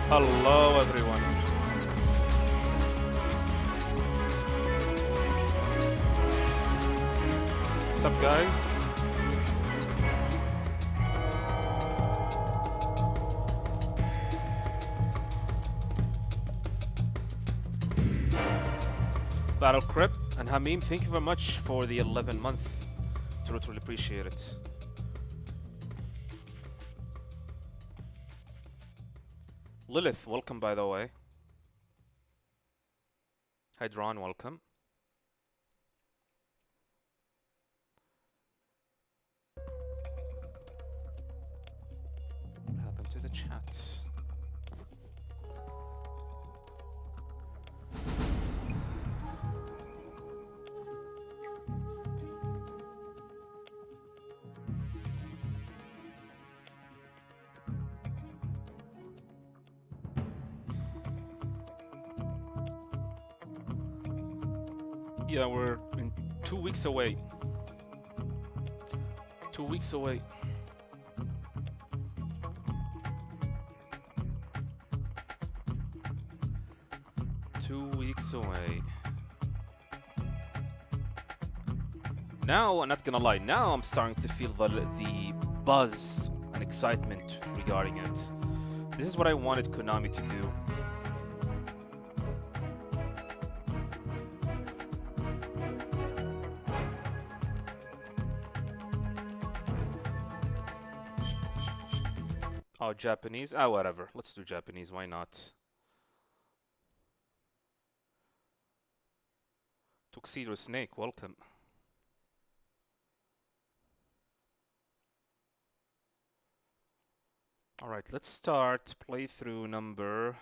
Hello everyone. What's up guys? Battle Crip and Hamim, thank you very much for the 11 month. Totally appreciate it. Lilith, welcome by the way. Hydron, welcome. What happened to the chats? Yeah, we're in 2 weeks away. 2 weeks away. Now, I'm not gonna lie, now I'm starting to feel the buzz and excitement regarding it. This is what I wanted Konami to do. Oh, Japanese? Ah, whatever. Let's do Japanese. Why not? Tuxedo Snake, welcome. Alright, let's start playthrough number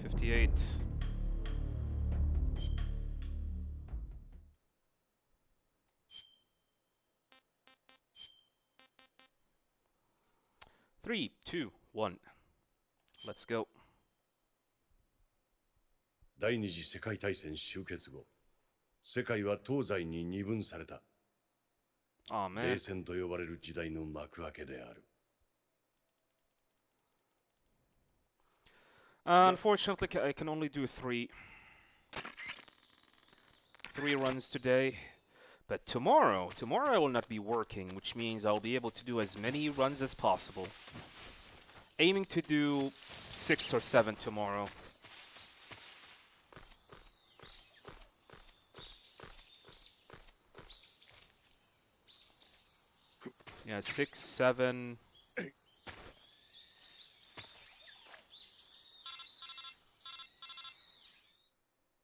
58. Three, two, one. Let's go. 第二次世界大戦終結後、世界は東西に二分された。Oh, man. 冷戦と呼ばれる時代の幕開けである。Unfortunately, I can only do three runs today. But tomorrow I will not be working, which means I'll be able to do as many runs as possible. Aiming to do 6 or 7 tomorrow. Yeah, 6, 7.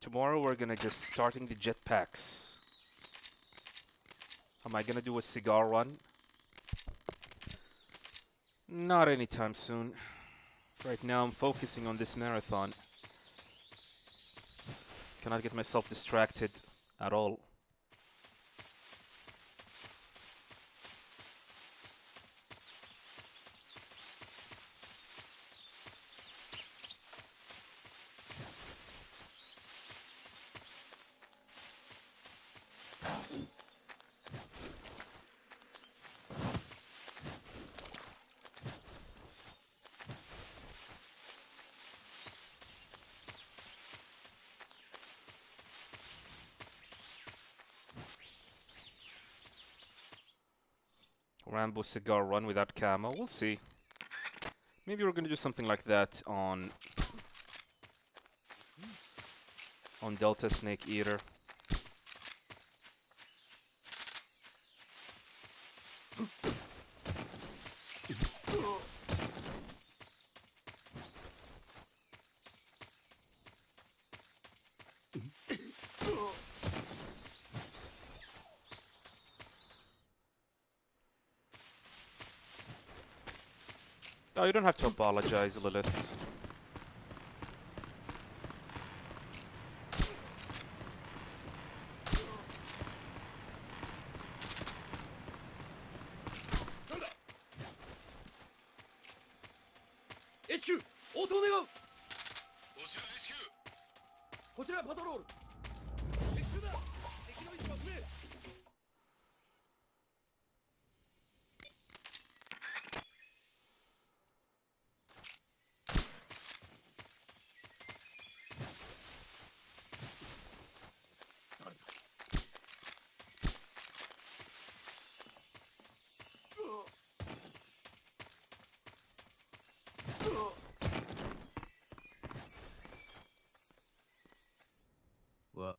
Tomorrow we're gonna just starting the jetpacks. Am I gonna do a cigar run? Not anytime soon. Right now I'm focusing on this marathon. Cannot get myself distracted at all. Rambo cigar run without camo. We'll see. Maybe we're gonna do something like that on Delta Snake Eater. Oh, you don't have to apologize, Lilith. HQ 応答願う。募集 HQ こちらパトロール。敵襲だ。敵の位置は不明。What?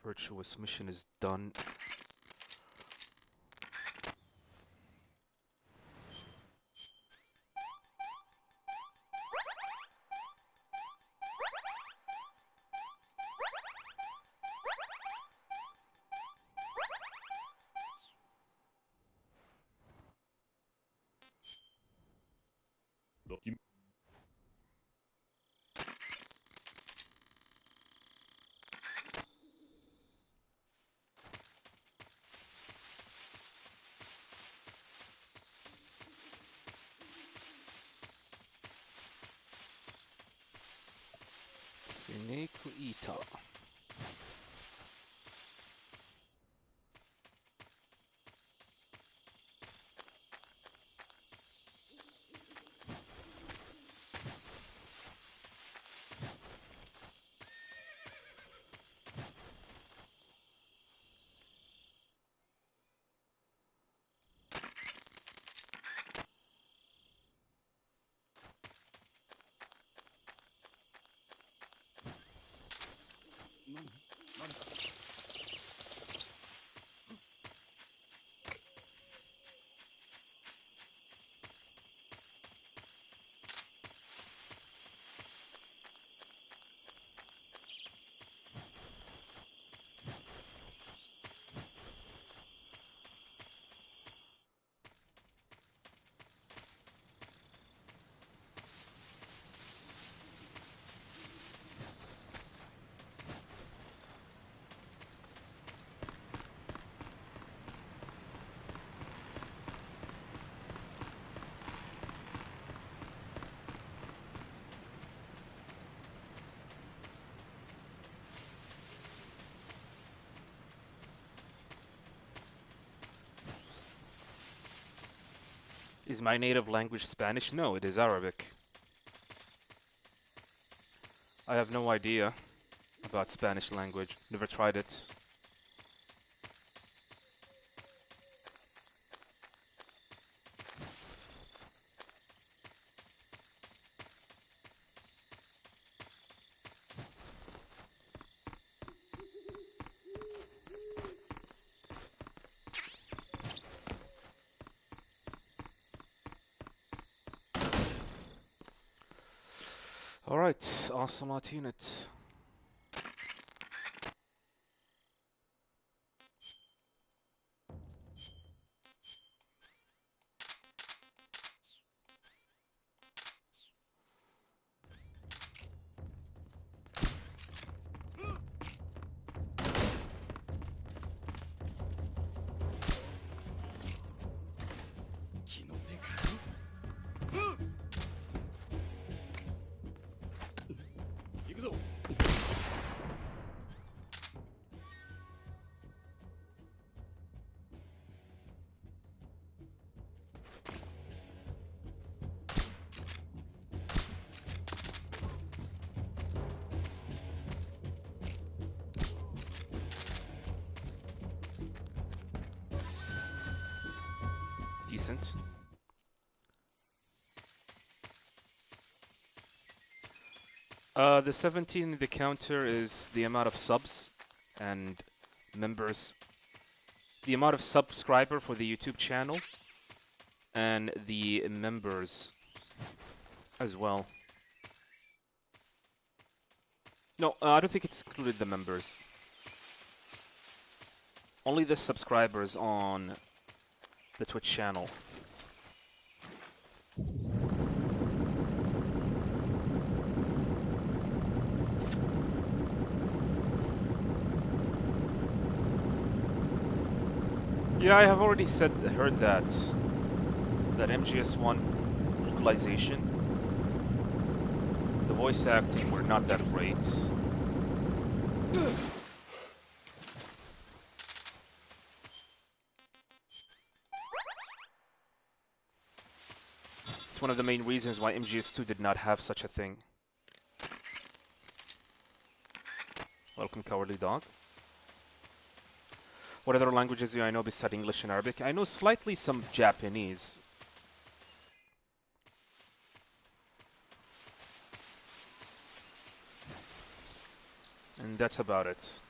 Virtuous mission is done. Snake Eater. Is my native language Spanish? No, it is Arabic. I have no idea about Spanish language. Never tried it. Alright, Ocelot unit. Decent. The 17 in the counter is the amount of subs and members, the amount of subscriber for the YouTube channel, and the members as well. No, I don't think it's included the members. Only the subscribers on the Twitch channel. Yeah, I have already heard that MGS1 localization, the voice acting were not that great. It's one of the main reasons why MGS2 did not have such a thing. Welcome, Cowardly Dog. What other languages do I know besides English and Arabic? I know slightly some Japanese. And that's about it.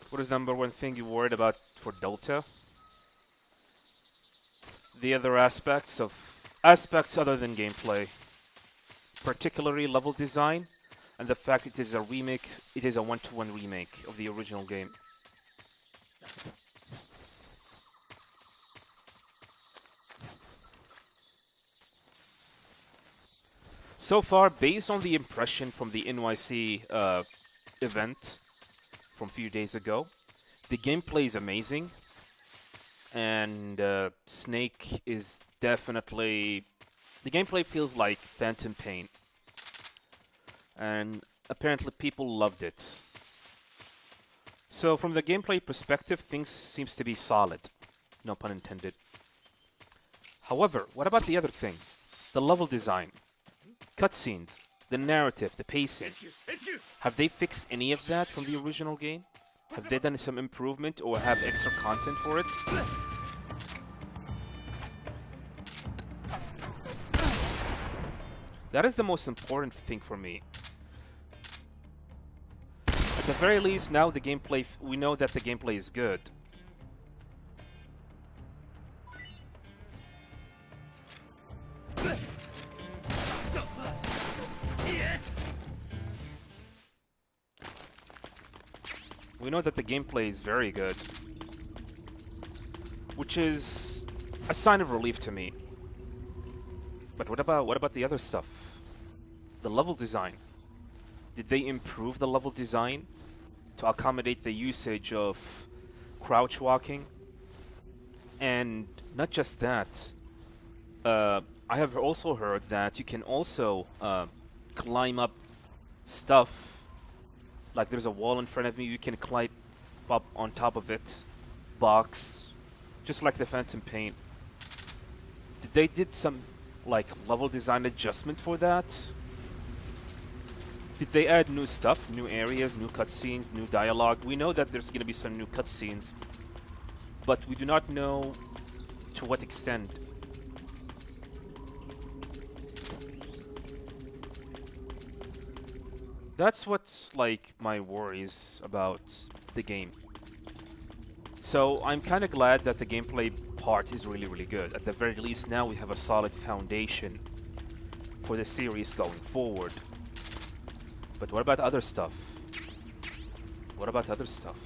What is the number one thing you worried about for Delta? The other aspects other than gameplay, particularly level design and the fact it is a remake, it is a one-to-one remake of the original game. So far, based on the impression from the NYC event from a few days ago, the gameplay is amazing. And Snake is definitely... The gameplay feels like Phantom Pain. And apparently people loved it. So from the gameplay perspective, things seems to be solid. No pun intended. However, what about the other things? The level design, cutscenes, the narrative, the pacing. Have they fixed any of that from the original game? Have they done some improvement or have extra content for it? That is the most important thing for me. At the very least, now the gameplay, we know that the gameplay is good. We know that the gameplay is very good, which is a sign of relief to me. But what about the other stuff? The level design. Did they improve the level design to accommodate the usage of crouch walking? And not just that, I have also heard that you can also climb up stuff. Like there's a wall in front of you can climb up on top of it. Box. Just like the Phantom Pain. They did some like level design adjustment for that? Did they add new stuff, new areas, new cutscenes, new dialogue? We know that there's gonna be some new cutscenes, but we do not know to what extent. That's what's like my worries about the game. So I'm kind of glad that the gameplay part is really, really good. At the very least, now we have a solid foundation for the series going forward. But what about other stuff? What about other stuff?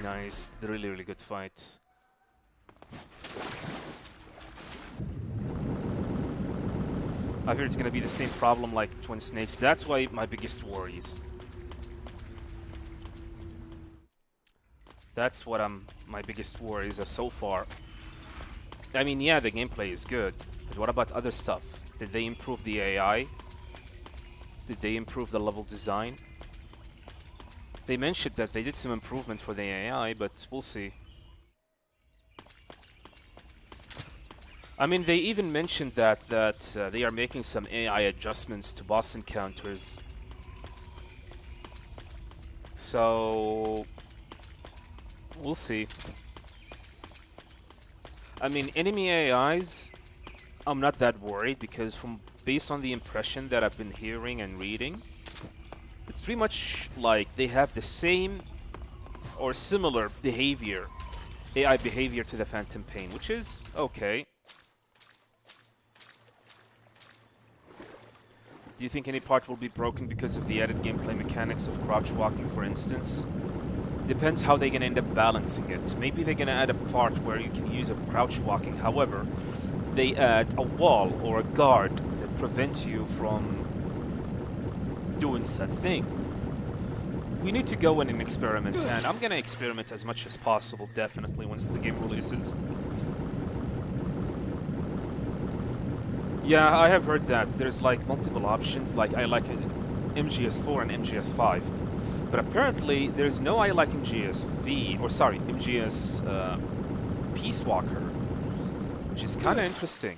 Nice, really, really good fight. I fear it's gonna be the same problem like Twin Snakes. That's why my biggest worries. That's what my biggest worries are so far. I mean, yeah, the gameplay is good, but what about other stuff? Did they improve the AI? Did they improve the level design? They mentioned that they did some improvement for the AI, but we'll see. I mean, they even mentioned that they are making some AI adjustments to boss encounters. So we'll see. I mean, enemy AIs, I'm not that worried because based on the impression that I've been hearing and reading, it's pretty much like they have the same or similar behavior, AI behavior to the Phantom Pain, which is okay. Do you think any part will be broken because of the added gameplay mechanics of crouch walking, for instance? Depends how they're gonna end up balancing it. Maybe they're gonna add a part where you can use a crouch walking. However, they add a wall or a guard that prevents you from doing said thing. We need to go in and experiment, and I'm gonna experiment as much as possible, definitely, once the game releases. Yeah, I have heard that there's like multiple options, like I like MGS4 and MGS5. But apparently there's no I like MGS Peace Walker, which is kind of interesting.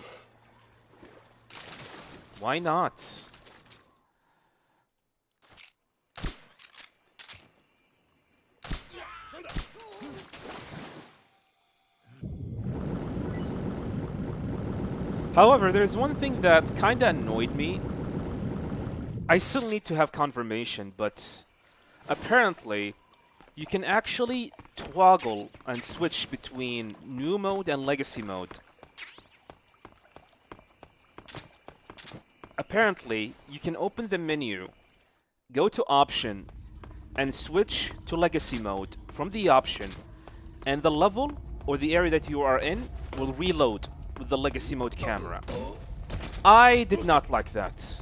Why not? However, there's one thing that kind of annoyed me. I still need to have confirmation, but apparently you can actually toggle and switch between new mode and legacy mode. Apparently, you can open the menu, go to option, and switch to legacy mode from the option, and the level or the area that you are in will reload with the legacy mode camera. I did not like that.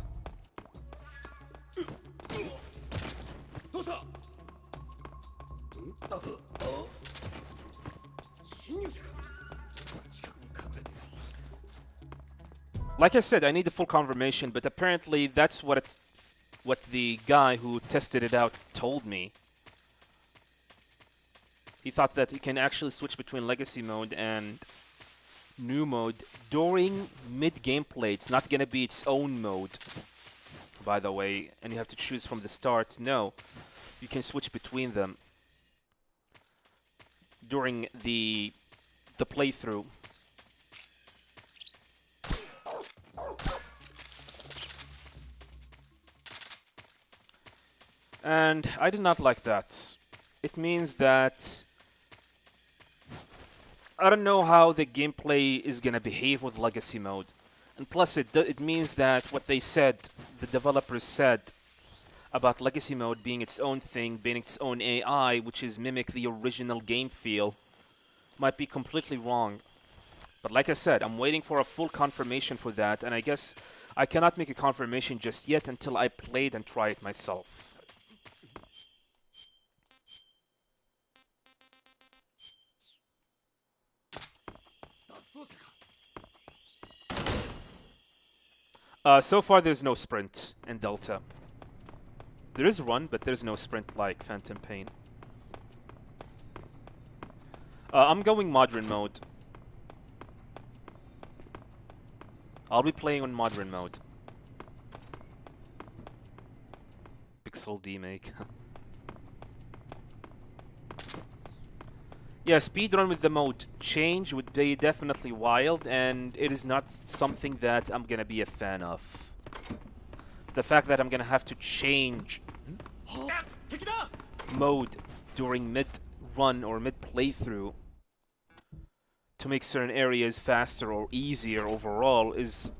Like I said, I need the full confirmation, but apparently that's what the guy who tested it out told me. He thought that you can actually switch between legacy mode and new mode during mid-gameplay. It's not gonna be its own mode, by the way, and you have to choose from the start. No, you can switch between them during the playthrough. And I did not like that. It means that I don't know how the gameplay is gonna behave with legacy mode. And plus it means that what they said, the developers said about legacy mode being its own thing, being its own AI, which is mimic the original game feel, might be completely wrong. But like I said, I'm waiting for a full confirmation for that, and I guess I cannot make a confirmation just yet until I play it and try it myself. So far, there's no sprint in Delta. There is run, but there's no sprint like Phantom Pain. I'm going modern mode. I'll be playing on modern mode. Pixel demake. Yeah, speedrun with the mode change would be definitely wild, and it is not something that I'm gonna be a fan of. The fact that I'm gonna have to change mode during mid-run or mid-playthrough to make certain areas faster or easier overall is...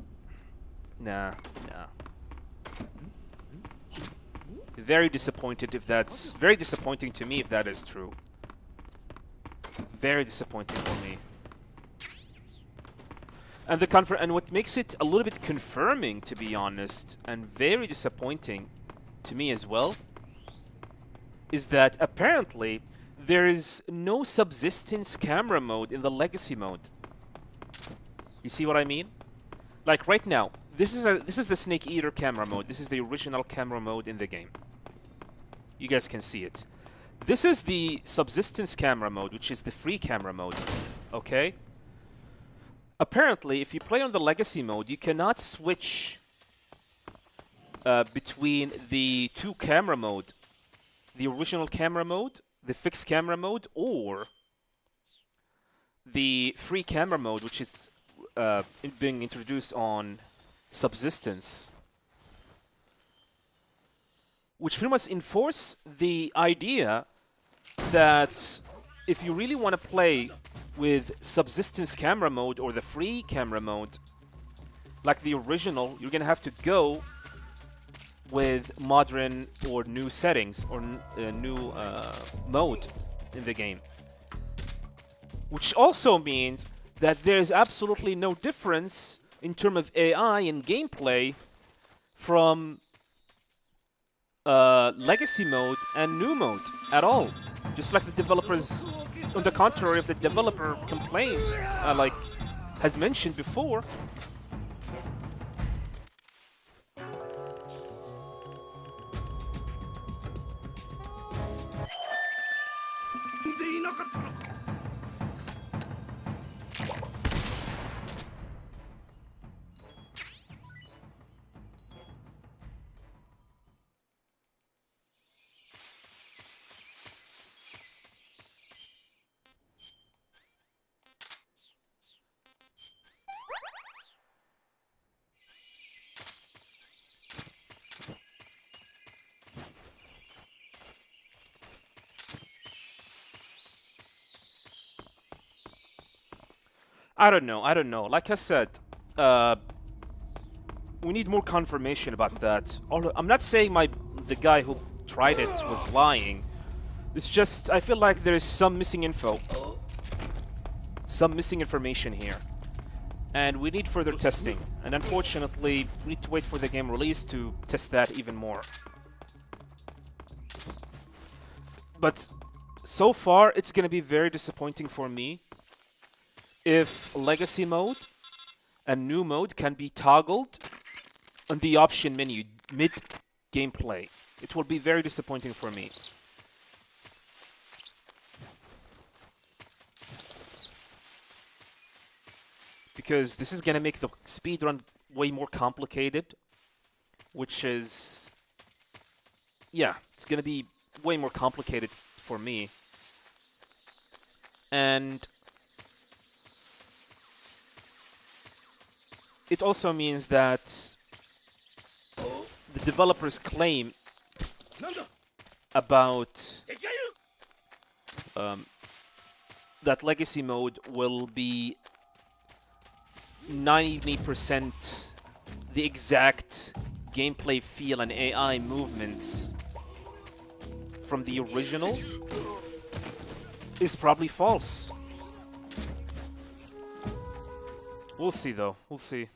Nah. Very disappointed if that's... Very disappointing to me if that is true. Very disappointing for me. And and what makes it a little bit confirming, to be honest, and very disappointing to me as well, is that apparently there is no subsistence camera mode in the legacy mode. You see what I mean? Like right now, this is the Snake Eater camera mode. This is the original camera mode in the game. You guys can see it. This is the subsistence camera mode, which is the free camera mode. Okay? Apparently, if you play on the legacy mode, you cannot switch between the two camera mode. The original camera mode, the fixed camera mode, or the free camera mode, which is being introduced on subsistence. Which pretty much enforce the idea that if you really want to play with subsistence camera mode or the free camera mode, like the original, you're gonna have to go with modern or new settings or new mode in the game. Which also means that there's absolutely no difference in terms of AI and gameplay from legacy mode and new mode at all. Just like the developers, on the contrary of the developer complaint, like has mentioned before. I don't know. Like I said, we need more confirmation about that. I'm not saying the guy who tried it was lying. It's just, I feel like there is some missing info. Some missing information here. And we need further testing. And unfortunately, we need to wait for the game release to test that even more. But so far, it's gonna be very disappointing for me if legacy mode and new mode can be toggled on the option menu mid-gameplay. It will be very disappointing for me. Because this is gonna make the speedrun way more complicated, which is... yeah, it's gonna be way more complicated for me. And it also means that the developers claim about that legacy mode will be 90% the exact gameplay feel and AI movements from the original is probably false. We'll see, though. We'll see.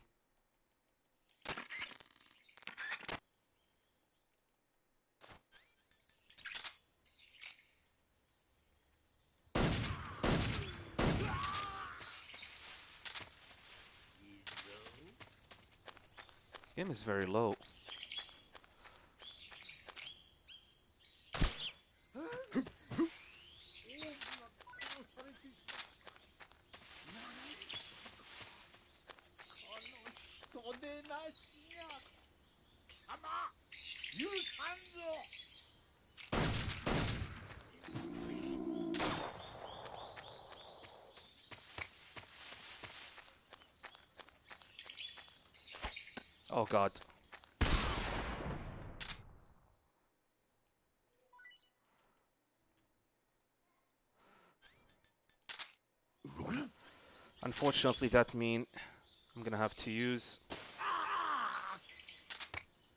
Game is very low. Oh god. Unfortunately, that means I'm gonna have to use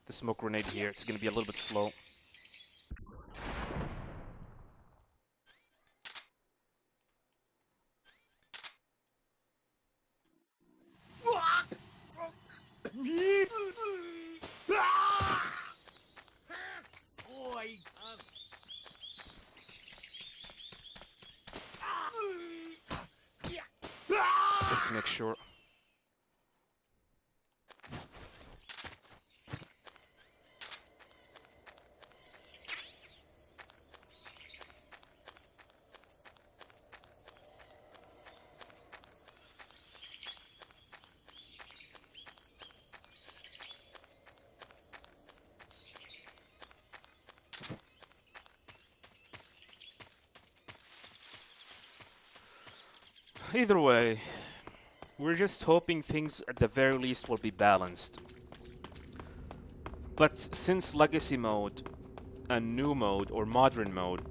the smoke grenade here. It's gonna be a little bit slow. Just to make sure. Either way, we're just hoping things at the very least will be balanced. But since legacy mode and new mode or modern mode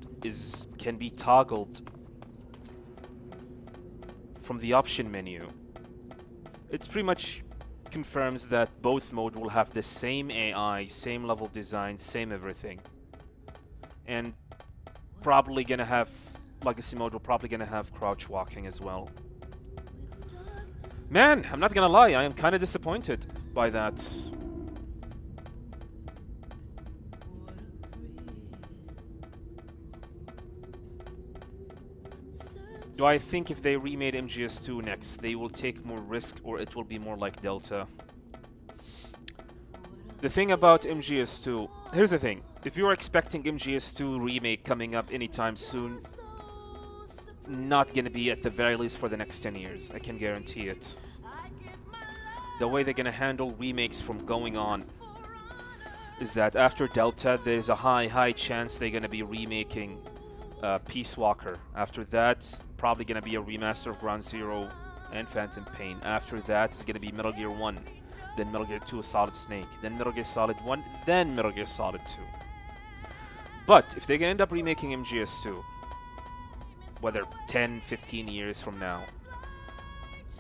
can be toggled from the option menu, it pretty much confirms that both mode will have the same AI, same level design, same everything. And probably gonna have legacy mode will probably gonna have crouch walking as well. Man, I'm not gonna lie, I am kind of disappointed by that. Do I think if they remade MGS2 next, they will take more risk or it will be more like Delta? The thing about MGS2, here's the thing. If you're expecting MGS2 remake coming up anytime soon, not gonna be at the very least for the next 10 years. I can guarantee it. The way they're gonna handle remakes from going on is that after Delta, there's a high chance they're gonna be remaking Peace Walker. After that, probably gonna be a remaster of Ground Zero and Phantom Pain. After that, it's gonna be Metal Gear 1, then Metal Gear 2 Solid Snake, then Metal Gear Solid 1, then Metal Gear Solid 2. But if they're gonna end up remaking MGS2, whether 10, 15 years from now,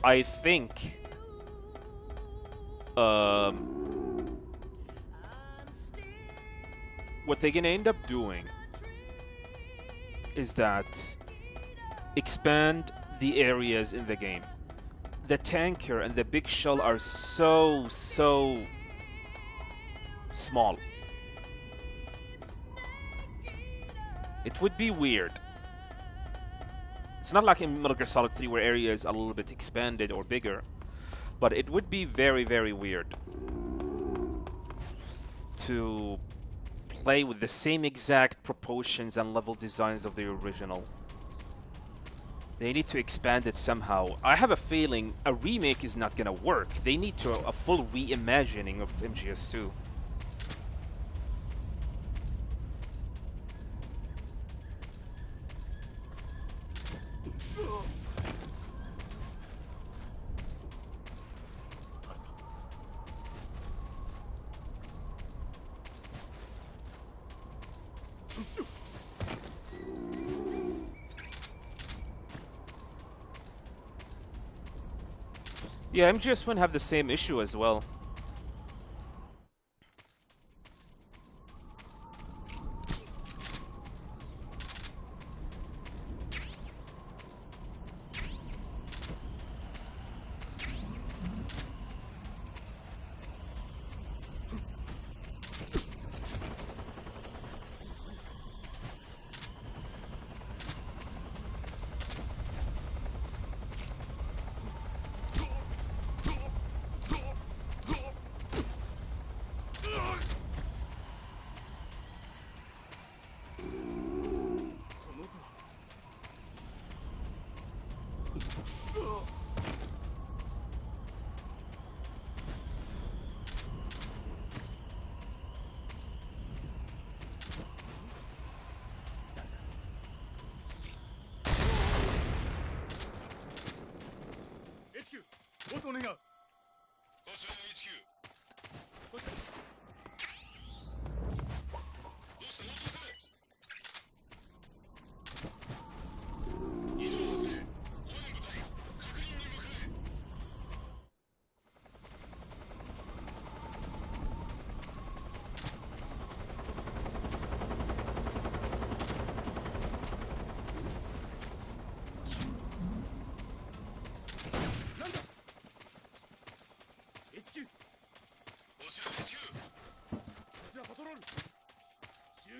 I think what they're gonna end up doing is that expand the areas in the game. The tanker and the big shell are so small. It would be weird. It's not like in Metal Gear Solid 3 where areas are a little bit expanded or bigger, but it would be very weird to play with the same exact proportions and level designs of the original. They need to expand it somehow. I have a feeling a remake is not gonna work. They need a full reimagining of MGS2. Yeah, MGS1 have the same issue as well.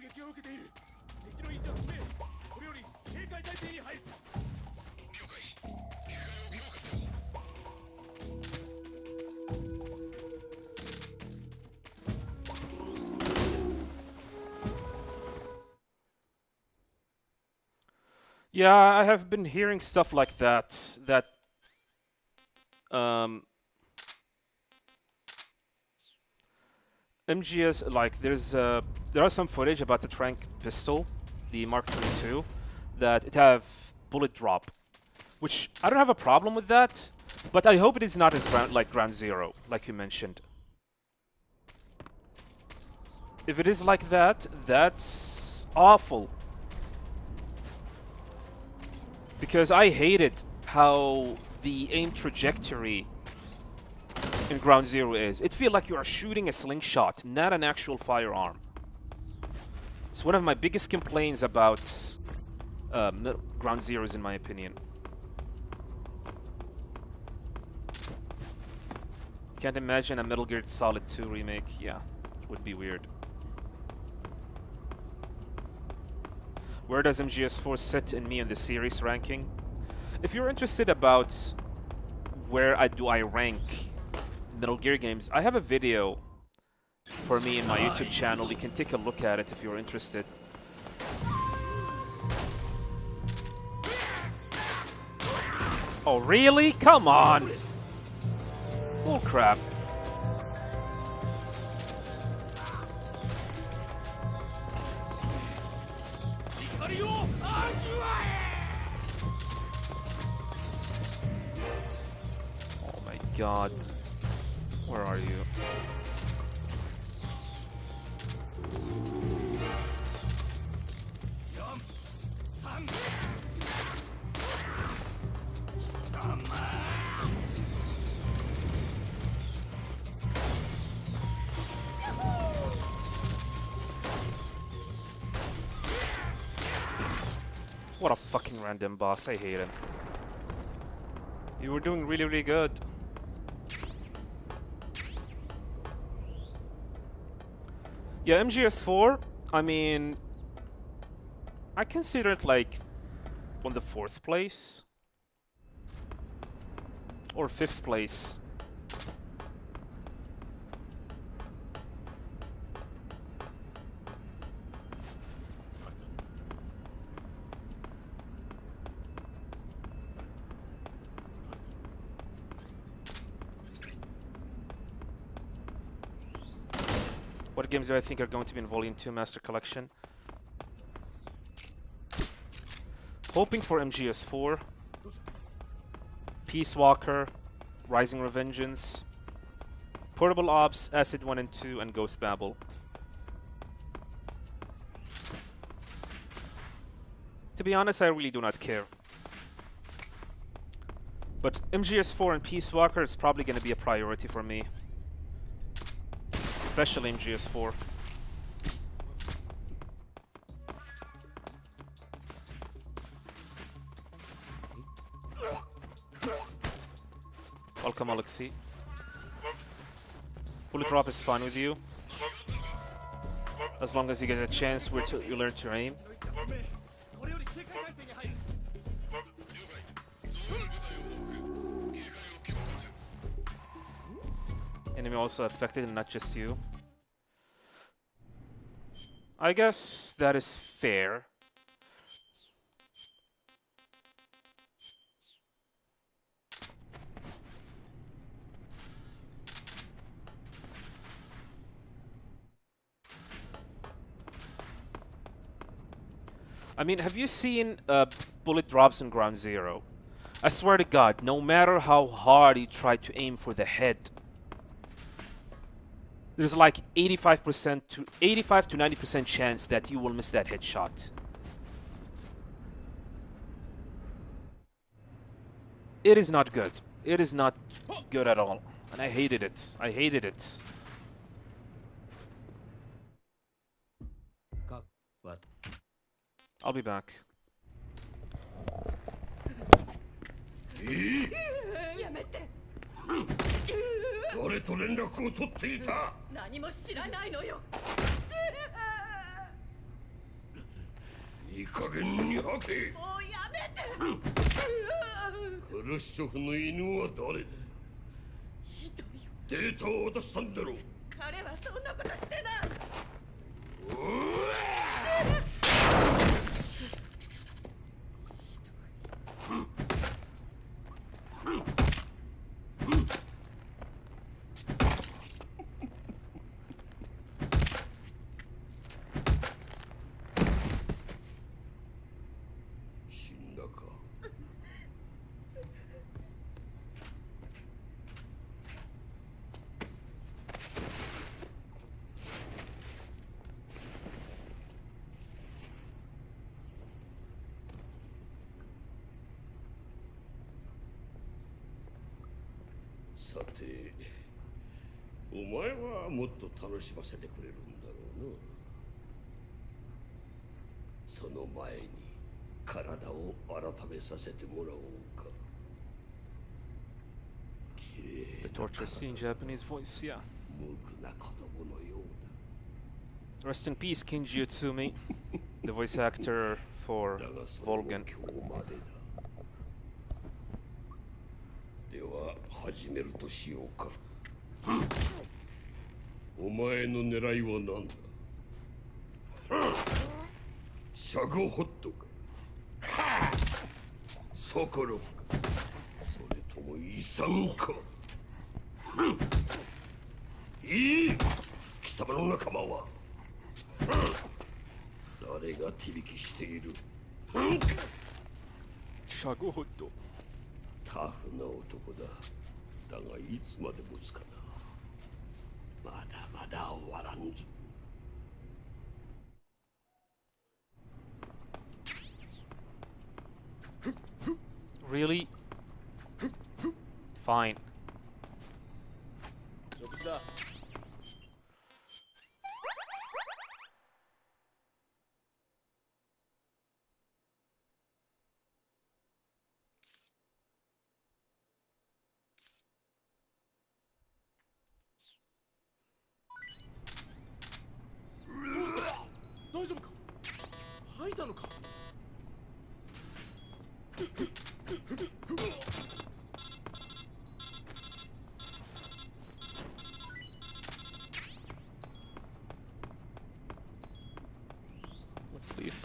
撃を受けている。敵の位置は不明。これより警戒態勢に入る。了解。警戒を強化せよ。Yeah, I have been hearing stuff like that. MGS, like, there are some footage about the Trank pistol, the Mark 22, that it have bullet drop, which I don't have a problem with that, but I hope it is not as ground zero, like you mentioned. If it is like that, that's awful. Because I hated how the aim trajectory in Ground Zero is. It feels like you are shooting a slingshot, not an actual firearm. It's one of my biggest complaints about Ground Zeroes, in my opinion. Can't imagine a Metal Gear Solid 2 remake. Yeah, it would be weird. Where does MGS4 sit in me in the series ranking? If you're interested about where I rank Metal Gear games, I have a video for me in my YouTube channel. You can take a look at it if you're interested. Oh really? Come on! Oh crap. Oh my god. Where are you? What a fucking random boss. I hate him. You were doing really, really good. Yeah, MGS4, I mean, I consider it like on the 4th place or 5th place. What games do I think are going to be in Volume 2 Master Collection? Hoping for MGS4, Peace Walker, Rising Revengeance, Portable Ops, Acid 1 and 2, and Ghost Babel. To be honest, I really do not care. But MGS4 and Peace Walker is probably going to be a priority for me. Especially MGS4. Welcome, Alexei. Bullet drop is fine with you. As long as you get a chance where you learn to aim. Enemy also affected and not just you. I guess that is fair. I mean, have you seen bullet drops in Ground Zero? I swear to God, no matter how hard you try to aim for the head, there's like 85 to 90% chance that you will miss that headshot. It is not good. It is not good at all. And I hated it. I hated it. What? I'll be back. やめて。誰と連絡を取っていた。何も知らないのよ。いい加減に吐け。もうやめて。クルシチョフの犬は誰だ。ひどいよ。データを渡したんだろう。彼はそんなことしてない。死んだか。さて、お前はもっと楽しませてくれるんだろうな。その前に体を改めさせてもらおうか。綺麗 The な torture scene, Japanese voice, yeah. 無垢な子供のよう Rest in peace, Kinji Utsumi, the voice actor for だ。だがそれも Volgan. 今日までだ。では始めるとしようか。お前の狙いは何だ。シャゴホットか。ソコロフか。それともイサンか。いい貴様の仲間は誰が手引きしている。 Shagohodo. タフな男だ。だがいつまで持つかな。まだまだ終わらんぞ。 Really? Fine. 食事だ。大丈夫か。吐いたのか。 Let's leave.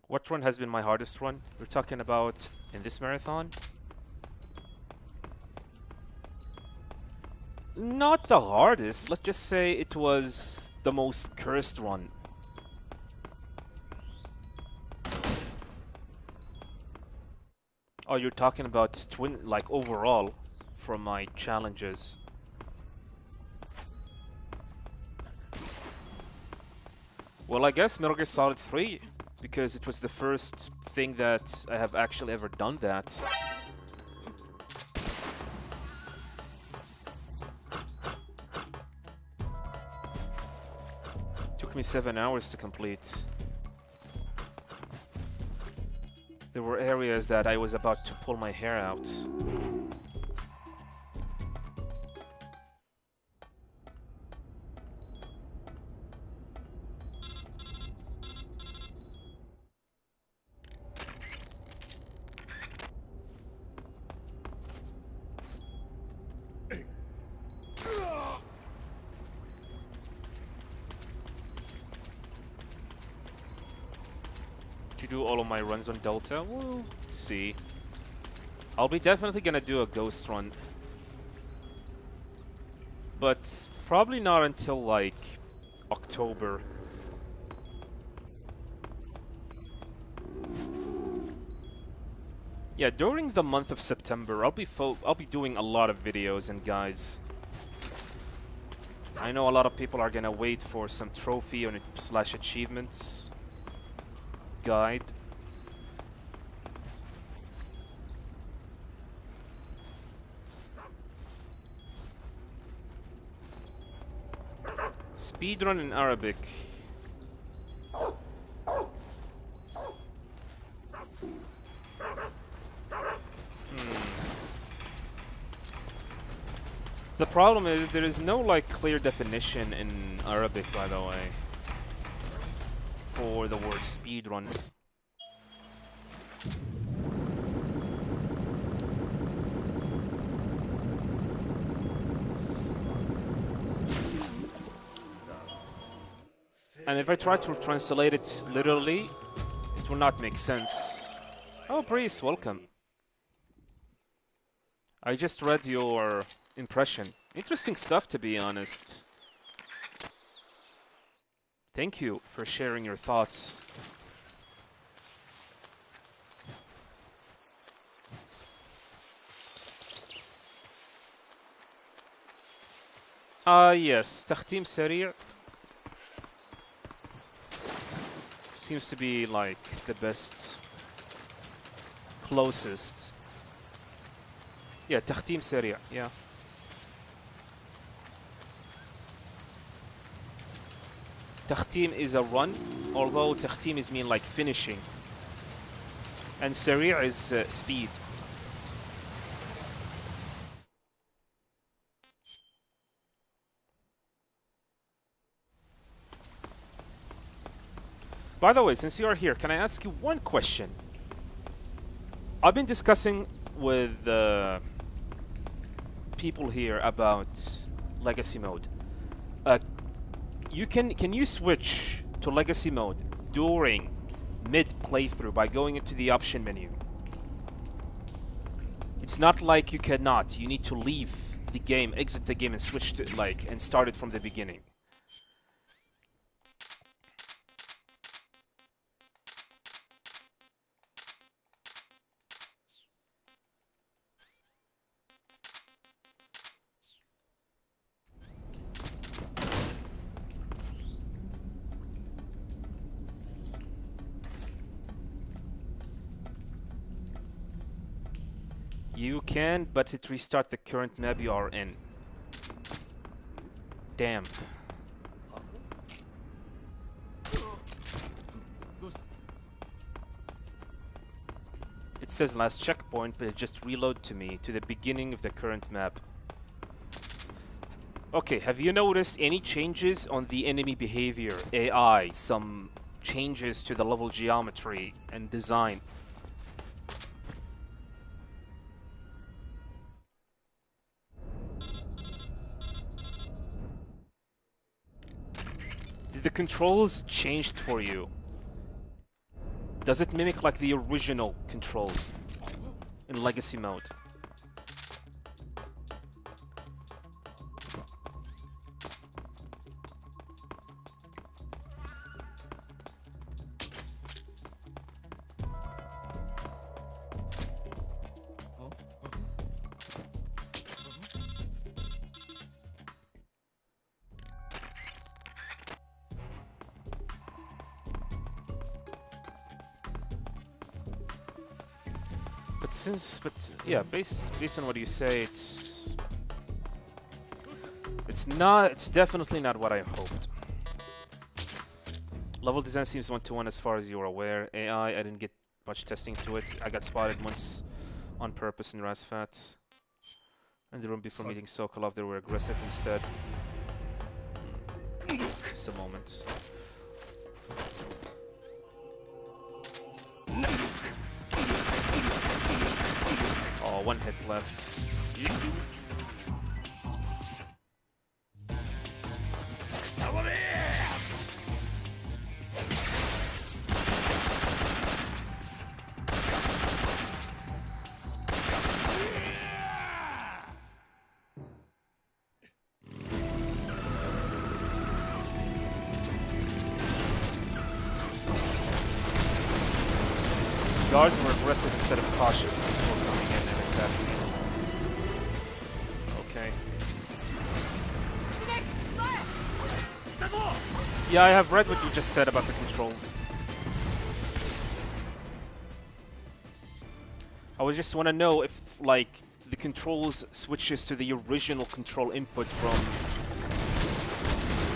What run has been my hardest run? We're talking about in this marathon? Not the hardest, let's just say it was the most cursed run. Oh, you're talking about like overall from my challenges. Well, I guess Metal Gear Solid 3, because it was the first thing that I have actually ever done that. Took me 7 hours to complete. There were areas that I was about to pull my hair out. To do all of my runs on Delta? We'll see. I'll be definitely gonna do a ghost run. But probably not until like October. Yeah, during the month of September, I'll be doing a lot of videos, and guys, I know a lot of people are gonna wait for some trophy or slash achievements guide. Speedrun in Arabic. problem is there is no like clear definition in Arabic, by the way, for the word speedrun. And if I try to translate it literally, it will not make sense. Oh, Breeze, welcome. I just read your impression. Interesting stuff, to be honest. Thank you for sharing your thoughts. Yes, تختيم سريع seems to be like the best, closest. Yeah, تختيم سريع, yeah. تختيم is a run, although تختيم is mean like finishing. And سريع is speed. By the way, since you are here, can I ask you one question? I've been discussing with people here about legacy mode. Can you switch to legacy mode during mid playthrough by going into the option menu? It's not like you cannot. You need to leave the game, exit the game, and switch to and start it from the beginning. You can, but it restart the current map you are in. Damn. It says last checkpoint, but it just reload to me to the beginning of the current map. Okay, have you noticed any changes on the enemy behavior, AI, some changes to the level geometry and design? The controls changed for you? Does it mimic like the original controls in legacy mode? Yeah, based on what you say, it's definitely not what I hoped. Level design seems one-to-one as far as you're aware. AI, I didn't get much testing to it. I got spotted once on purpose in Rasfat. And the room before meeting Sokolov, they were aggressive instead. Just a moment. Oh, one hit left. Guards were aggressive instead of cautious before coming in and attacking. Okay. Yeah, I have read what you just said about the controls. I would just want to know if, like, the controls switches to the original control input from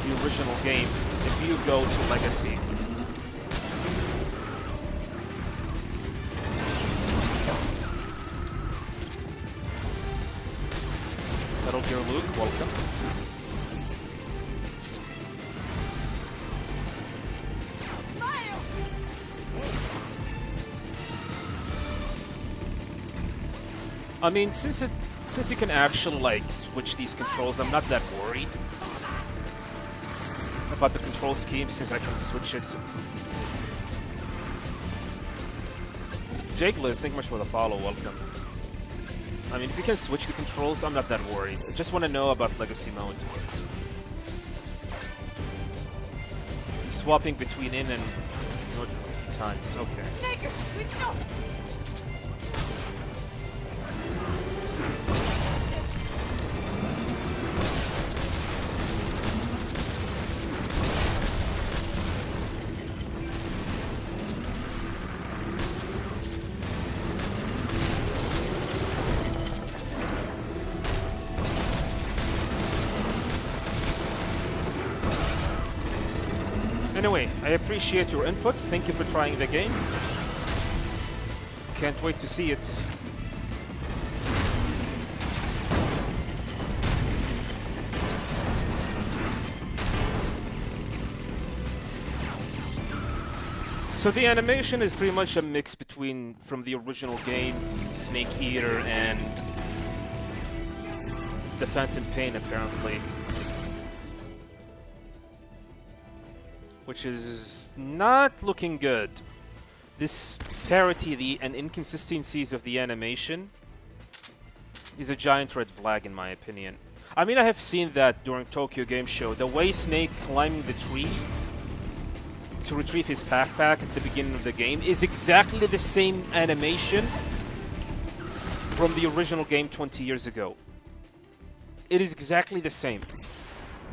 the original game if you go to Legacy. Metal Gear Luke, welcome. I mean, since you can actually like switch these controls, I'm not that worried about the control scheme since I can switch it. Jake Liz, thank you much for the follow. Welcome. I mean, if you can switch the controls, I'm not that worried. I just want to know about Legacy Mode. Swapping between in and out times. Okay. スネークうちの Anyway, I appreciate your input. Thank you for trying the game. Can't wait to see it. So the animation is pretty much a mix between from the original game, Snake Eater, and the Phantom Pain, apparently. Which is not looking good. This parity and inconsistencies of the animation is a giant red flag in my opinion. I mean, I have seen that during Tokyo Game Show. The way Snake climbing the tree to retrieve his backpack at the beginning of the game is exactly the same animation from the original game 20 years ago. It is exactly the same.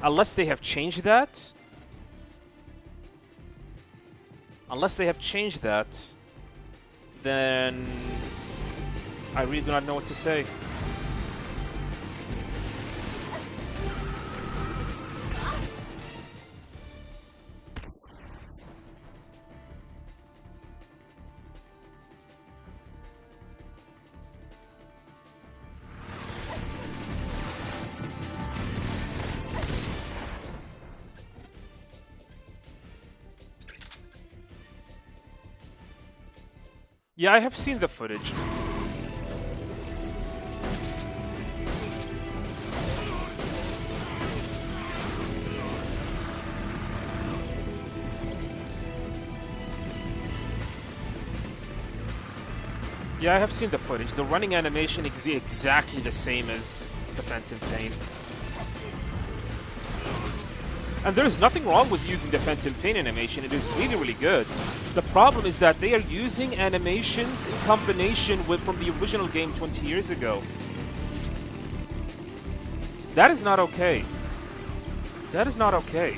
Unless they have changed that. Unless they have changed that, then I really do not know what to say. Yeah, I have seen the footage. Yeah, I have seen the footage. The running animation is exactly the same as the Phantom Pain. And there's nothing wrong with using the Phantom Pain animation. It is really, really good. The problem is that they are using animations in combination with from the original game 20 years ago. That is not okay. That is not okay.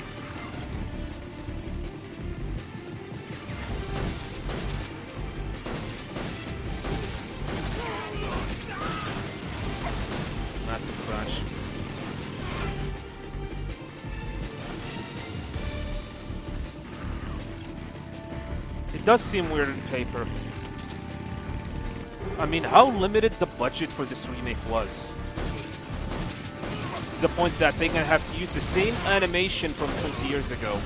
Massive crash. It does seem weird in paper. I mean, how limited the budget for this remake was. To the point that they're gonna have to use the same animation from 20 years ago.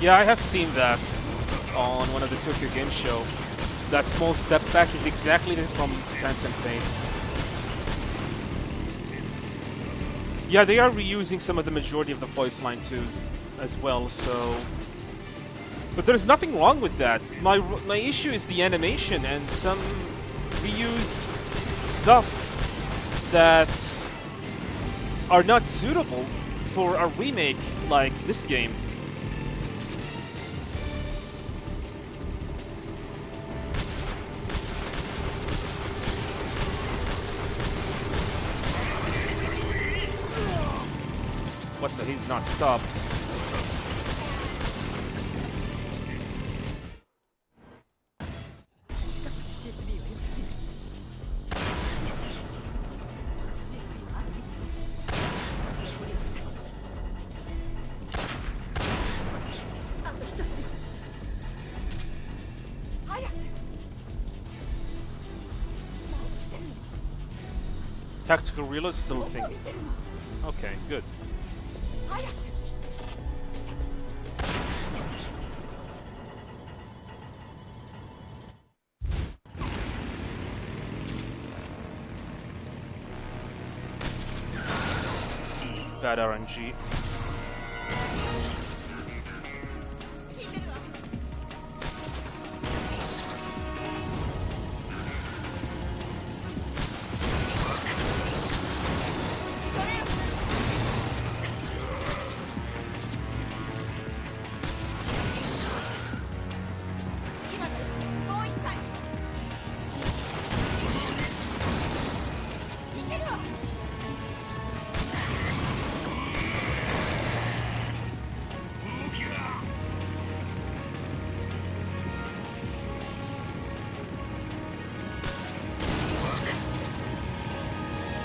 Yeah, I have seen that on one of the Tokyo Game Show. That small step back is exactly from Phantom Pain. Yeah, they are reusing some of the majority of the voice line twos as well, so... But there's nothing wrong with that. My issue is the animation and some reused stuff that are not suitable for a remake like this game. What the? He did not stop. Tactical reload still a thing. 見てるわ Okay, good. 早く Bad RNG. 聞いてるわ 今のもう一回いけるわ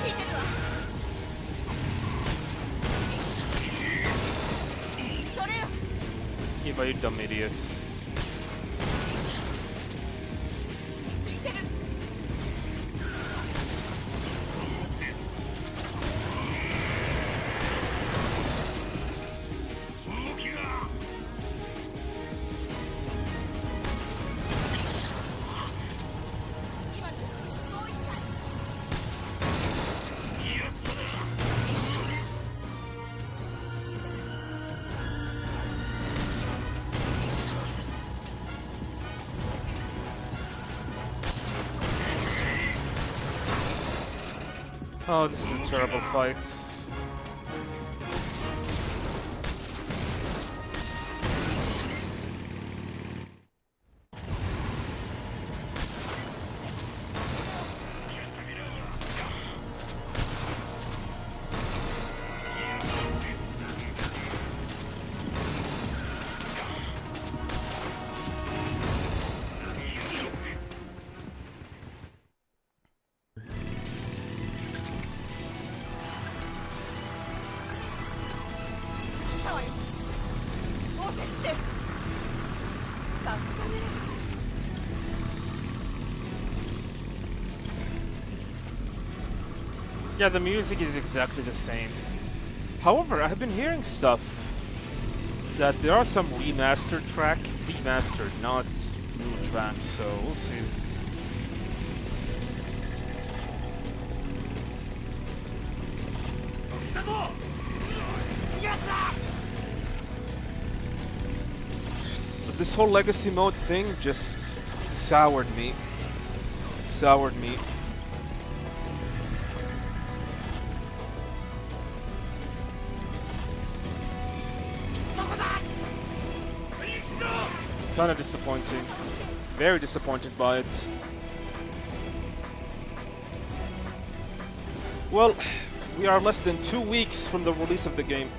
聞いてるわそれよ Eva, you dumb idiots. 聞いてる 今のもう一回 Oh, this is a terrible fight. Yeah, the music is exactly the same. However, I have been hearing stuff that there are some remastered, not new tracks, so we'll see. But this whole legacy mode thing just soured me. Kinda disappointing. Very disappointed by it. Well, we are less than 2 weeks from the release of the game.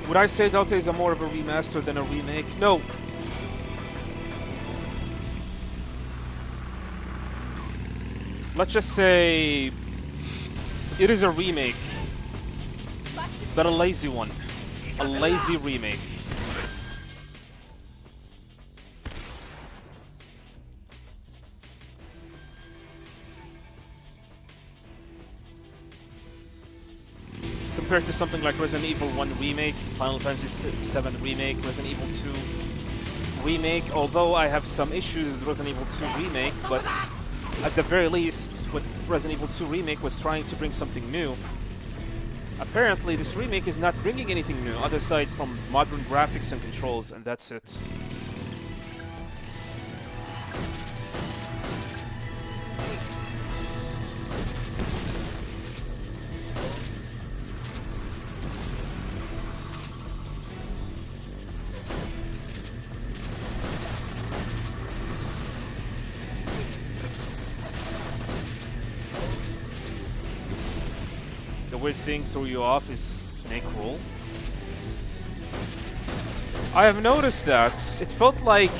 Would I say Delta is more of a remaster than a remake? No. Let's just say it is a remake, but a lazy one. A lazy remake. Compared to something like Resident Evil 1 Remake, Final Fantasy 7 Remake, Resident Evil 2 Remake, although I have some issues with Resident Evil 2 Remake, but at the very least, what Resident Evil 2 Remake was trying to bring something new. Apparently, this remake is not bringing anything new, other side from modern graphics and controls, and that's it. The weird thing threw you off is snake roll. I have noticed that it felt like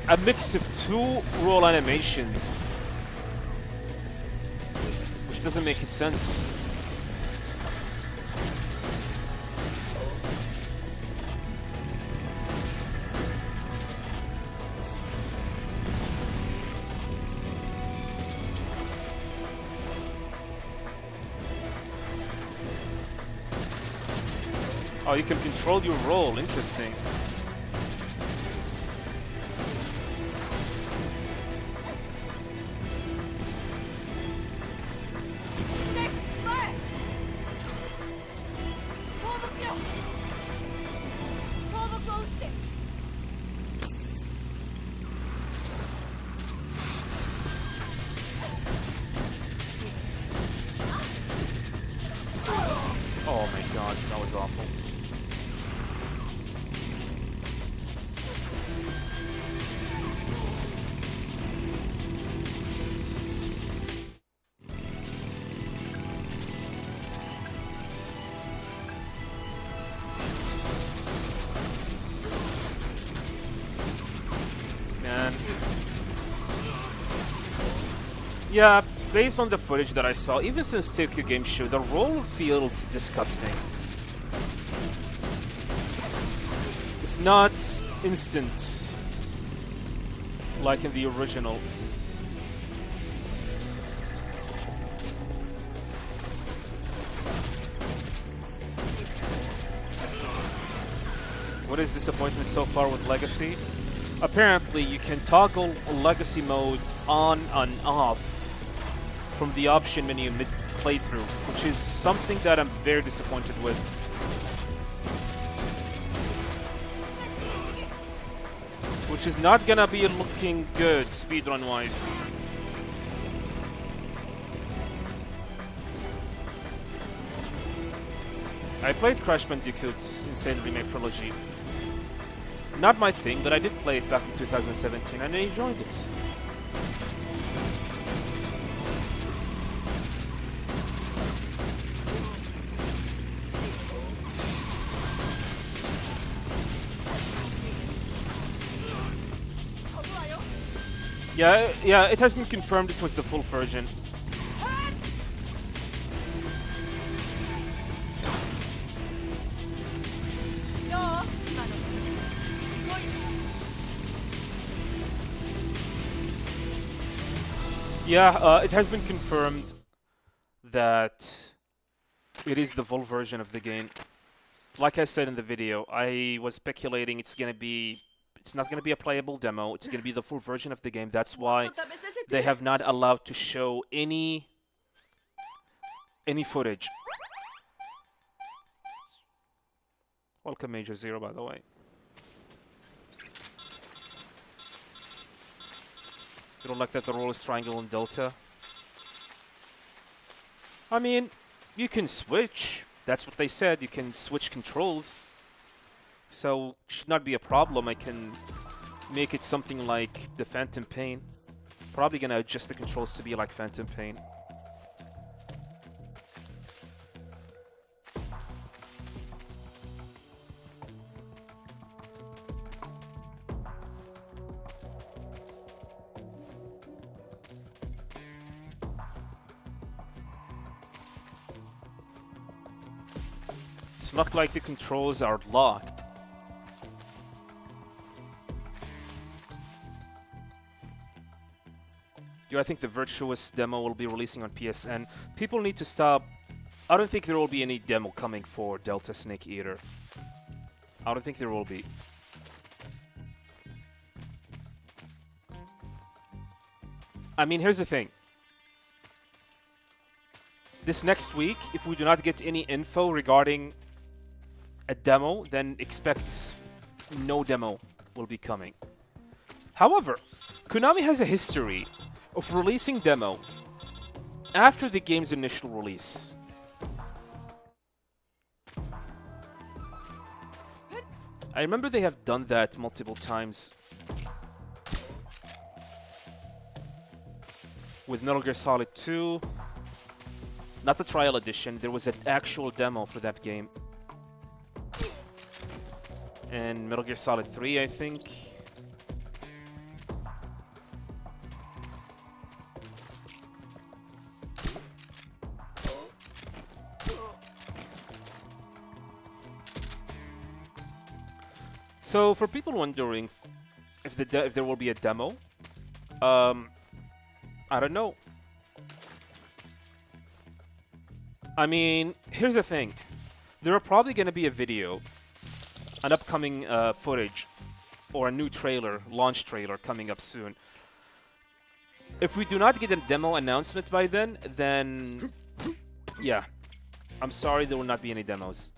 a mix of two roll animations, which doesn't make sense. Oh, you can control your role. Interesting. Oh my god, that was awful. Man. Yeah, based on the footage that I saw, even since Tokyo Game Show, the role feels disgusting. It's not instant like in the original. What is disappointment so far with Legacy? Apparently, you can toggle Legacy mode on and off from the option menu mid-playthrough, which is something that I'm very disappointed with. Which is not gonna be looking good speedrun-wise. I played Crash Bandicoot's Insane Remake Trilogy. Not my thing, but I did play it back in 2017 and I enjoyed it. Yeah, it has been confirmed it was the full version. Yeah, it has been confirmed that it is the full version of the game. Like I said in the video, I was speculating it's not gonna be a playable demo, it's gonna be the full version of the game. That's why they have not allowed to show any footage. Welcome Major Zero, by the way. You don't like that the roll is triangle and delta? I mean, you can switch. That's what they said. You can switch controls. So, should not be a problem. I can make it something like the Phantom Pain. Probably gonna adjust the controls to be like Phantom Pain. It's not like the controls are locked. Do I think the Virtuous demo will be releasing on PSN? People need to stop. I don't think there will be any demo coming for Delta Snake Eater. I don't think there will be. I mean, here's the thing. This next week, if we do not get any info regarding a demo, then expect no demo will be coming. However, Konami has a history of releasing demos after the game's initial release. I remember they have done that multiple times with Metal Gear Solid 2. Not the trial edition, there was an actual demo for that game. And Metal Gear Solid 3, I think. So, for people wondering if there will be a demo, I don't know. I mean, here's the thing. There are probably going to be a video, an upcoming footage, or a new trailer, launch trailer coming up soon. If we do not get a demo announcement by then yeah, I'm sorry, there will not be any demos.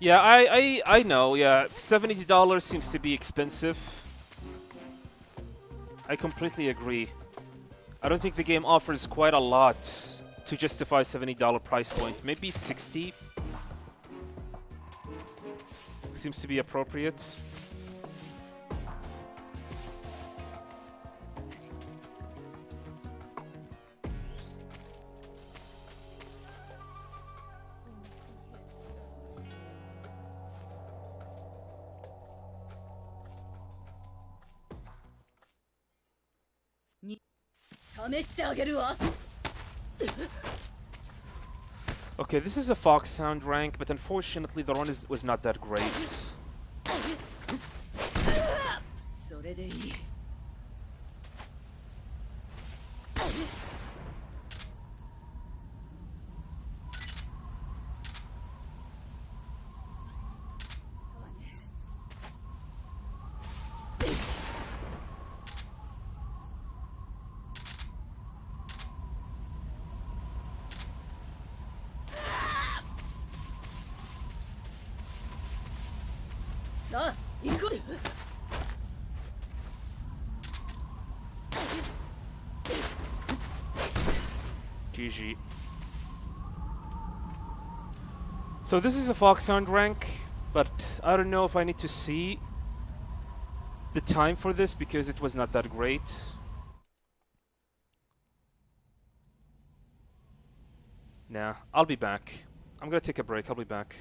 Yeah, I know, yeah, $70 seems to be expensive. I completely agree. I don't think the game offers quite a lot to justify $70 price point. Maybe 60 seems to be appropriate. Okay, this is a Fox Sound rank, but unfortunately the run was not that great. GG. So this is a Fox Sound rank, but I don't know if I need to see the time for this because it was not that great. Nah, I'll be back. I'm gonna take a break, I'll be back.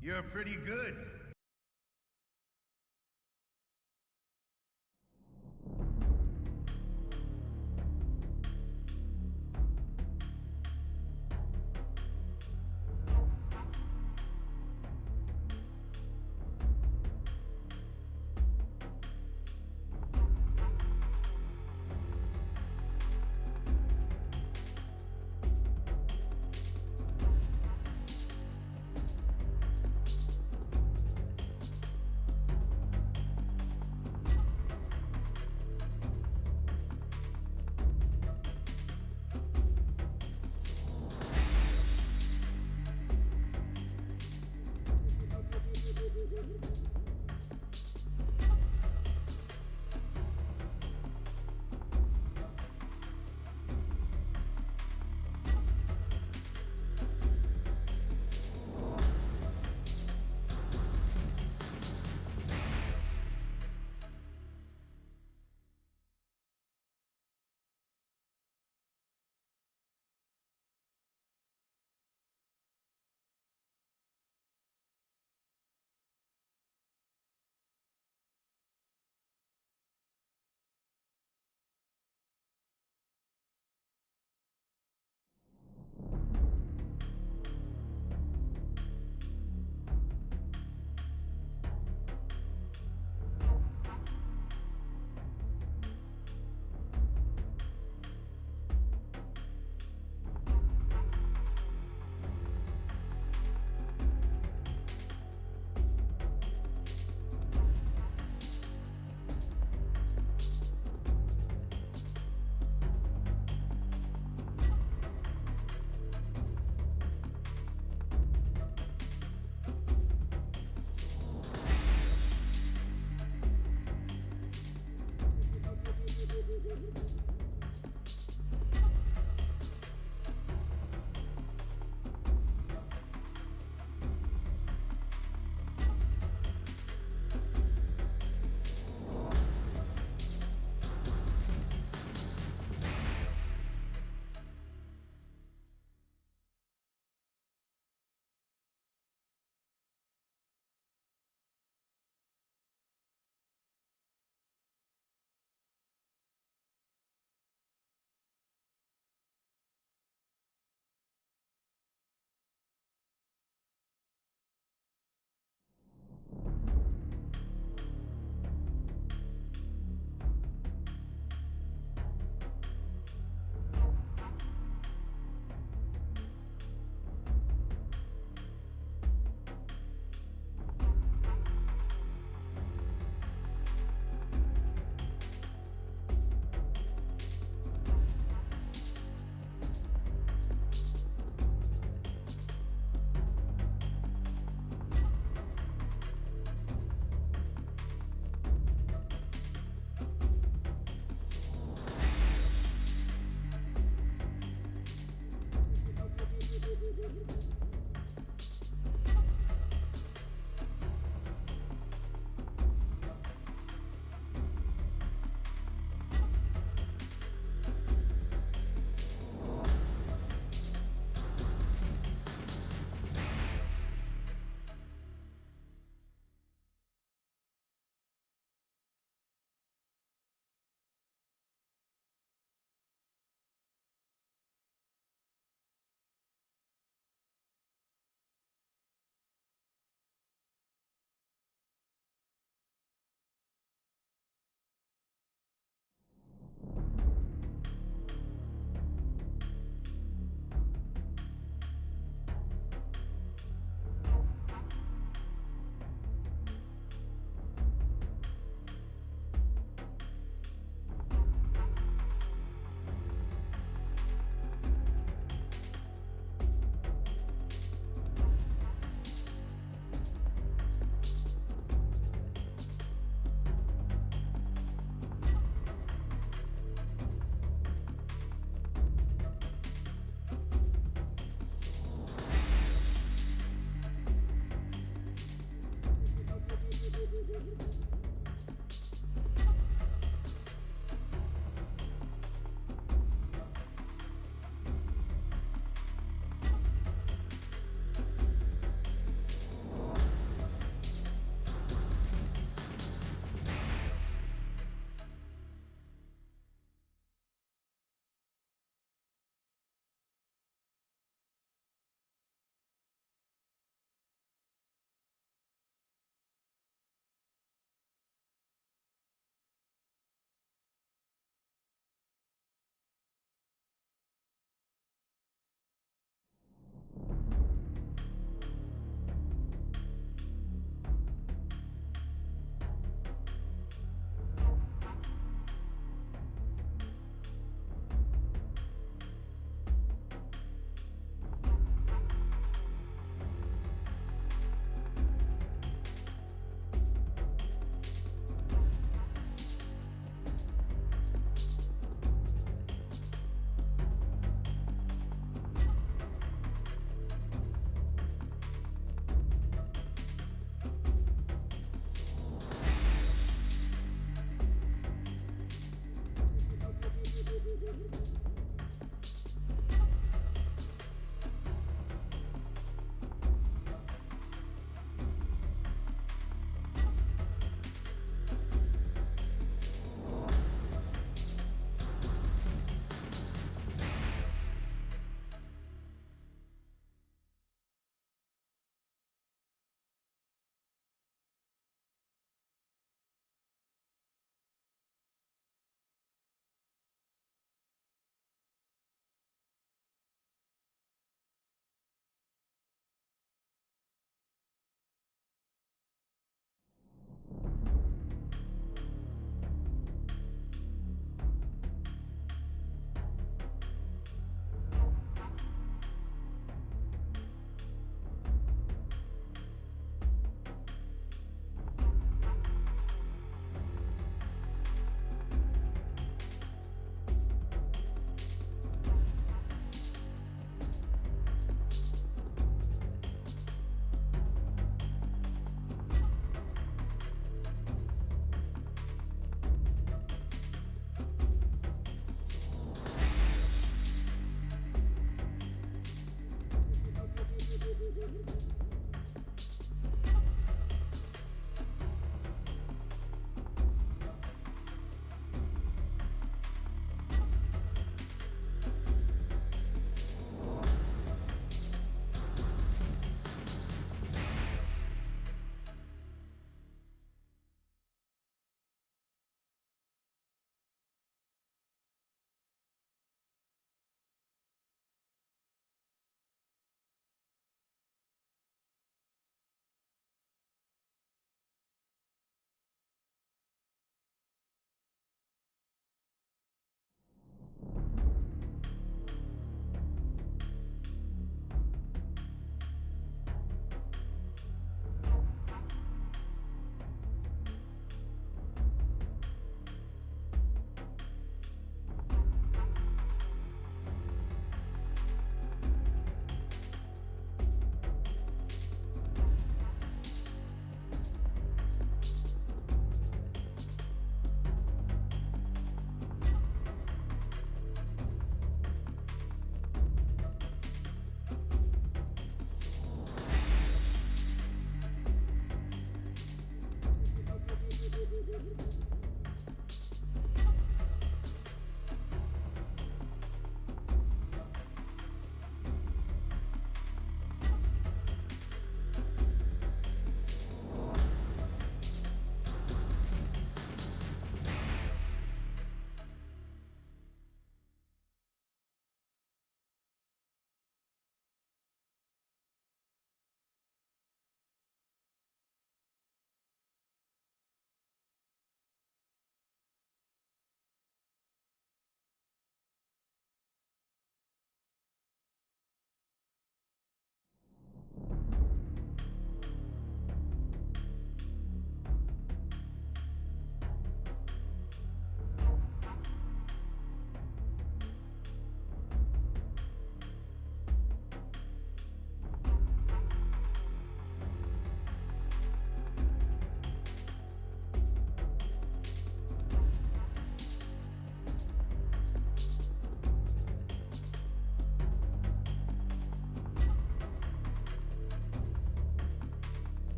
You're pretty good.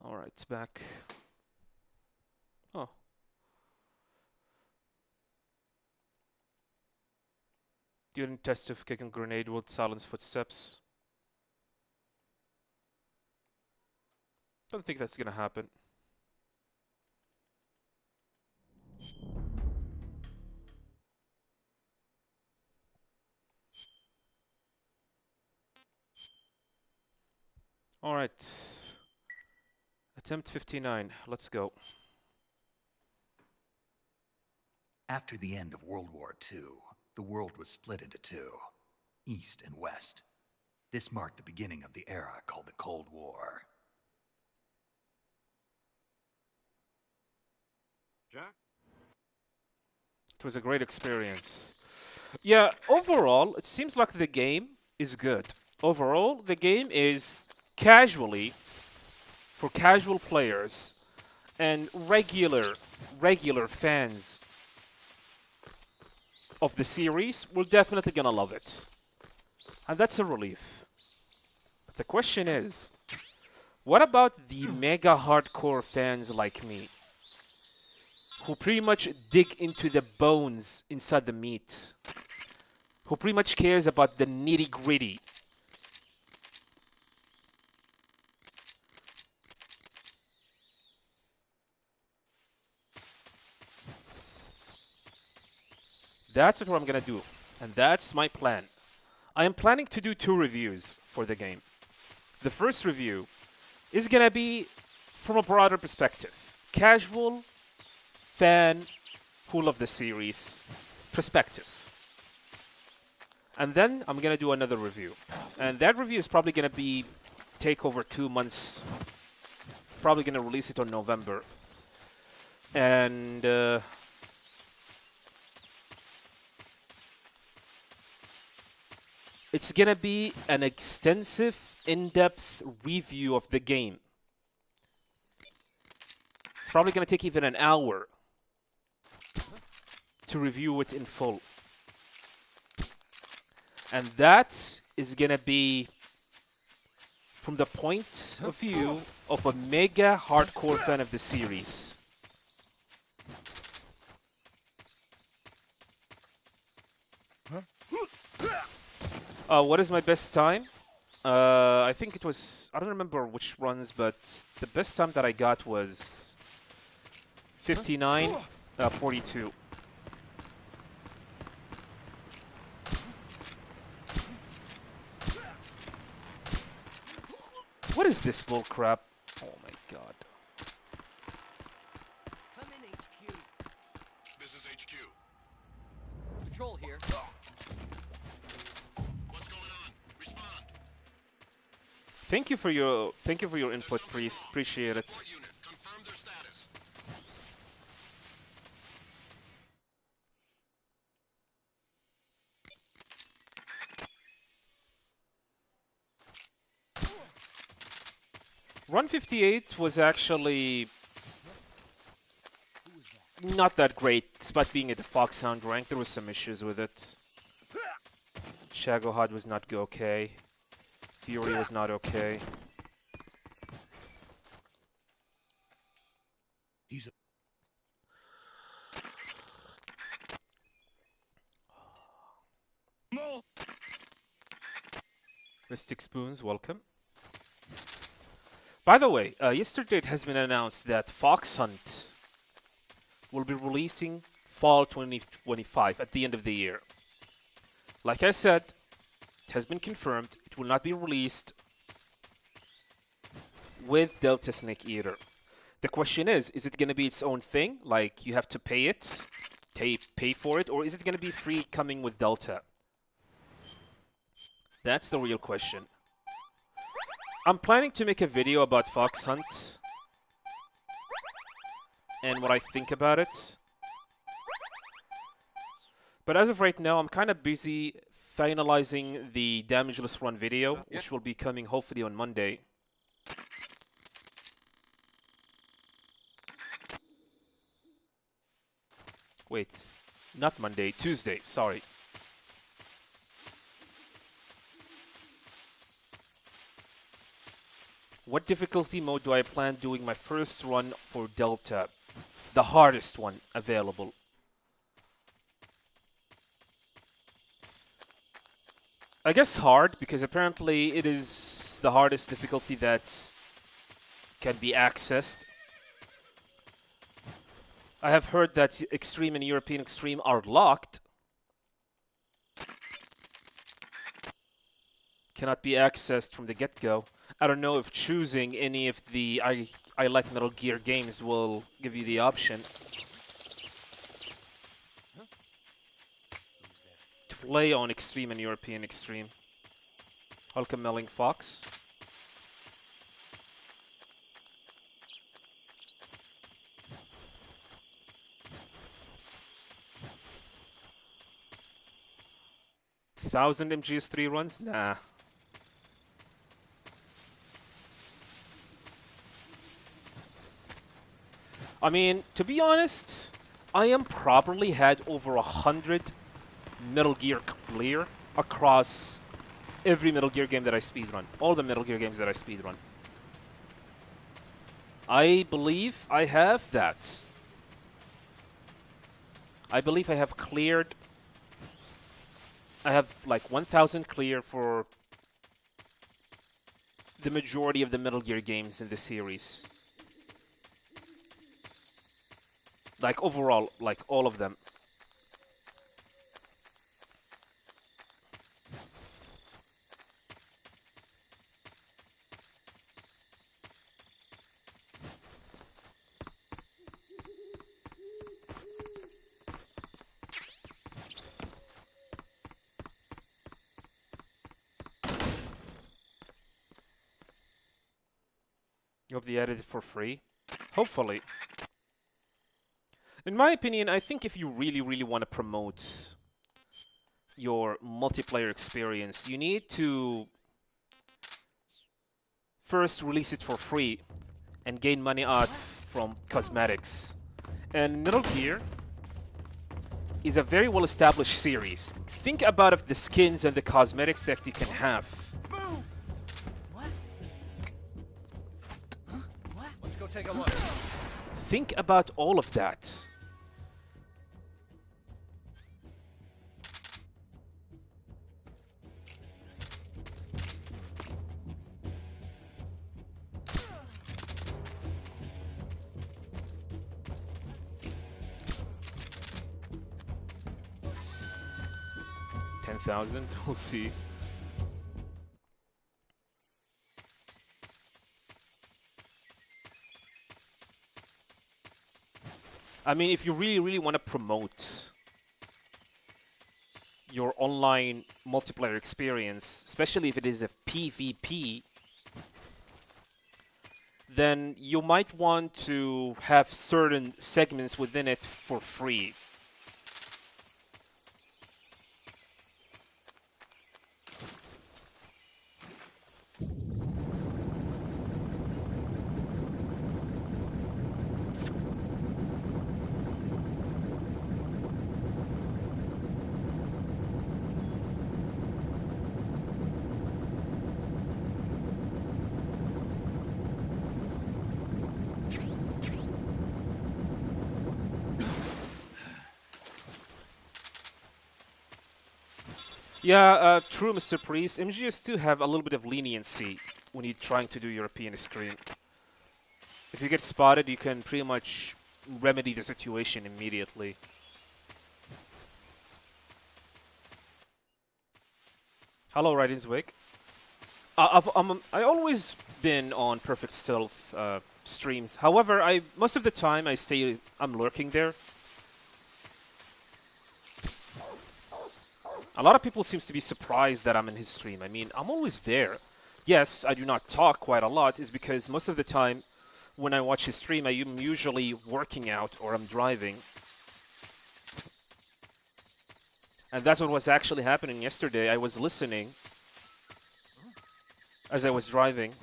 Alright, back. Oh. During test of kicking grenade will silence footsteps. Don't think that's gonna happen. Alright. Attempt 59. Let's go. After the end of World War II, the world was split into two, East and West. This marked the beginning of the era called the Cold War. Jack? It was a great experience. Yeah, overall, it seems like the game is good. Overall, the game is casually, for casual players and regular fans of the series, we're definitely gonna love it. And that's a relief. But the question is, what about the mega hardcore fans like me? Who pretty much dig into the bones inside the meat? Who pretty much cares about the nitty gritty? That's what I'm gonna do, and that's my plan. I am planning to do 2 reviews for the game. The first review is gonna be from a broader perspective. Casual, fan, who love the series, perspective. And then I'm gonna do another review. And that review is probably gonna take over 2 months. Probably gonna release it on November. And it's gonna be an extensive, in-depth review of the game. It's probably gonna take even an hour to review it in full. And that is gonna be from the point of view of a mega hardcore fan of the series. What is my best time? I think it was, I don't remember which runs, but the best time that I got was 59:42. What is this bull crap? Oh my god. I'm in HQ. This is HQ. Patrol here. What's going on? Respond. Thank you for your input, Priest. Appreciate it. Support unit. Confirm their status. Run 58 was actually not that great, despite being at the Foxhound rank. There was some issues with it. Shagohod was not okay. Fury was not okay. Mystic Spoons, welcome. By the way, yesterday it has been announced that Fox Hunt will be releasing fall 2025 at the end of the year. Like I said, it has been confirmed it will not be released with Delta Snake Eater. The question is it going to be its own thing, like you have to pay it, pay for it, or is it going to be free coming with Delta? That's the real question. I'm planning to make a video about Fox Hunt and what I think about it. But as of right now, I'm kind of busy finalizing the damageless run video, which will be coming hopefully on Monday. Wait, not Monday, Tuesday, sorry. What difficulty mode do I plan doing my first run for Delta? The hardest one available. I guess hard, because apparently it is the hardest difficulty that can be accessed. I have heard that Extreme and European Extreme are locked. Cannot be accessed from the get-go. I don't know if choosing any of the I like Metal Gear games will give you the option to play on Extreme and European Extreme. Welcome, Melling Fox. Thousand MGS3 runs? Nah. I mean, to be honest, I am probably had over 100 Metal Gear clear across every Metal Gear game that I speedrun. All the Metal Gear games that I speedrun. I believe I have that. I believe I have cleared... I have like 1,000 clear for the majority of the Metal Gear games in the series. Like overall, like all of them. You hope they added it for free? Hopefully. In my opinion, I think if you really, really want to promote your multiplayer experience, you need to first release it for free and gain money out from cosmetics. And Metal Gear is a very well-established series. Think about the skins and the cosmetics that you can have. Let's go take a look. Think about all of that. $10,000, we'll see. I mean, if you really, really want to promote your online multiplayer experience, especially if it is a PvP, then you might want to have certain segments within it for free. Yeah, true, Mr. Priest. MGS do have a little bit of leniency when you're trying to do European screen. If you get spotted, you can pretty much remedy the situation immediately. Hello, Raiden's Wake. I always been on Perfect Stealth streams. However, most of the time I'm lurking there. A lot of people seems to be surprised that I'm in his stream. I mean, I'm always there. Yes, I do not talk quite a lot, is because most of the time when I watch his stream, I am usually working out or I'm driving. And that's what was actually happening yesterday. I was listening as I was driving,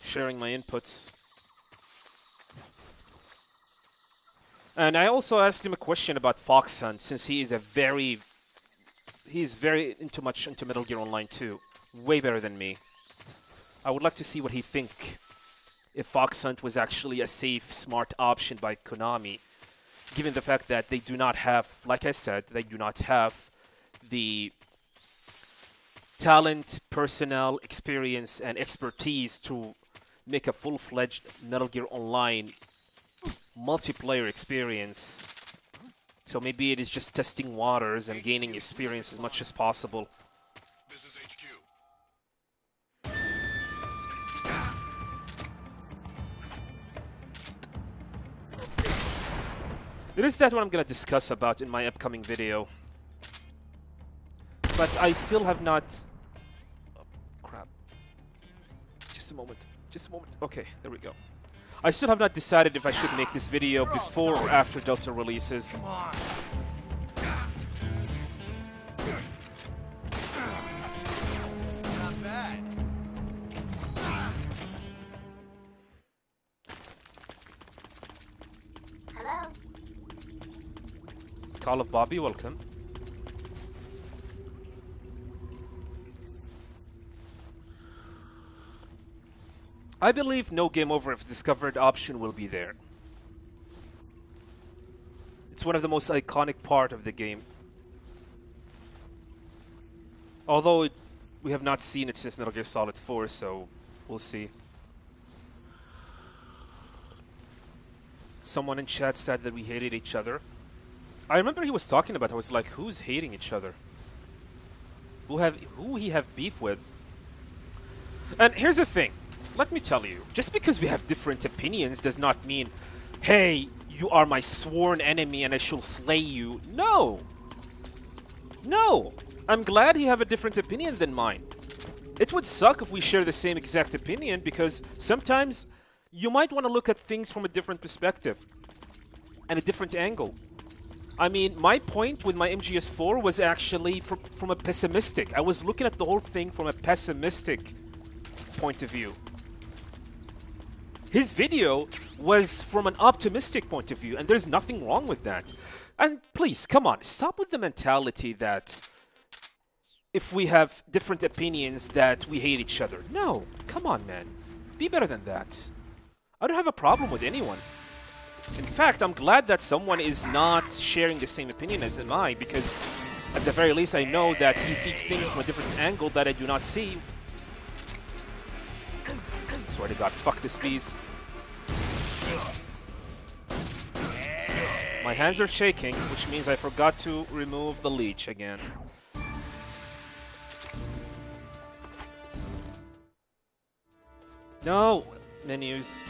sharing my inputs. And I also asked him a question about Fox Hunt, since he's very into Metal Gear Online 2. Way better than me. I would like to see what he think if Fox Hunt was actually a safe, smart option by Konami, given the fact that they do not have, like I said, they do not have the talent, personnel, experience, and expertise to make a full-fledged Metal Gear Online multiplayer experience. So maybe it is just testing waters and gaining experience as much as possible. This is HQ. It is that what I'm going to discuss about in my upcoming video. But I still have not... Oh, crap. Just a moment. Just a moment. Okay, there we go. I still have not decided if I should make this video before or after Delta releases. Not bad. Hello? Call of Bobby, welcome. I believe no game over if discovered option will be there. It's one of the most iconic part of the game. Although we have not seen it since Metal Gear Solid 4, so we'll see. Someone in chat said that we hated each other. I remember he was talking about, I was like, who's hating each other? Who he have beef with? And here's the thing. Let me tell you, just because we have different opinions does not mean, hey, you are my sworn enemy and I shall slay you. No! No! I'm glad he have a different opinion than mine. It would suck if we share the same exact opinion, because sometimes you might want to look at things from a different perspective and a different angle. I mean, my point with my MGS4 was actually from a pessimistic. I was looking at the whole thing from a pessimistic point of view. His video was from an optimistic point of view, and there's nothing wrong with that. And please, come on, stop with the mentality that if we have different opinions that we hate each other. No, come on, man. Be better than that. I don't have a problem with anyone. In fact, I'm glad that someone is not sharing the same opinion as am I, because at the very least I know that he sees things from a different angle that I do not see. Swear to God, fuck this bees. My hands are shaking, which means I forgot to remove the leech again. No! Menus.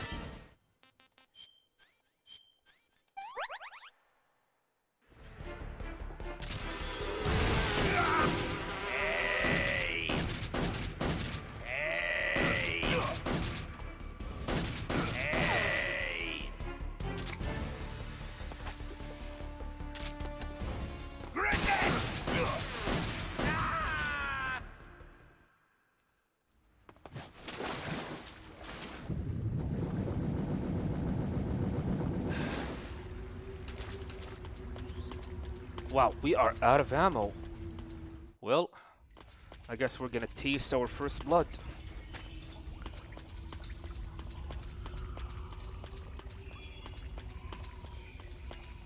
Wow, we are out of ammo. Well, I guess we're gonna taste our first blood.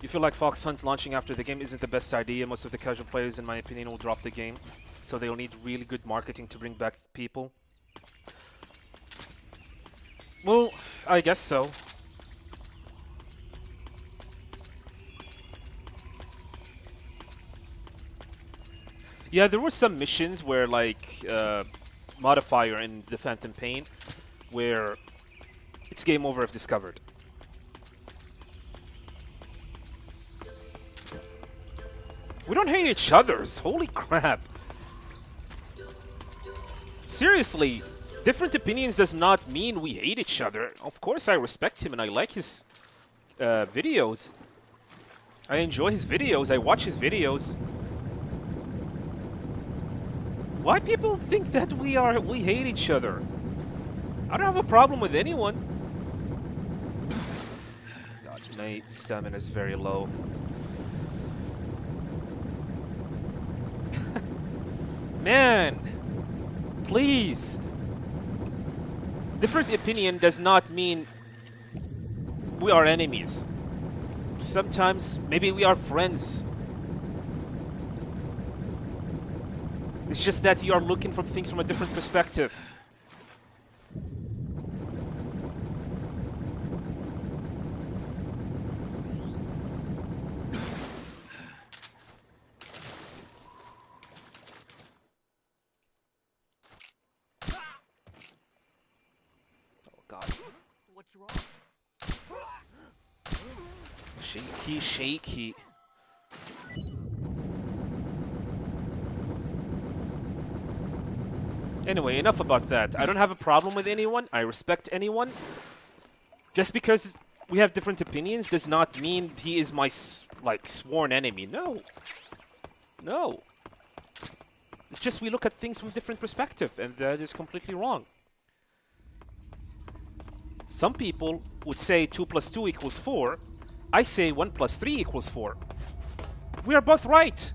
You feel like Fox Hunt launching after the game isn't the best idea? Most of the casual players, in my opinion, will drop the game. so they'll need really good marketing to bring back people. Well, I guess so. Yeah, there were some missions where, like, Modifier in the Phantom Pain, where it's game over if discovered. We don't hate each other's. Holy crap. Seriously, different opinions does not mean we hate each other. Of course I respect him and I like his videos. I enjoy his videos. I watch his videos. Why people think that we hate each other? I don't have a problem with anyone. God, my stamina is very low. Man, please. Different opinion does not mean we are enemies. Sometimes, maybe we are friends. It's just that you are looking from things from a different perspective. Oh God. What's wrong? Shaky, shaky. Anyway, enough about that. I don't have a problem with anyone. I respect anyone. Just because we have different opinions does not mean he is my, like, sworn enemy. No. No. It's just we look at things from a different perspective, and that is completely wrong. Some people would say 2 + 2 = 4. I say 1 + 3 = 4. We are both right.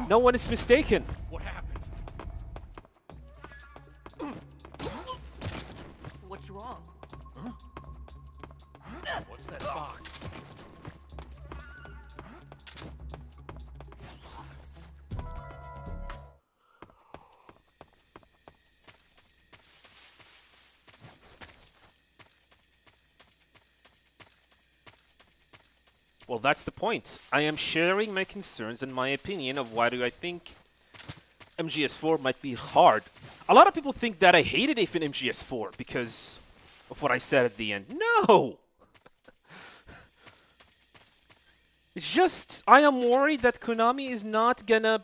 No one is mistaken. What happened? What's wrong? What's that box? Well, that's the point. I am sharing my concerns and my opinion of why do I think MGS4 might be hard. A lot of people think that I hated even MGS4 because of what I said at the end. No! It's just, I am worried that Konami is not gonna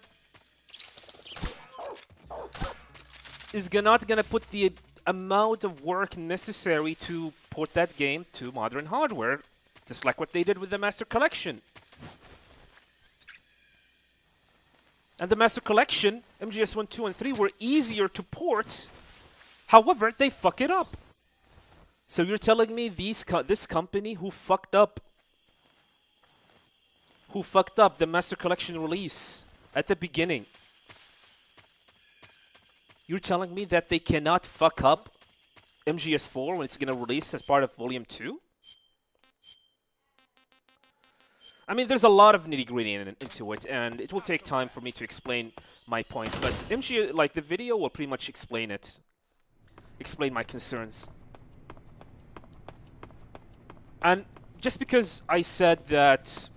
put the amount of work necessary to port that game to modern hardware, just like what they did with the Master Collection. And the Master Collection, MGS 1, 2, and 3 were easier to port. However, they fuck it up. So you're telling me this company who fucked up the Master Collection release at the beginning, you're telling me that they cannot fuck up MGS4 when it's going to release as part of Volume 2? I mean, there's a lot of nitty-gritty into it, and it will take time for me to explain my point. But the video will pretty much explain it, explain my concerns. And just because I said that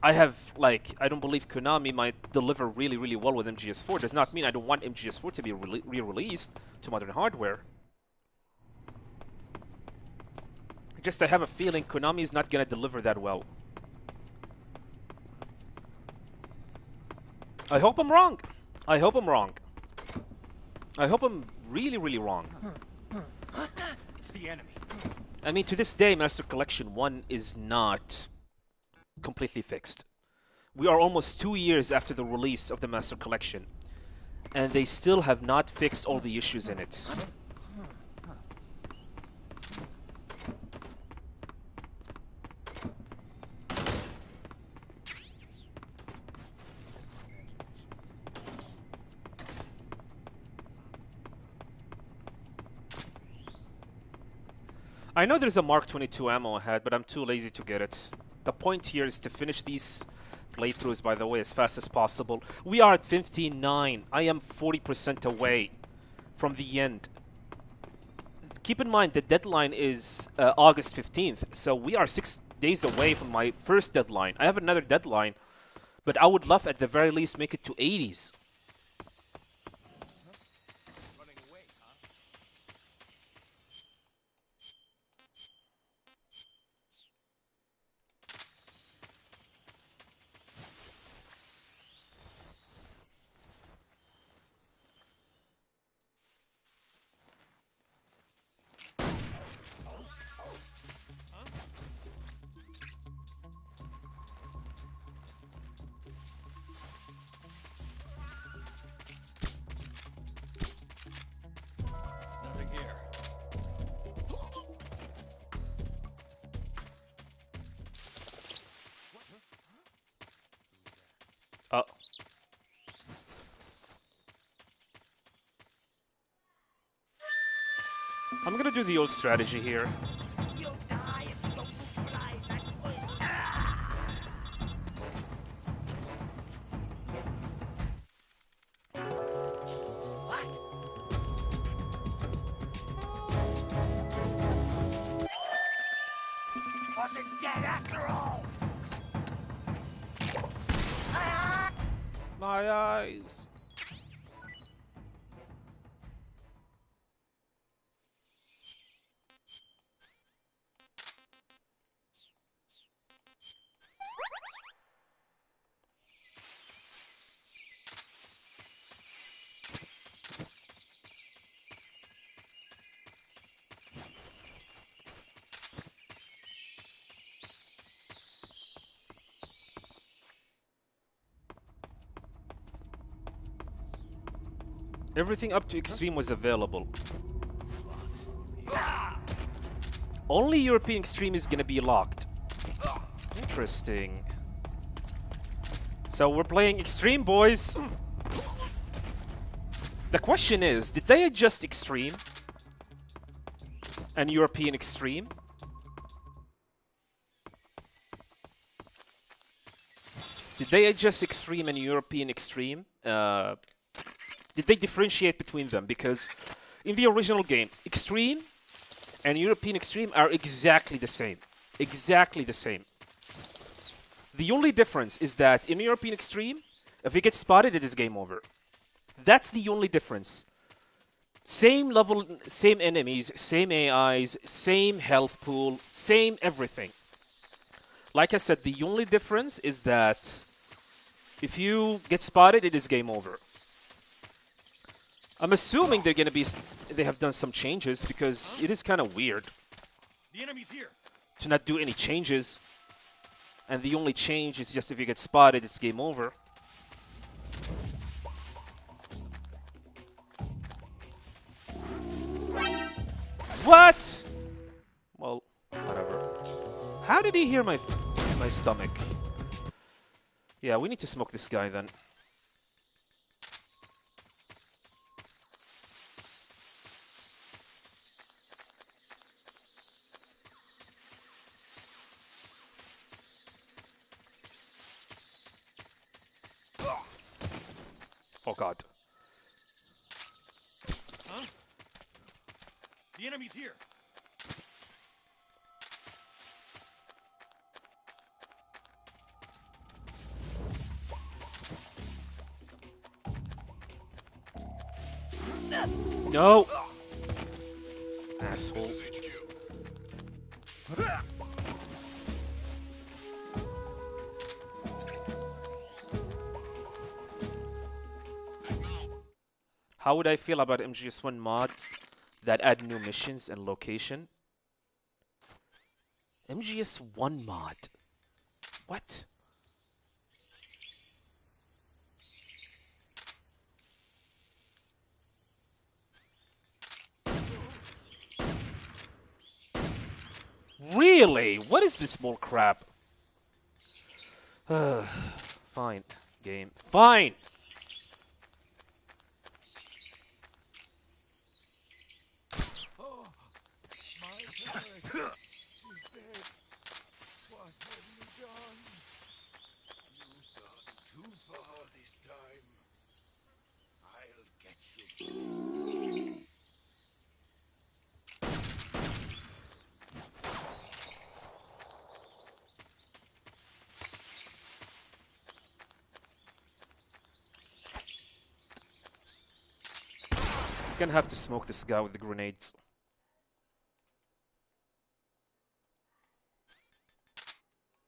I don't believe Konami might deliver really, really well with MGS4 does not mean I don't want MGS4 to be re-released to modern hardware. Just I have a feeling Konami is not going to deliver that well. I hope I'm wrong. I hope I'm wrong. I hope I'm really, really wrong. It's the enemy. I mean, to this day, Master Collection 1 is not completely fixed. We are almost 2 years after the release of the Master Collection, and they still have not fixed all the issues in it. I know there's a Mark 22 ammo ahead, but I'm too lazy to get it. The point here is to finish these playthroughs, by the way, as fast as possible. We are at 15:09. I am 40% away from the end. Keep in mind the deadline is August 15th, so we are 6 days away from my first deadline. I have another deadline, but I would love at the very least make it to 80s. Nothing here. Uh, I'm gonna do the old strategy here. Wasn't dead after all. My eyes. Everything up to Extreme was available. Only European Extreme is gonna be locked. Interesting. So we're playing Extreme, boys. The question is, did they adjust Extreme and European Extreme? Did they adjust Extreme and European Extreme? Did they differentiate between them? Because in the original game, Extreme and European Extreme are exactly the same. Exactly the same. The only difference is that in European Extreme, if you get spotted, it is game over. That's the only difference. Same level, same enemies, same AIs, same health pool, same everything. Like I said, the only difference is that if you get spotted, it is game over. I'm assuming they're gonna be. They have done some changes because it is kind of weird The enemy's here. to not do any changes, and the only change is just if you get spotted, it's game over. What? Well, whatever. How did he hear my stomach? Yeah, we need to smoke this guy then. Oh god. Huh? The enemy's here. No! Asshole. This is HQ. How would I feel about MGS1 mods that add new missions and location? MGS1 mod. What? Really? What is this bull crap? Fine, game. Fine! Gonna have to smoke this guy with the grenades.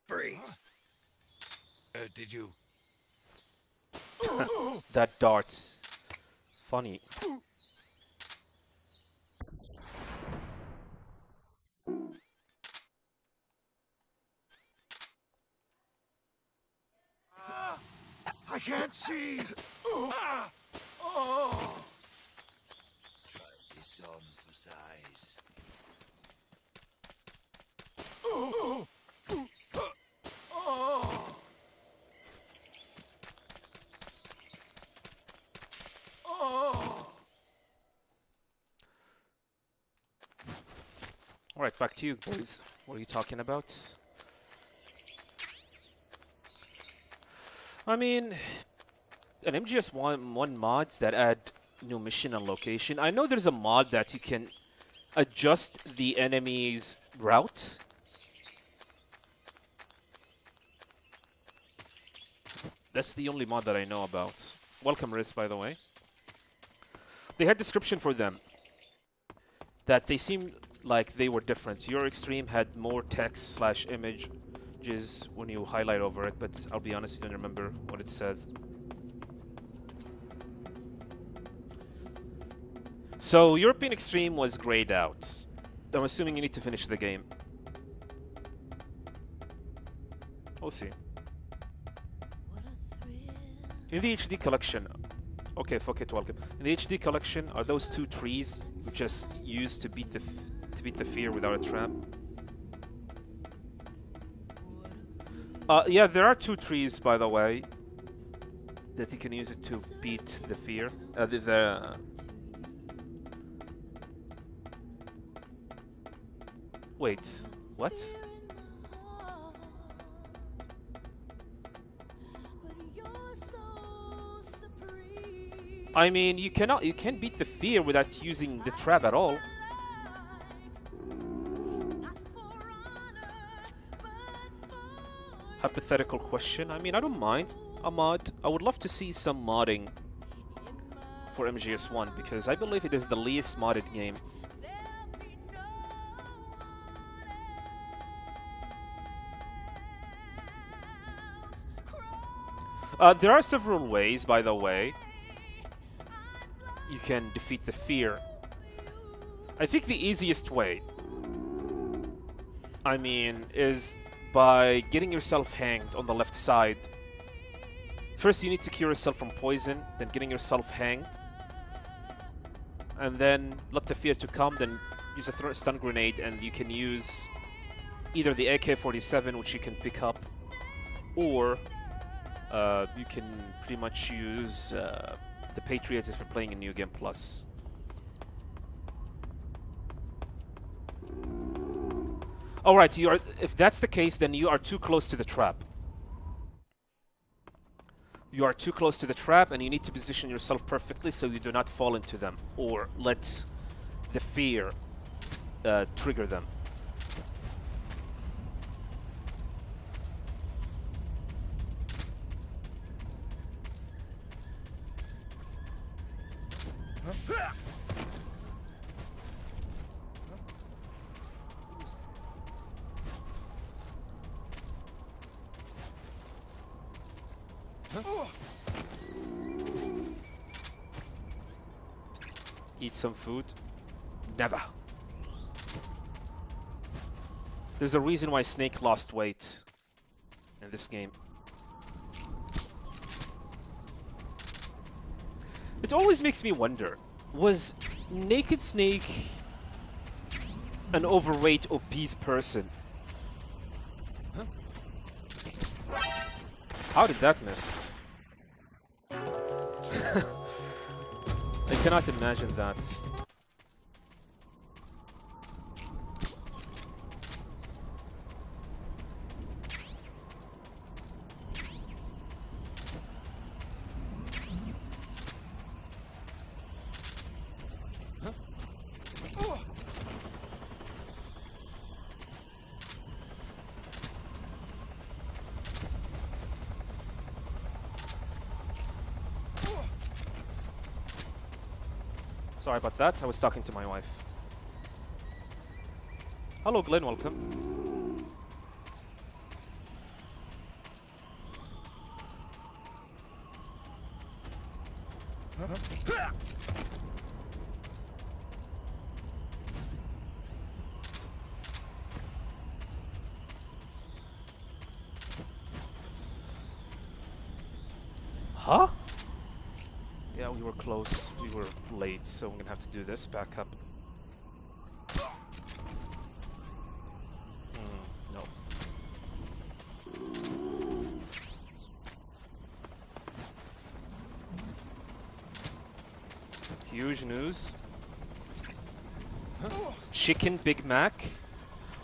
Freeze. Did you? That dart. Funny. I can't see. Try this on for size. Alright, back to you, boys. What are you talking about? I mean, an MGS1 mods that add new mission and location. I know there's a mod that you can adjust the enemy's route. That's the only mod that I know about. Welcome, Riz, by the way. They had description for them that they seemed like they were different. Your Extreme had more text / images when you highlight over it, but I'll be honest, I don't remember what it says. So European Extreme was grayed out. I'm assuming you need to finish the game. We'll see. In the HD collection, okay, fuck it, welcome. In the HD collection, are those 2 trees we just used to beat the fear without a trap? Yeah, there are 2 trees, by the way, that you can use it to beat the fear. Wait, what? I mean, you can't beat the fear without using the trap at all. Hypothetical question. I mean, I don't mind a mod. I would love to see some modding for MGS1 because I believe it is the least modded game. There are several ways, by the way, you can defeat the fear. I think the easiest way, I mean, is by getting yourself hanged on the left side. First, you need to cure yourself from poison, then getting yourself hanged, and then let the fear to come, then use a stun grenade, and you can use either the AK-47, which you can pick up, or you can pretty much use the Patriot if you're playing in New Game Plus. Alright, if that's the case, then you are too close to the trap. You are too close to the trap, and you need to position yourself perfectly so you do not fall into them, or let the fear trigger them. Eat some food? Never. There's a reason why Snake lost weight in this game. It always makes me wonder, was Naked Snake an overweight, obese person? Huh? How did that miss? I cannot imagine that. Sorry about that. I was talking to my wife. Hello, Glenn. Welcome. Huh? Yeah, we were close. We were late, so I'm gonna have to do this. Back up. No. Huge news. Chicken Big Mac?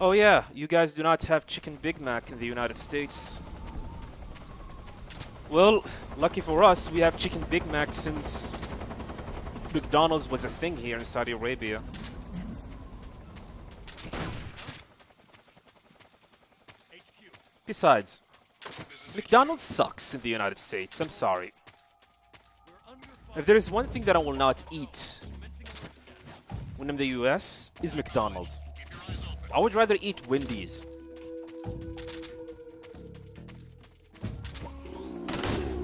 Oh yeah, you guys do not have Chicken Big Mac in the United States. Well, lucky for us, we have Chicken Big Mac since McDonald's was a thing here in Saudi Arabia. Besides, McDonald's sucks in the United States. I'm sorry. If there is one thing that I will not eat when I'm in the US, is McDonald's. I would rather eat Wendy's.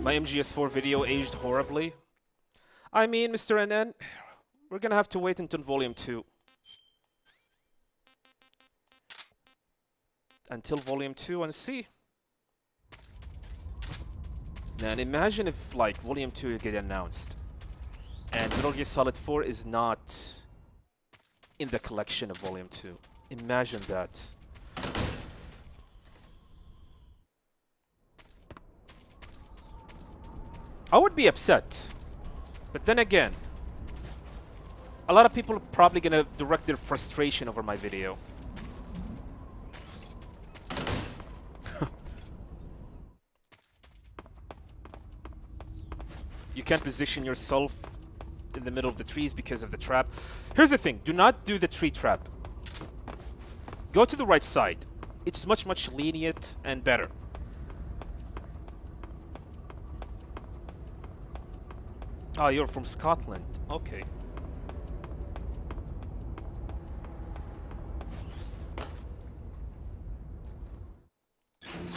My MGS4 video aged horribly. I mean, Mr. NN, we're gonna have to wait until Volume 2. Until Volume 2 and see. Man, imagine if, like, Volume 2 get announced and Metal Gear Solid 4 is not in the collection of Volume 2. Imagine that. I would be upset. But then again, a lot of people are probably gonna direct their frustration over my video. You can't position yourself in the middle of the trees because of the trap. Here's the thing, do not do the tree trap. Go to the right side. It's much, much lenient and better. Oh, you're from Scotland. Okay.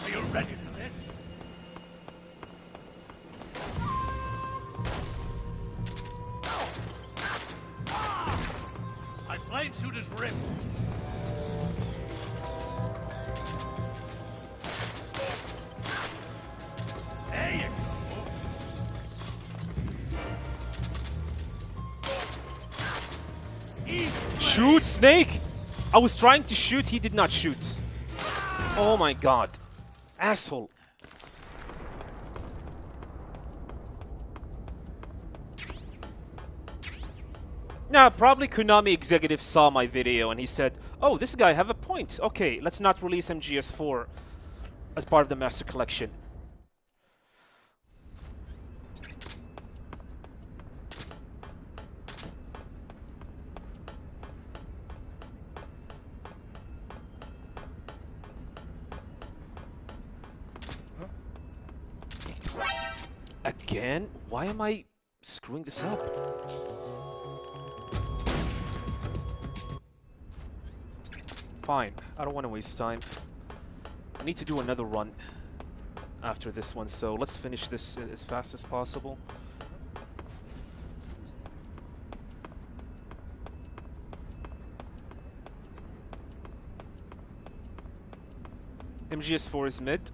Are you ready for this? My flame suit is ripped. There you go. Shoot, Snake! I was trying to shoot, he did not shoot. Oh my god. Asshole. Now, probably Konami executive saw my video and he said, oh, this guy have a point. Okay, let's not release MGS4 as part of the Master Collection. Again? Why am I screwing this up? Fine, I don't want to waste time. I need to do another run after this one, so let's finish this as fast as possible. MGS4 is mid.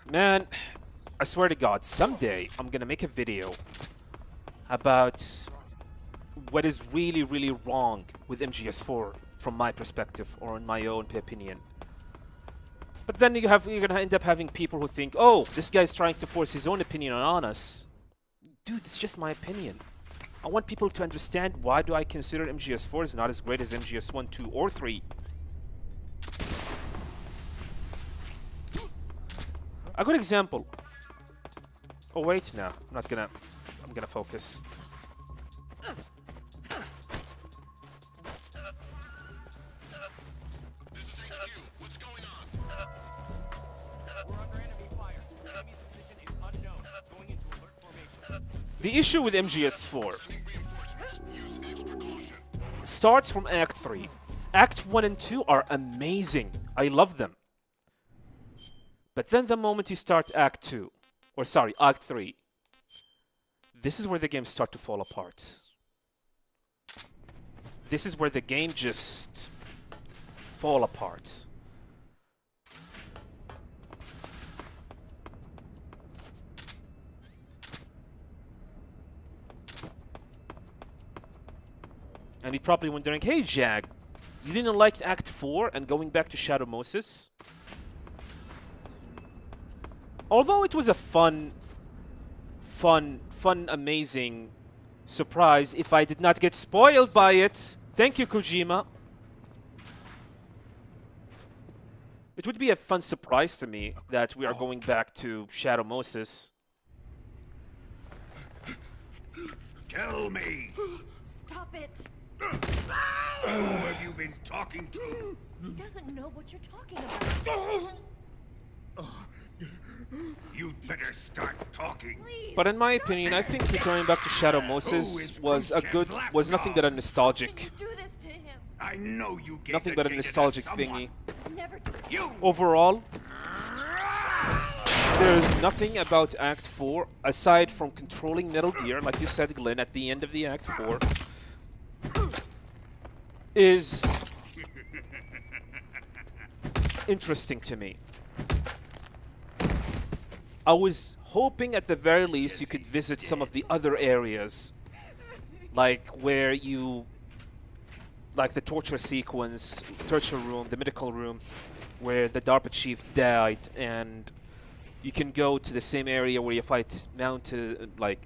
Man, I swear to God, someday I'm gonna make a video about what is really, really wrong with MGS4 from my perspective or in my own opinion. But then you're gonna end up having people who think, oh, this guy's trying to force his own opinion on us. Dude, it's just my opinion. I want people to understand why do I consider MGS4 is not as great as MGS1, 2, or 3. A good example. Oh wait, no, I'm gonna focus. This is HQ. What's going on? We're under enemy fire. Enemy's position is unknown. Going into alert formation. The issue with MGS4 starts from Act 3. Act 1 and 2 are amazing. I love them. But then the moment you start Act 2, or sorry, Act 3, this is where the games start to fall apart. This is where the game just fall apart. And you're probably wondering, hey Jag, you didn't like Act 4 and going back to Shadow Moses? Although it was a fun, amazing surprise if I did not get spoiled by it. Thank you, Kojima. It would be a fun surprise to me that we are going back to Shadow Moses. Tell me, Stop it. who have you been talking to? He doesn't know what you're talking about. You'd better start talking. Please. But in my opinion, I think returning back to Shadow Moses was nothing but a nostalgic, You do this to him. I know you gave nothing the but a data to nostalgic someone. thingy. Never do. You. Overall, there's nothing about Act 4 aside from controlling Metal Gear, like you said, Glenn, at the end of the Act 4, is interesting to me. I was hoping at the very least you could visit some of the other areas, like where you, like the torture sequence, torture room, the medical room, where the DARPA chief died, and you can go to the same area where you fight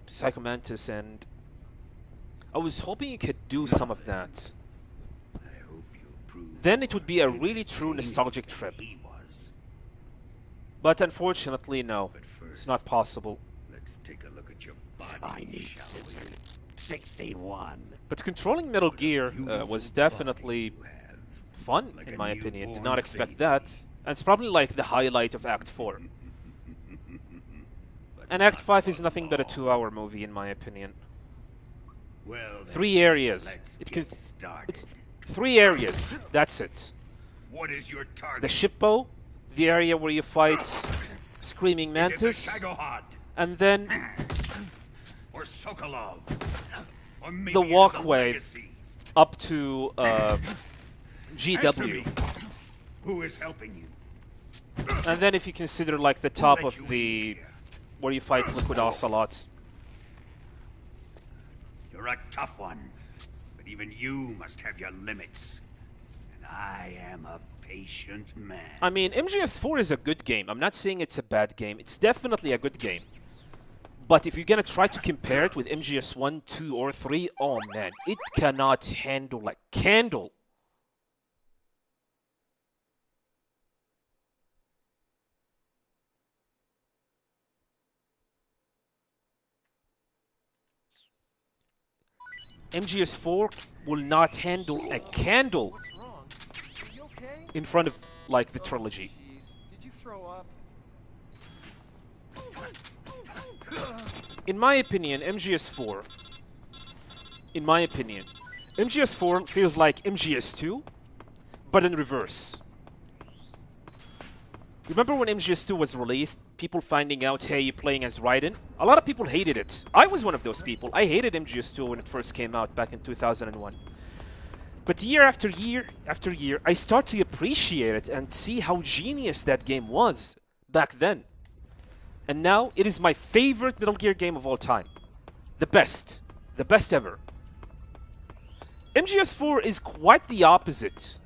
Psycho Mantis, and I was hoping you could do some of that. I hope you prove Then it would be a really true nostalgic trip. he was. But unfortunately, no. But It's first, not possible. let's take a look at your body. I need shall we? scissors. 61. But controlling Metal Gear was definitely You have. fun, Like in a my opinion. Did newborn not expect baby. that. And it's probably like the highlight of Act 4. But And Act not 5 for is nothing but a long. 2-hour movie, in my opinion. Well, then, 3 areas. let's It get can, started. it's 3 areas. That's it. What is your target? The Shippo, the area where you fight Screaming Is it the Mantis, Shagohod and then or Sokolov? Or maybe the it's walkway Legacy? up to Answer GW. me. Who is helping you? And then if you consider like the top let of you the in here? where you fight Liquid Ocelots. You're a tough one, but even you must have your limits. And I am a patient man. I mean, MGS4 is a good game. I'm not saying it's a bad game. It's definitely a good game. But if you're gonna try to compare it with MGS1, 2, or 3, oh man, it cannot handle a candle. MGS4 will not handle a candle What's wrong? Are you okay? in front of, like, the trilogy. Jeez. Did you throw up? In my opinion, MGS4 feels like MGS2, but in reverse. Remember when MGS2 was released, people finding out, hey, you're playing as Raiden? A lot of people hated it. I was one of those people. I hated MGS2 when it first came out back in 2001. But year after year after year, I start to appreciate it and see how genius that game was back then. And now, it is my favorite Metal Gear game of all time. The best. The best ever. MGS4 is quite the opposite.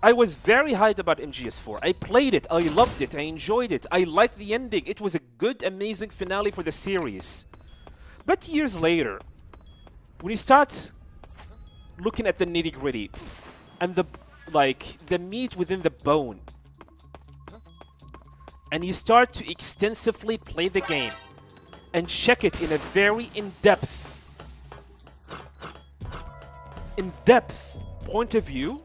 I was very hyped about MGS4. I played it, I loved it, I enjoyed it, I liked the ending. It was a good, amazing finale for the series. But years later, when you start looking at the nitty-gritty and the meat within the bone, and you start to extensively play the game and check it in a very in-depth point of view,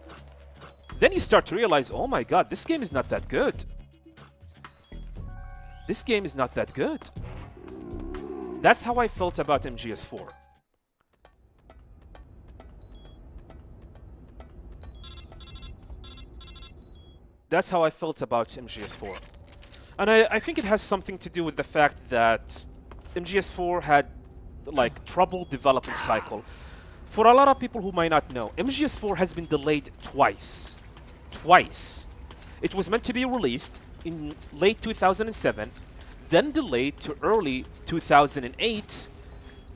then you start to realize, oh my god, this game is not that good. This game is not that good. That's how I felt about MGS4. That's how I felt about MGS4. And I think it has something to do with the fact that MGS4 had like troubled development cycle. For a lot of people who might not know, MGS4 has been delayed twice. Twice. It was meant to be released in late 2007, then delayed to early 2008,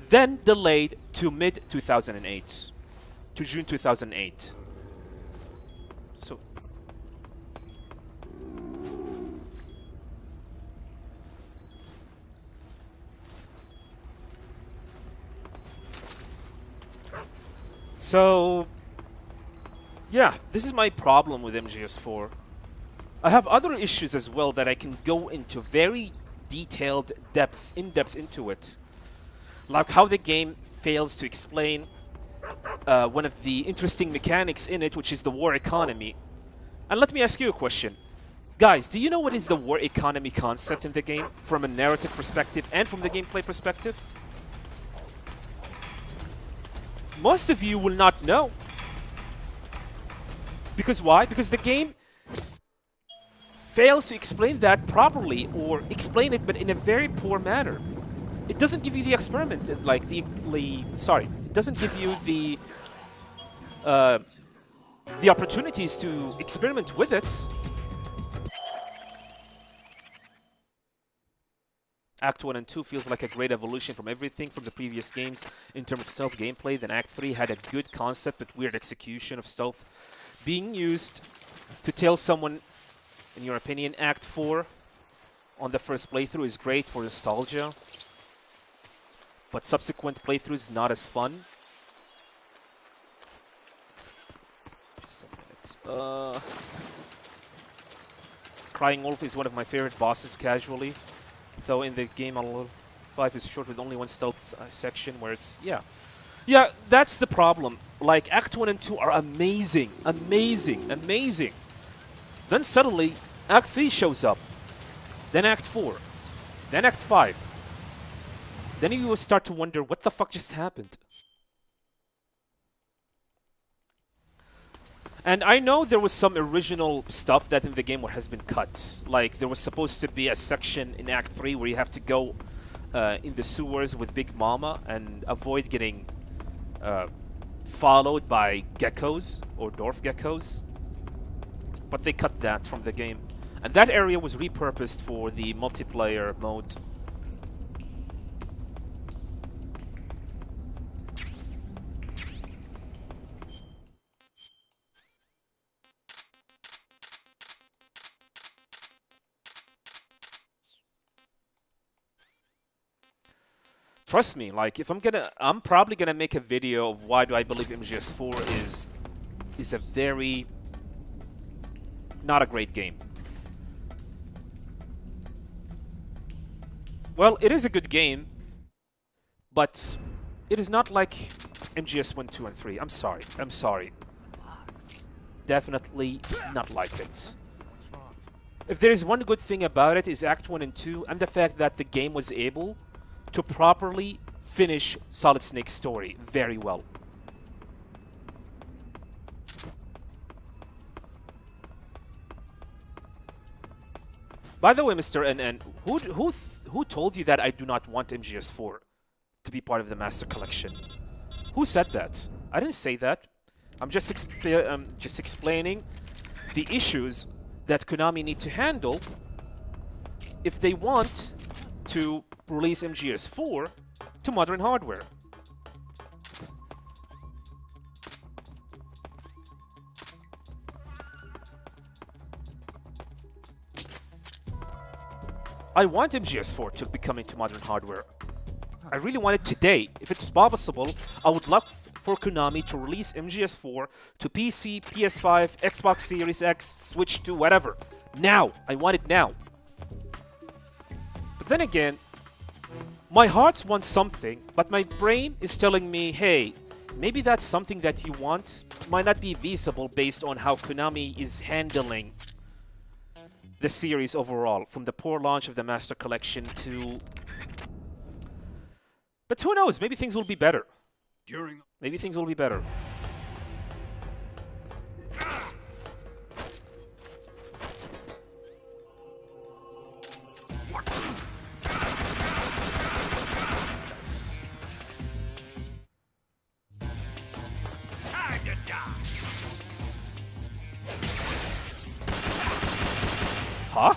then delayed to mid 2008, to June 2008. So yeah, this is my problem with MGS4. I have other issues as well that I can go into very detailed in-depth into it. Like how the game fails to explain one of the interesting mechanics in it, which is the war economy. And let me ask you a question. Guys, do you know what is the war economy concept in the game from a narrative perspective and from the gameplay perspective? Most of you will not know. Because why? Because the game fails to explain that properly, or explain it but in a very poor manner. It doesn't give you the experiment, like it doesn't give you the opportunities to experiment with it. Act 1 and 2 feels like a great evolution from everything from the previous games in terms of stealth gameplay. Then Act 3 had a good concept but weird execution of stealth being used to tell someone, in your opinion. Act 4 on the first playthrough is great for nostalgia, but subsequent playthroughs not as fun. Just a minute. Crying Wolf is one of my favorite bosses casually. Though in the game, 5 is short with only one stealth section where it's... Yeah, that's the problem. Like, Act 1 and 2 are amazing. Amazing. Then suddenly, Act 3 shows up. Then Act 4. Then Act 5. Then you will start to wonder, what the fuck just happened? And I know there was some original stuff that in the game has been cut. Like, there was supposed to be a section in Act 3 where you have to go in the sewers with Big Mama and avoid getting followed by geckos or dwarf geckos. But they cut that from the game. And that area was repurposed for the multiplayer mode. Trust me, like, if I'm probably gonna make a video of why do I believe MGS4 is a very not a great game. Well, it is a good game, but it is not like MGS 1, 2, and 3. I'm sorry. Definitely not like it. If there is one good thing about it is Act 1 and 2, and the fact that the game was able to properly finish Solid Snake's story very well. By the way, Mr. NN, who told you that I do not want MGS4 to be part of the Master Collection? Who said that? I didn't say that. I'm just explaining the issues that Konami need to handle if they want to release MGS4 to modern hardware. I want MGS4 to be coming to modern hardware. I really want it today. If it's possible, I would love for Konami to release MGS4 to PC, PS5, Xbox Series X, Switch 2, whatever. Now! I want it now. But then again, my heart wants something, but my brain is telling me, hey, maybe that's something that you want might not be feasible based on how Konami is handling the series overall, from the poor launch of the Master Collection to But who knows? Maybe things will be better. During Maybe things will be better. Nice. time to die. Huh?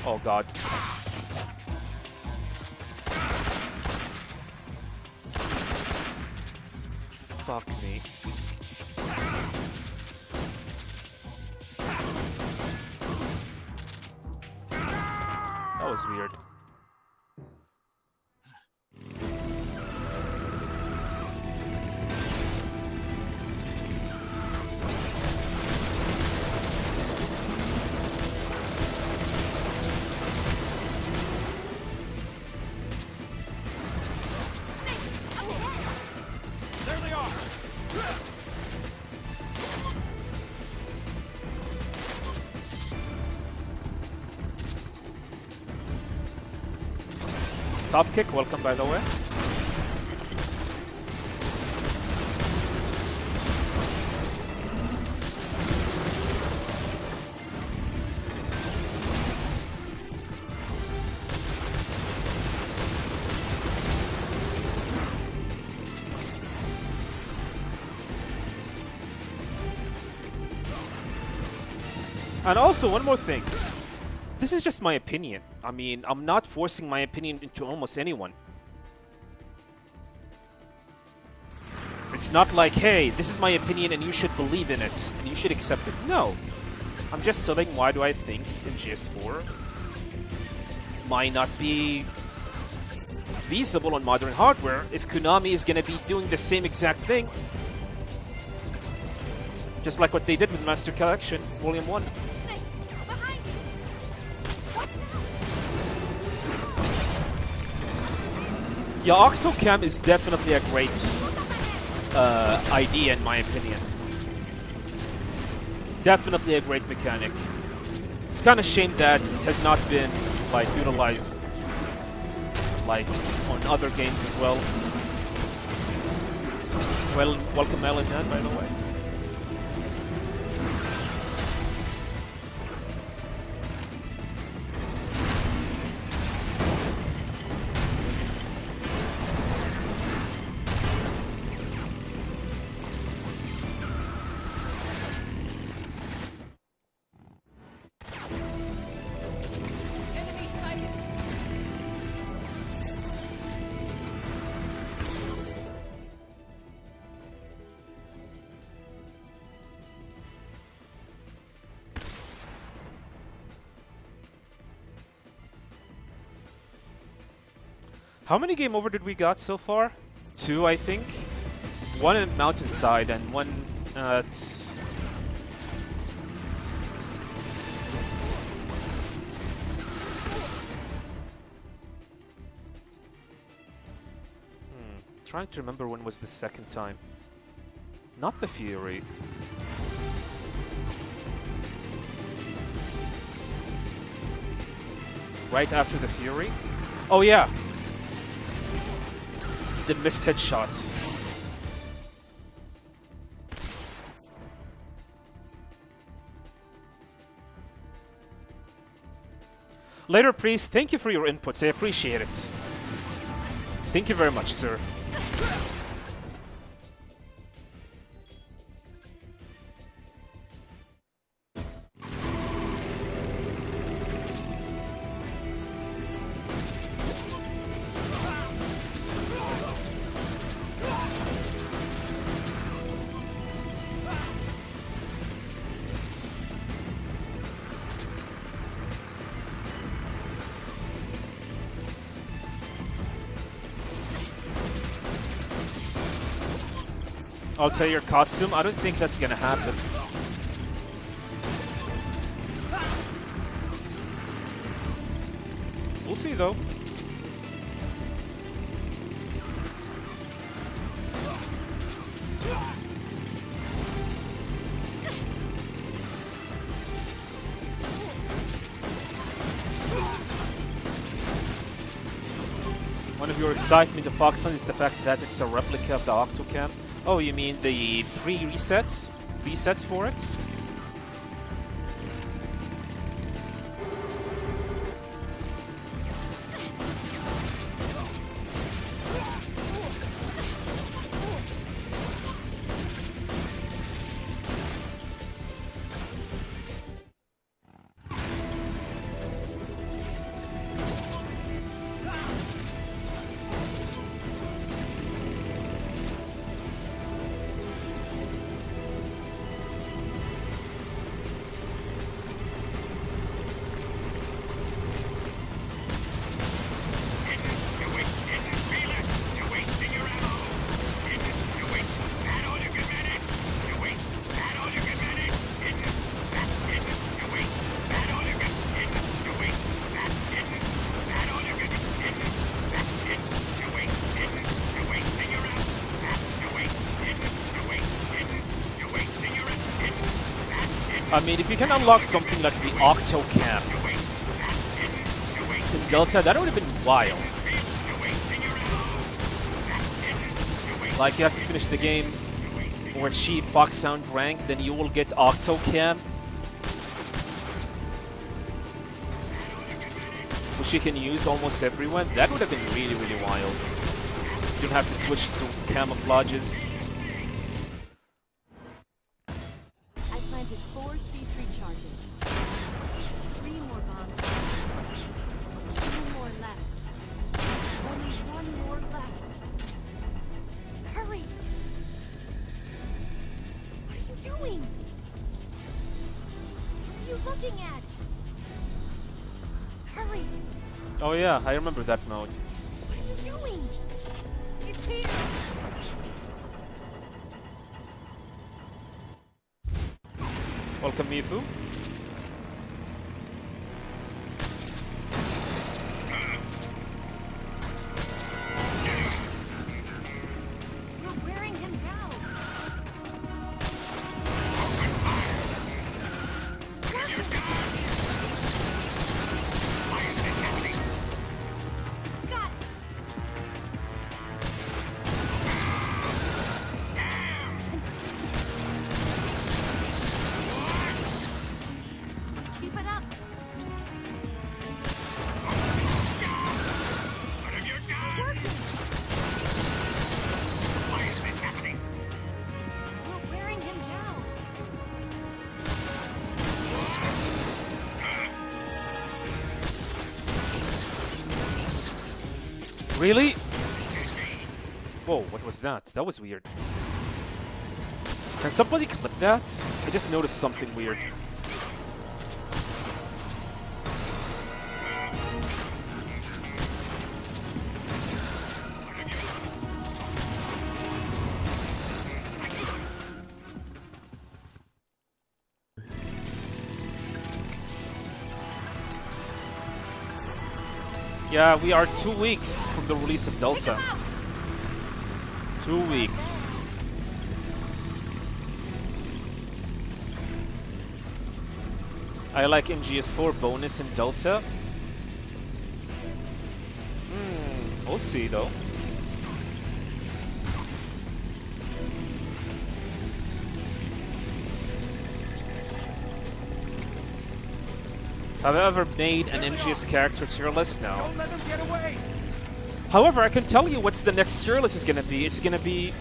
Oh god. Fuck me. That was weird. There they are! Top kick, welcome by the way. And also, one more thing. This is just my opinion. I mean, I'm not forcing my opinion into almost anyone. It's not like, hey, this is my opinion and you should believe in it and you should accept it. No. I'm just telling why do I think MGS4 might not be feasible on modern hardware if Konami is going to be doing the same exact thing. Just like what they did with Master Collection, Volume 1. Snake, behind you! What's that? Yeah, Octocam is definitely a great idea in my opinion. Definitely a great mechanic. It's kind of shame that it has not been like utilized like on other games as well. Well, welcome Ellen Man, by the way. Enemy sighted! How many game over did we got so far? 2, I think. One at Mountainside and one at... Trying to remember when was the second time. Not the Fury. Right after the Fury? Oh yeah! The missed headshots. Later, Priest, thank you for your inputs. I appreciate it. Thank you very much, sir. I'll tell your costume. I don't think that's gonna happen. We'll see though. One of your excitement of Foxhunt is the fact that it's a replica of the Octocam. Oh, you mean the pre-resets? Resets for it? I mean, if you can unlock something like the Octocam in Delta, that would have been wild. Like, you have to finish the game or achieve Foxhound rank, then you will get Octocam, which you can use almost everywhere. That would have been really, really wild. You don't have to switch to camouflages. I planted 4 C3 charges. 3 more bombs. 2 more left. Only 1 more left. Hurry! What are you doing? What are you looking at? Hurry! Oh yeah, I remember that mode. What are you doing? It's here! Welcome, Mifu. We're wearing him down. Got it. Keep it up. It's working. We're wearing him down. Really? Whoa, what was that? That was weird. Can somebody clip that? I just noticed something weird. Yeah, we are 2 weeks from the release of Delta. 2 weeks. I like MGS4 bonus in Delta. We'll see though. Have I ever made an MGS character tier list? No. Don't let them get away! However, I can tell you what's the next tier list is gonna be. It's gonna be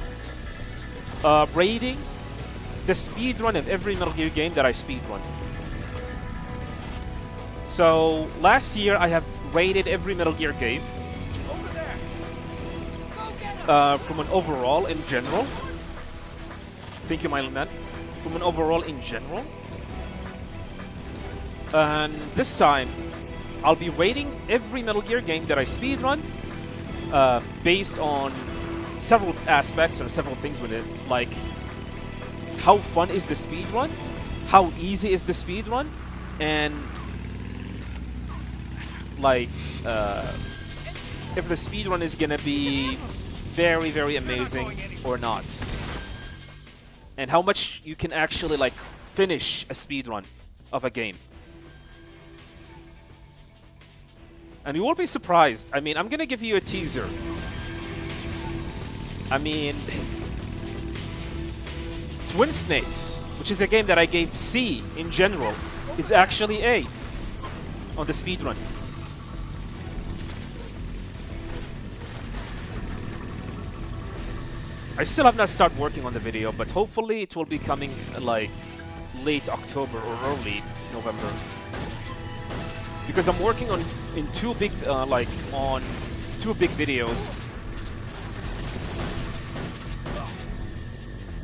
rating the speedrun of every Metal Gear game that I speedrun. So last year I have rated every Metal Gear game Over there! Go get him! from an overall in general. Thank you, Mylan. From an overall in general. And this time, I'll be rating every Metal Gear game that I speedrun based on several aspects or several things with it, like how fun is the speedrun, how easy is the speedrun, and like if the speedrun is gonna be very, very amazing or not, and how much you can actually like finish a speedrun of a game. And you will be surprised. I mean, I'm gonna give you a teaser. I mean, Twin Snakes, which is a game that I gave C in general, is actually A on the speedrun. I still have not started working on the video, but hopefully it will be coming like late October or early November. Because I'm working on two big videos.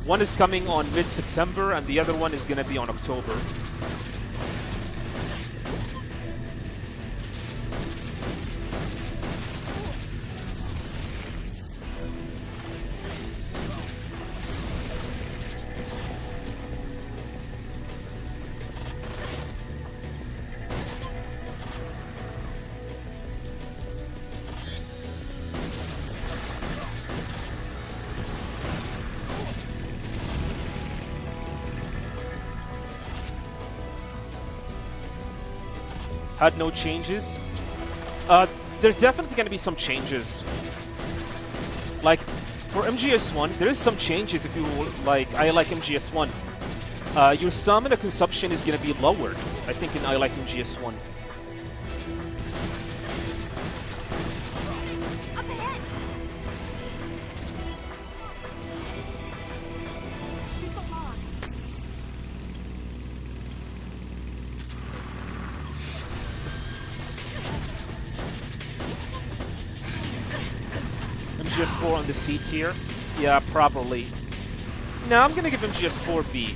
One is coming on mid-September and the other one is gonna be on October. Had no changes. There's definitely going to be some changes. Like, for MGS1, there is some changes if you like. I like MGS1. Your stamina consumption is going to be lowered, I think, in I like MGS1. Up ahead! Shoot the log. MGS4 on the C tier? Yeah, probably. No, I'm gonna give MGS4 B.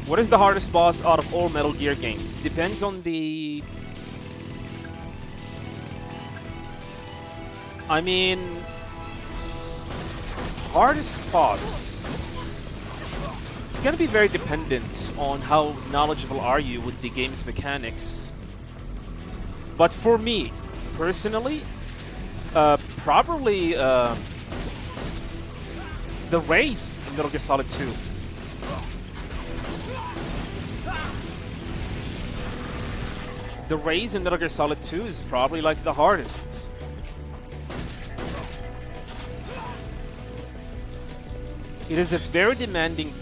What is the hardest boss out of all Metal Gear games? Depends on the... I mean... hardest boss... It's gonna be very dependent on how knowledgeable are you with the game's mechanics. But for me, personally, probably the race in Metal Gear Solid 2. The race in Metal Gear Solid 2 is probably like the hardest. It is a very demanding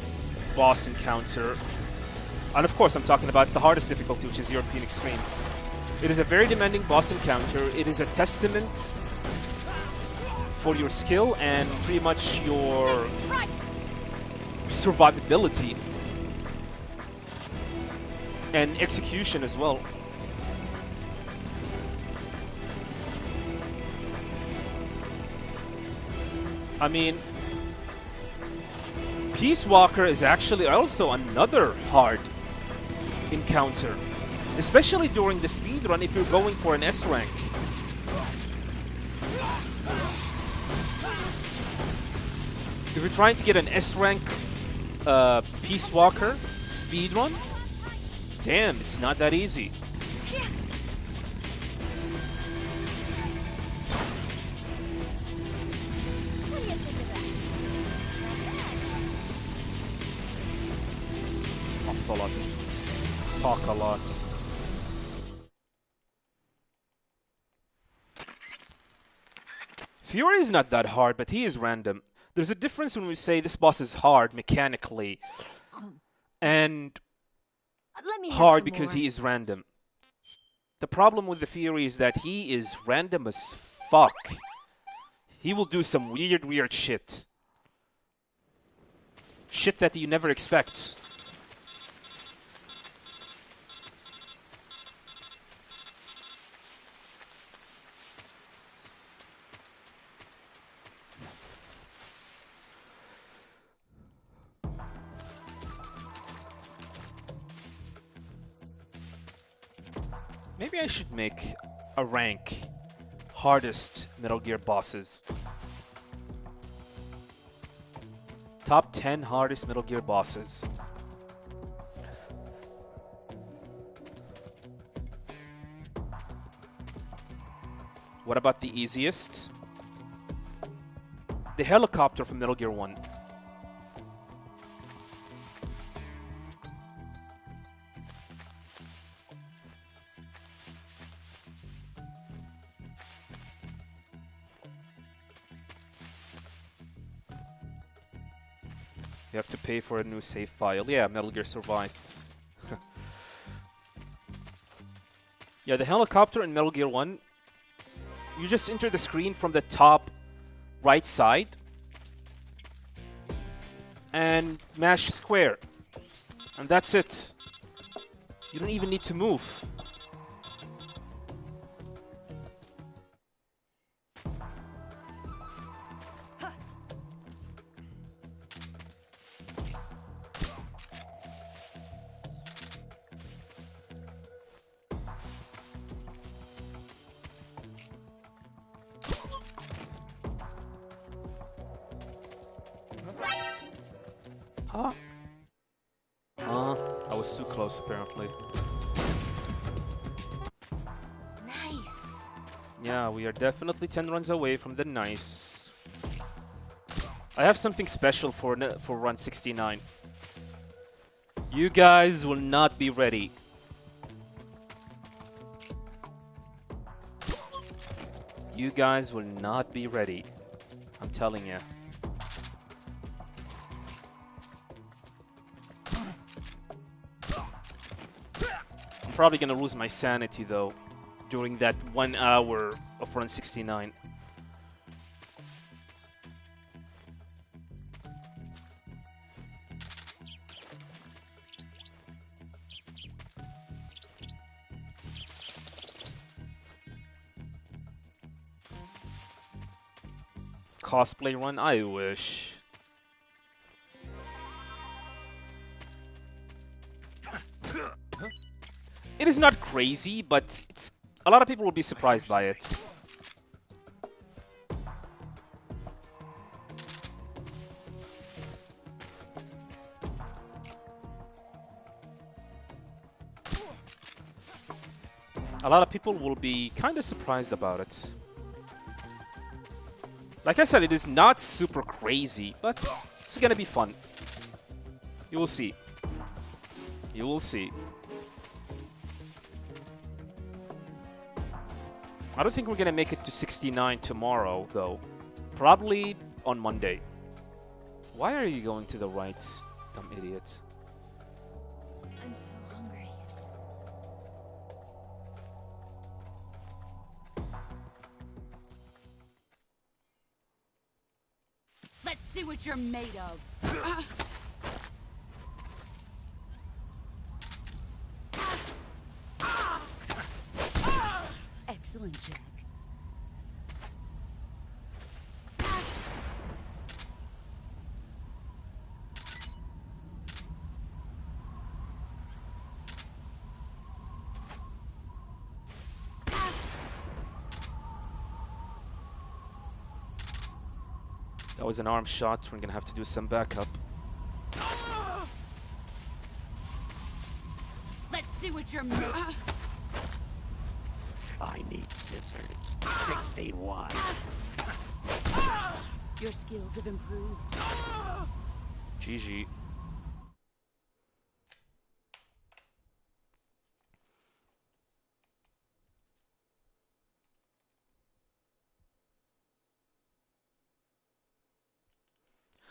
boss encounter. And of course, I'm talking about the hardest difficulty, which is European Extreme. It is a very demanding boss encounter. It is a testament for your skill and pretty much your survivability and execution as well. I mean, Peace Walker is actually also another hard encounter. Especially during the speedrun if you're going for an S rank. If you're trying to get an S rank Peace Walker speedrun, damn, it's not that easy. Also a lot of talk a lot. Fury is not that hard, but he is random. There's a difference when we say this boss is hard mechanically and Let me have hard some because more. he is random. The problem with the Fury is that he is random as fuck. He will do some weird shit. Shit that you never expect. Maybe I should make a rank hardest Metal Gear bosses. Top 10 hardest Metal Gear bosses. What about the easiest? The helicopter from Metal Gear 1. You have to pay for a new save file. Yeah, Metal Gear Survive. Yeah, the helicopter in Metal Gear 1, you just enter the screen from the top right side and mash square. And that's it. You don't even need to move. Huh? I was too close, apparently. Nice. Yeah, we are definitely 10 runs away from the nice. I have something special for run 69. You guys will not be ready. You guys will not be ready. I'm telling you. I'm probably gonna lose my sanity though during that 1 hour of run 69. Cosplay run? I wish. It is not crazy, but it's a lot of people will be surprised by it. A lot of people will be kind of surprised about it. Like I said, it is not super crazy, but it's gonna be fun. You will see. You will see. I don't think we're gonna make it to 69 tomorrow, though. Probably on Monday. Why are you going to the right, dumb idiot? I'm so hungry. Let's see what you're made of. Excellent, Jack. That was an arm shot. We're gonna have to do some backup. Let's see what you're made of. I need scissors. 61. Your skills have improved. GG.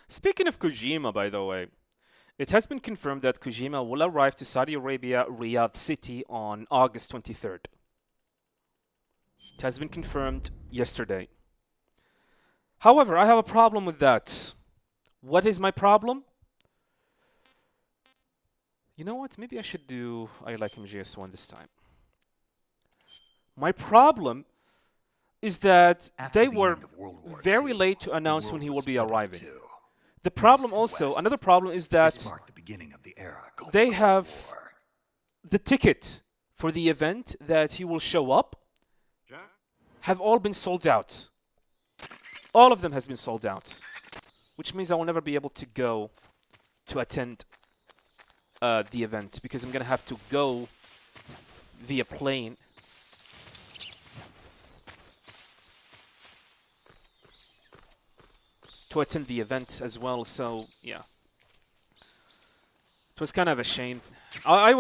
Speaking of Kojima, by the way, it has been confirmed that Kojima will arrive to Saudi Arabia, Riyadh City on August 23rd. It has been confirmed yesterday. However, I have a problem with that. What is my problem? You know what? Maybe I should do I Like MGS1 this time. My problem is that After they the were end of World War very II, late to the announce world when he was will be split into arriving. two. The problem East and also, West. another problem is This that marked the beginning of the era called they the Cold have War. the ticket for the event that he will show up have all been sold out. All of them has been sold out, which means I will never be able to go to attend the event because I'm gonna have to go via plane. To attend the event as well, so yeah. It was kind of a shame. I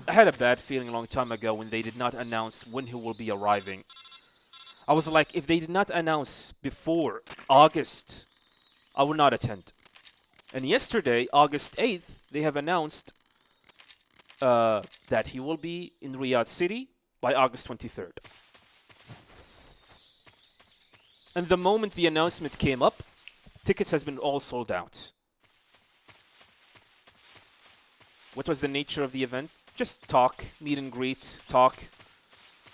had a bad feeling a long time ago when they did not announce when he will be arriving. I was like, if they did not announce before August, I will not attend. And yesterday, August 8th, they have announced that he will be in Riyadh City by August 23rd. And the moment the announcement came up, tickets has been all sold out. What was the nature of the event? Just talk, meet and greet, talk.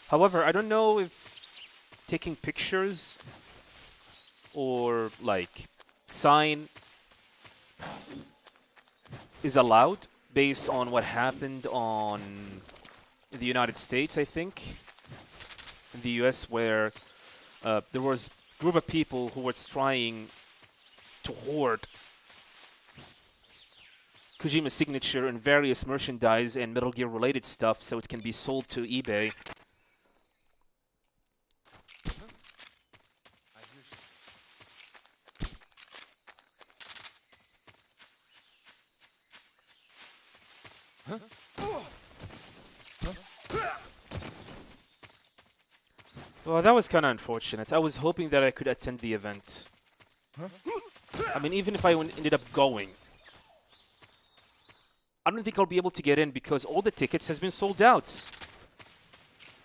However, I don't know if taking pictures or like sign is allowed based on what happened on in the United States, I think. In the US, where there was a group of people who was trying to hoard Kojima's signature and various merchandise and Metal Gear related stuff so it can be sold to eBay. Well, that was kind of unfortunate. I was hoping that I could attend the event. I mean, even if I ended up going, I don't think I'll be able to get in because all the tickets has been sold out.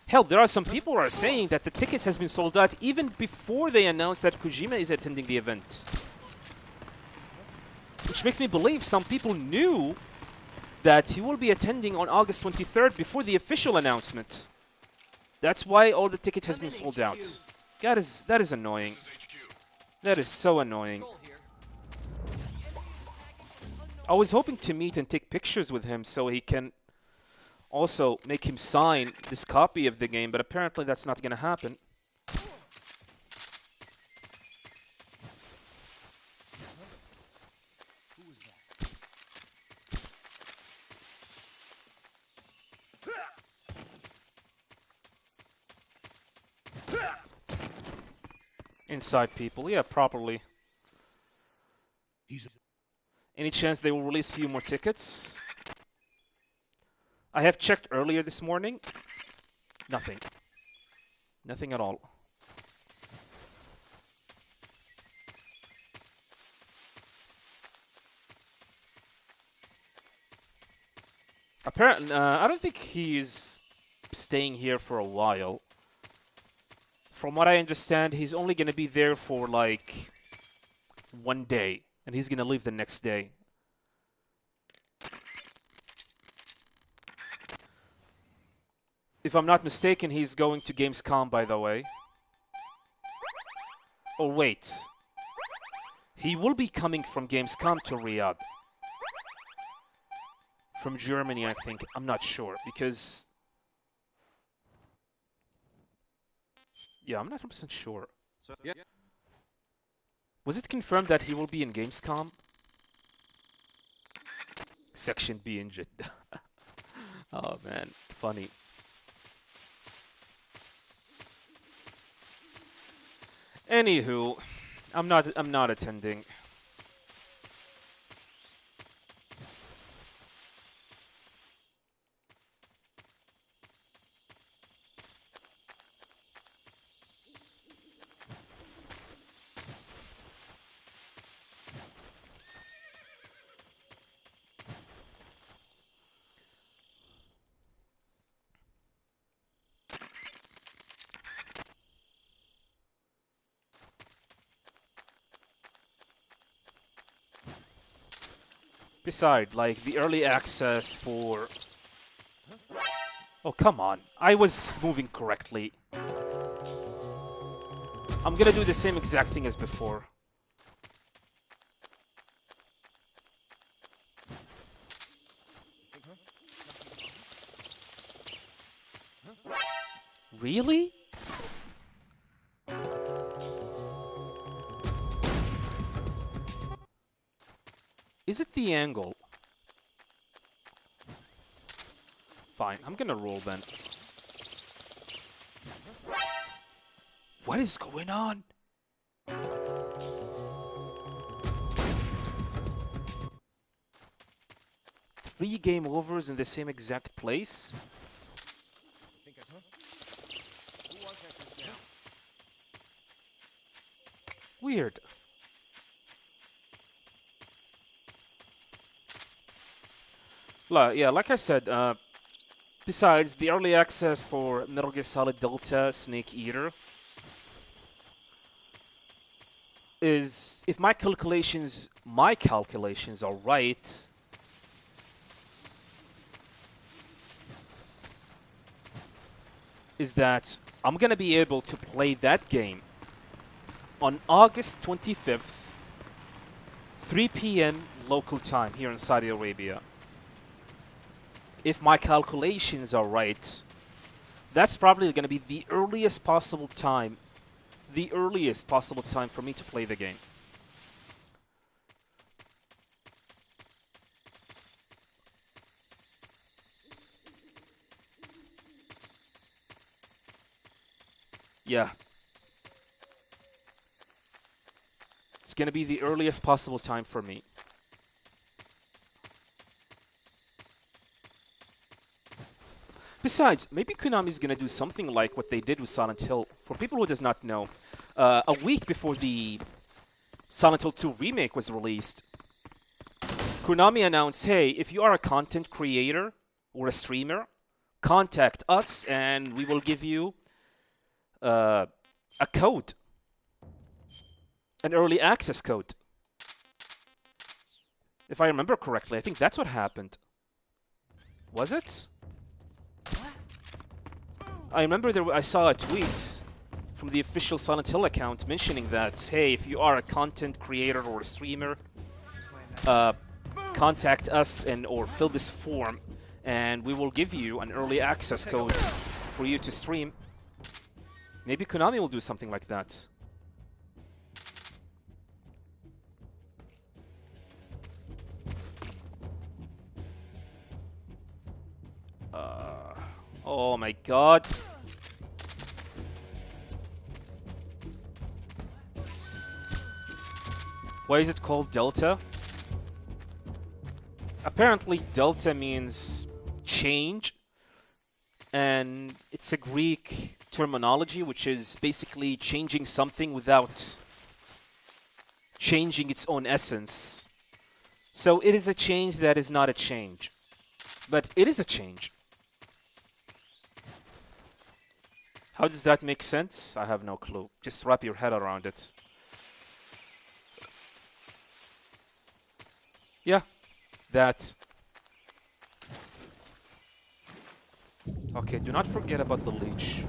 Hell, there are some people who are saying that the tickets has been sold out even before they announced that Kojima is attending the event. Which makes me believe some people knew that he will be attending on August 23rd before the official announcement. That's why all the tickets has been sold out. That is annoying. This is HQ. That is so annoying. I was hoping to meet and take pictures with him so he can also make him sign this copy of the game, but apparently that's not gonna happen. Inside people, yeah, properly. Any chance they will release a few more tickets? I have checked earlier this morning. Nothing. Nothing at all. Apparently, I don't think he's staying here for a while. From what I understand, he's only going to be there for like 1 day, and he's going to leave the next day. If I'm not mistaken, he's going to Gamescom, by the way. Oh, wait. He will be coming from Gamescom to Riyadh. From Germany, I think. I'm not sure, because... Yeah, I'm not 100% sure. Was it confirmed that he will be in Gamescom? Section B in Jeddah. Oh man, funny. Anywho, I'm not attending. Besides, like, the early access for... Oh, come on. I was moving correctly. I'm gonna do the same exact thing as before. Really? Is it the angle? Fine, I'm gonna roll then. What is going on? Three game overs in the same exact place? Weird. Yeah, like I said, besides the early access for Metal Gear Solid Delta Snake Eater is, if my calculations are right, is that I'm gonna be able to play that game on August 25th, 3 p.m. local time here in Saudi Arabia. If my calculations are right, that's probably going to be the earliest possible time for me to play the game. Yeah. It's going to be the earliest possible time for me. Besides, maybe Konami's gonna do something like what they did with Silent Hill. For people who does not know, a week before the Silent Hill 2 remake was released, Konami announced, hey, if you are a content creator or a streamer, contact us and we will give you a code. An early access code. If I remember correctly, I think that's what happened. Was it? I remember I saw a tweet from the official Silent Hill account mentioning that, hey, if you are a content creator or a streamer, contact us or fill this form, and we will give you an early access code for you to stream. Maybe Konami will do something like that. Oh my god. Why is it called Delta? Apparently Delta means change, and it's a Greek terminology which is basically changing something without changing its own essence. So it is a change that is not a change. But it is a change. How does that make sense? I have no clue. Just wrap your head around it. Yeah, that. Okay, do not forget about the leech.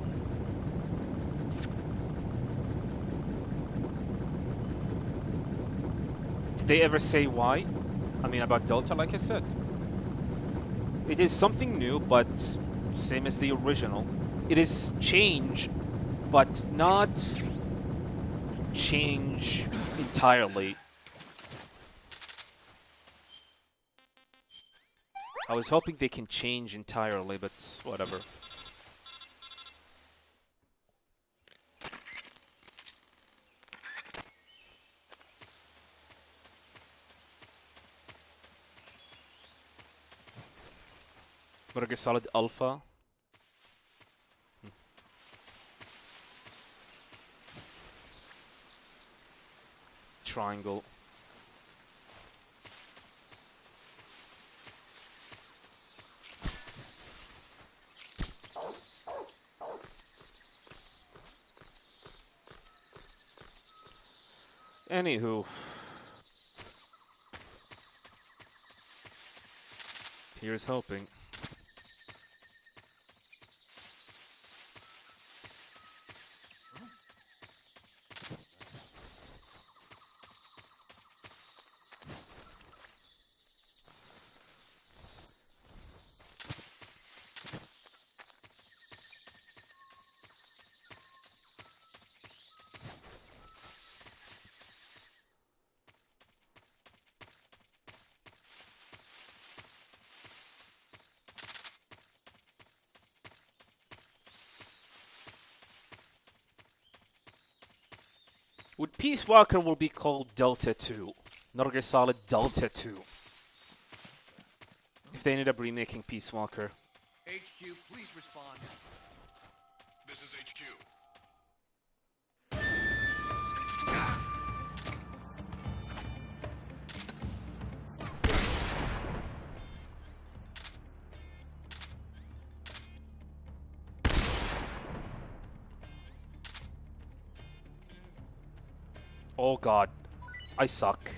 Did they ever say why? I mean, about Delta, like I said. It is something new, but same as the original. It is change, but not change entirely. I was hoping they can change entirely, but whatever. Metal Gear Solid Alpha. Triangle. Anywho. Here's hoping. Would Peace Walker will be called Delta 2. Metal Gear Solid Delta 2. If they ended up remaking Peace Walker. HQ, please respond. This is HQ. Oh god. I suck.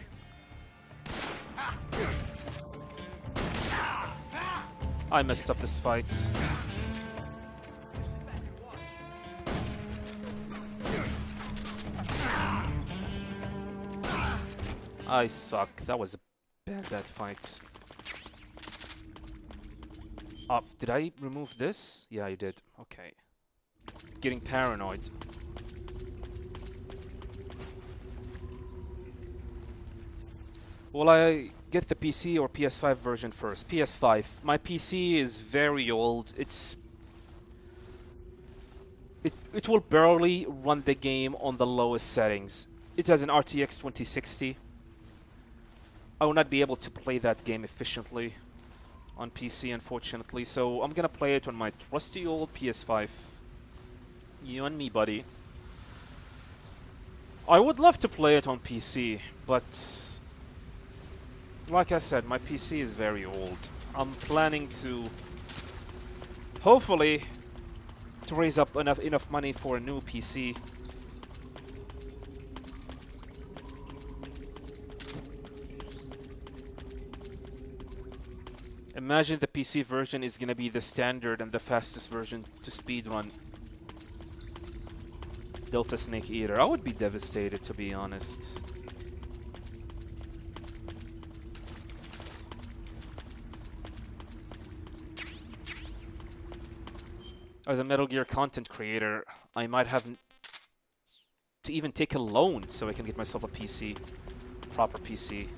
I messed up this fight. I suck. That was a bad fight. Did I remove this? Yeah, I did. Okay. Getting paranoid. Will I get the PC or PS5 version first? PS5. My PC is very old. It will barely run the game on the lowest settings. It has an RTX 2060. I will not be able to play that game efficiently on PC, unfortunately, so I'm gonna play it on my trusty old PS5. You and me, buddy. I would love to play it on PC, but like I said, my PC is very old. I'm planning to, hopefully, to raise up enough money for a new PC. Imagine the PC version is gonna be the standard and the fastest version to speedrun Delta Snake Eater. I would be devastated, to be honest. As a Metal Gear content creator, I might have to even take a loan so I can get myself a PC, proper PC.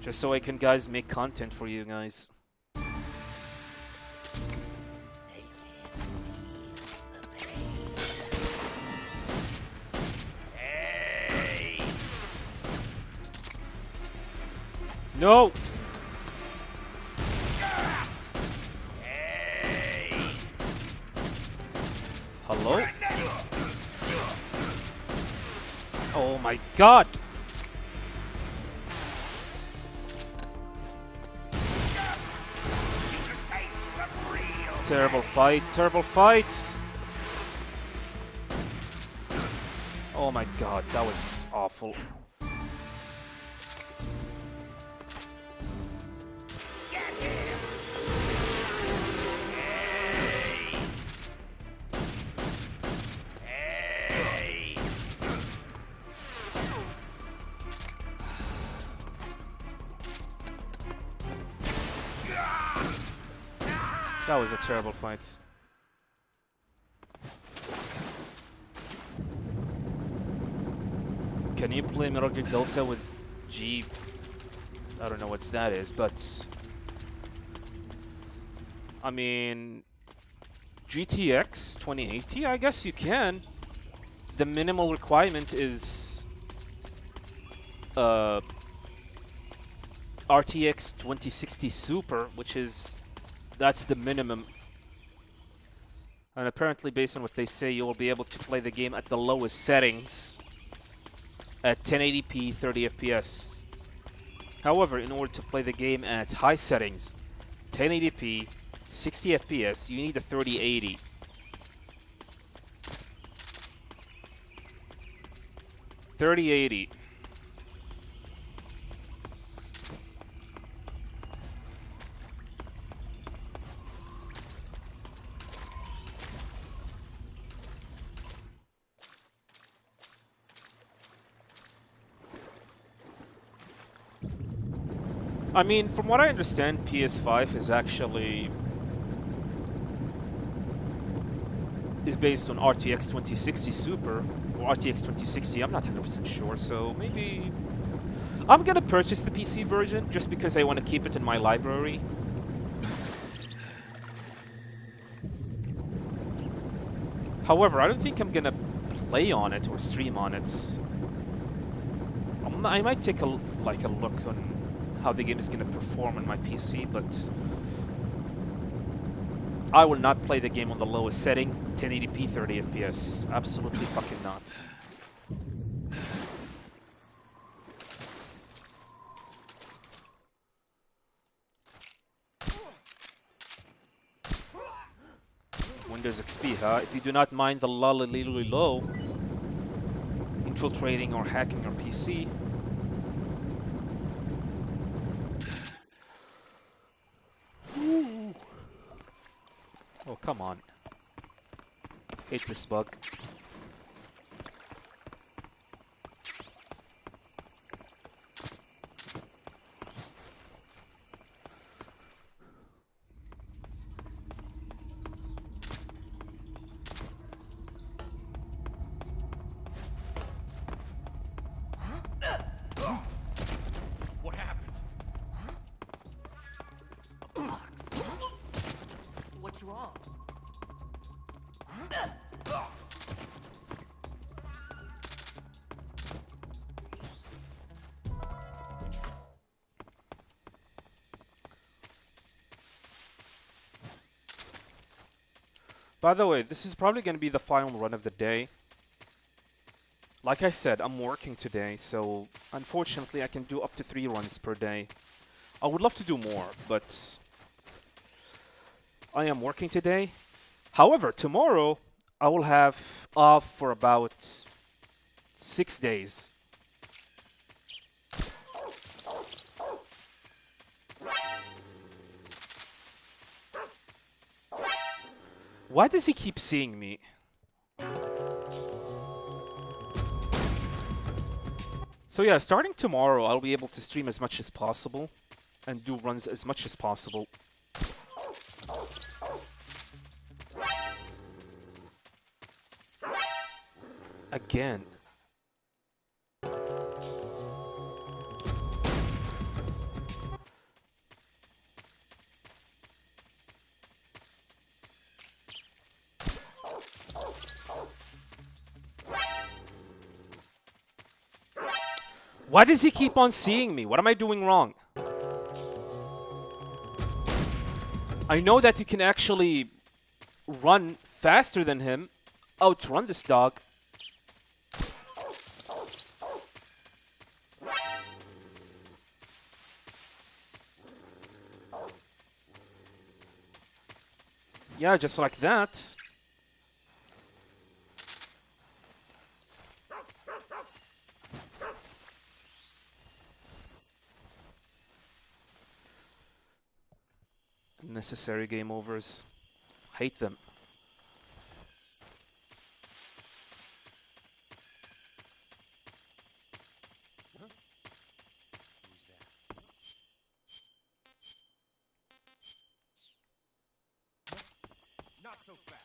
Just so I can, guys, make content for you guys. No! Hello? Oh my god! Terrible fight, terrible fights! Oh my god, that was awful. That was a terrible fight. Can you play Metal Gear Delta with G? I don't know what that is, but I mean, GTX 2080, I guess you can. The minimal requirement is RTX 2060 Super, which is that's the minimum. And apparently, based on what they say, you will be able to play the game at the lowest settings at 1080p 30 FPS. However, in order to play the game at high settings, 1080p 60 FPS, you need a 3080. $3080. I mean, from what I understand, PS5 is actually based on RTX 2060 Super or RTX 2060. I'm not 100% sure, so maybe I'm gonna purchase the PC version just because I want to keep it in my library. However, I don't think I'm gonna play on it or stream on it. I might take a look on how the game is going to perform on my PC, but I will not play the game on the lowest setting, 1080p 30 FPS. Absolutely fucking not. Windows XP, huh? If you do not mind the lull low. In infiltrating or hacking your PC. Ooh. Oh, come on. Hate this bug. What happened? What's wrong? By the way, this is probably going to be the final run of the day. Like I said, I'm working today, so unfortunately I can do up to 3 runs per day. I would love to do more, but I am working today. However, tomorrow I will have off for about 6 days. Why does he keep seeing me? So yeah, starting tomorrow, I'll be able to stream as much as possible and do runs as much as possible. Again. Why does he keep on seeing me? What am I doing wrong? I know that you can actually run faster than him, outrun this dog. Yeah, just like that. Unnecessary game overs. Hate them. Not so fast.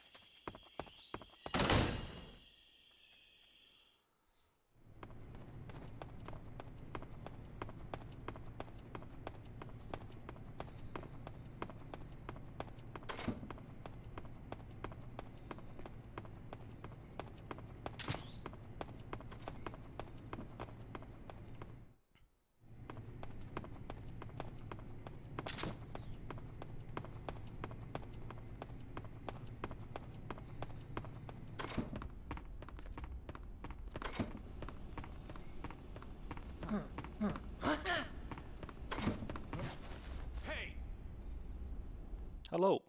Hey! Hello.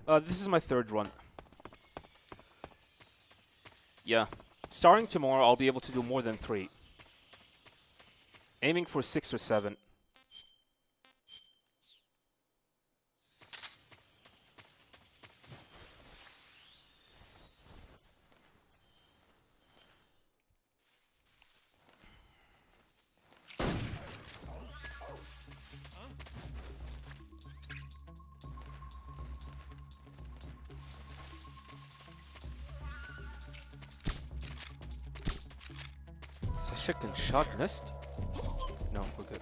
This is my 3rd run. Yeah. Starting tomorrow, I'll be able to do more than 3. Aiming for 6 or 7. Second shot missed. No, we're good.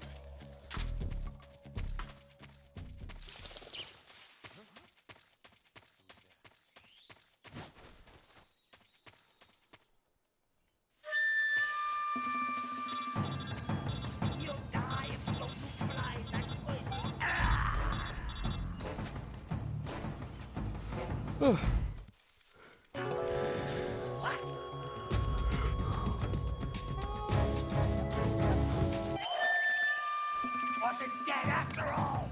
Wasn't dead after all!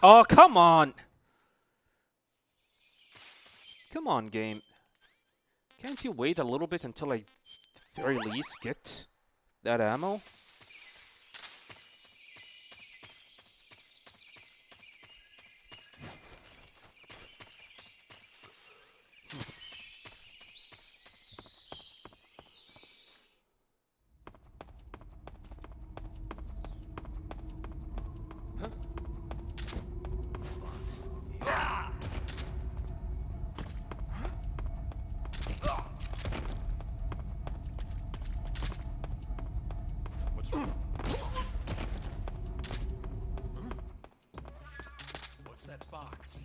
Oh, come on! Come on, game. Can't you wait a little bit until I, at the very least, get that ammo? What's that box?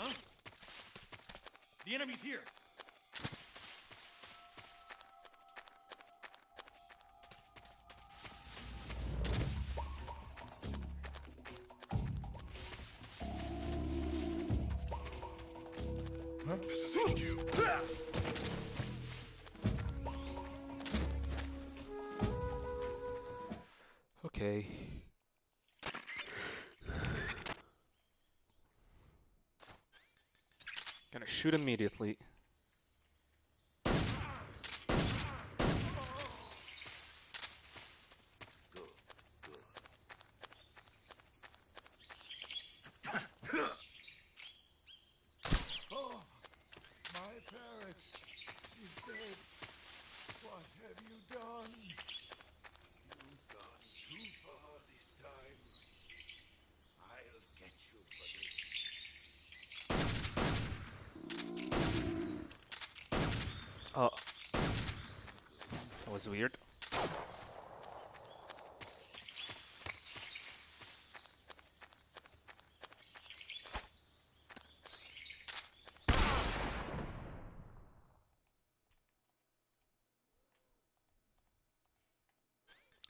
Huh? The enemy's here. This is HQ. Okay. Gonna shoot immediately. My parrot is dead. What have you done? You've gone too far this time. I'll get you for this. Oh. That was weird.